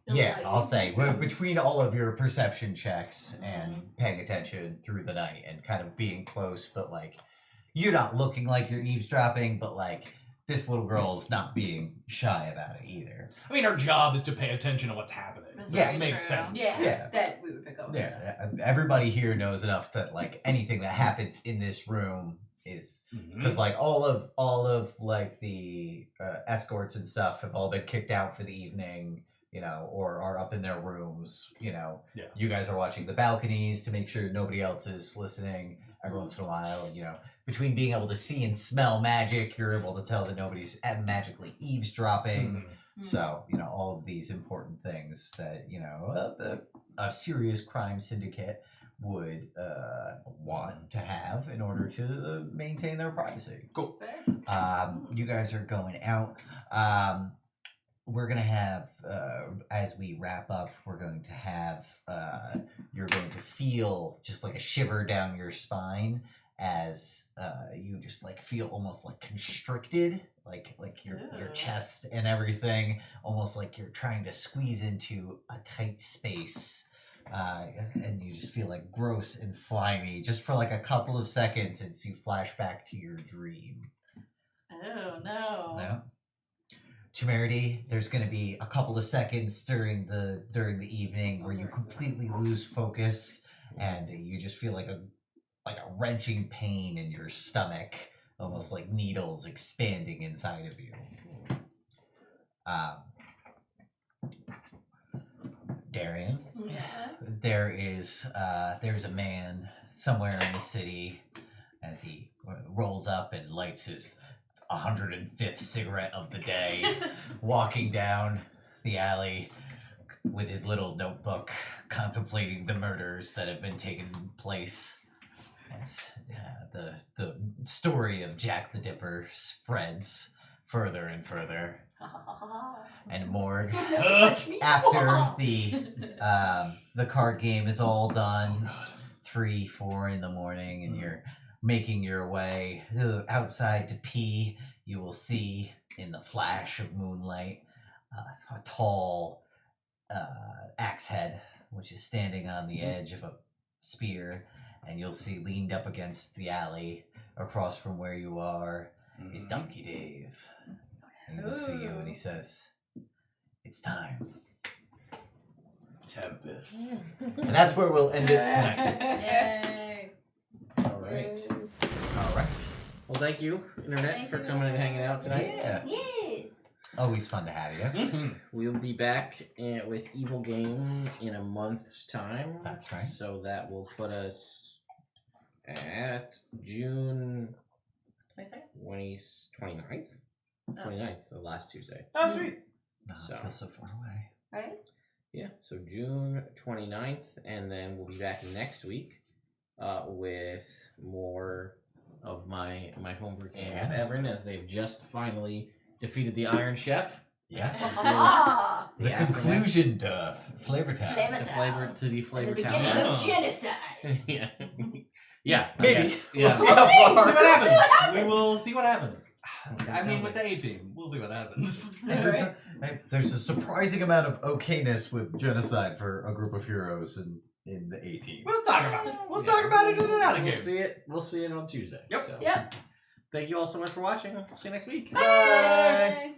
Yeah, I'll say between all of your perception checks and paying attention through the night and kind of being close, but like you're not looking like you're eavesdropping, but like this little girl's not being shy about it either. I mean, our job is to pay attention to what's happening. That's Yeah, very makes true. sense. Yeah, Yeah. that we would pick up. Yeah, everybody here knows enough that like anything that happens in this room is because like all of like the escorts and stuff have all been kicked out for the evening, you know, or are up in their rooms, you know. Yeah. You guys are watching the balconies to make sure nobody else is listening. Every once in a while, you know, between being able to see and smell magic, you're able to tell that nobody's magically eavesdropping. So, you know, all of these important things that, you know, a serious crime syndicate would want to have in order to maintain their privacy. Cool. You guys are going out. We're going to have, as we wrap up, we're going to have, you're going to feel just like a shiver down your spine as you just like feel almost like constricted, like your chest and everything, almost like you're trying to squeeze into a tight space. And you just feel like gross and slimy just for like a couple of seconds as you flash back to your dream. Oh no. No. Temerity, there's going to be a couple of seconds during the evening where you completely lose focus and you just feel like a wrenching pain in your stomach, almost like needles expanding inside of you. Darian, there's a man somewhere in the city as he rolls up and lights his 105th cigarette of the day, walking down the alley with his little notebook, contemplating the murders that have been taking place. As the story of Jack the Dipper spreads further and further. And Morg, after the card game is all done, it's 3-4 in the morning, and you're making your way outside to pee, you will see in the flash of moonlight a tall axe head, which is standing on the edge of a spear, and you'll see leaned up against the alley across from where you are is Donkey Dave. And he looks at you and he says, "It's time." Tempest. And that's where we'll end it tonight. Yay. All right. All right. Well, thank you, Internet, Thank for you. coming and hanging out tonight. Yeah. Yes. Always fun to have you. We'll be back with Evil Game in a month's time. That's right. So that will put us at June 29th? 29th, the last Tuesday. Oh, sweet. No, So- it feels so far away. Right? Yeah, so June 29th, and then we'll be back next week with more of my homebrew game of Everin, as they've just finally defeated the Iron Chef. Yes. Ah, The conclusion to Flavor Town. Flavor To Town. the the Flavor beginning Town. of genocide. Yeah. Yeah. I Maybe. guess. We'll Yeah. see how See far. See what happens. what happens. We will see what happens. I Sounds mean, with like- the A-team, we'll see what happens. Right? There's a surprising amount of okayness with genocide for a group of heroes in the A-team. We'll talk about it. We'll Yeah. talk about it in and out of We'll game. see it. We'll see it on Tuesday. Yep. So. Yep. Thank you all so much for watching. See you next week. Bye. Bye.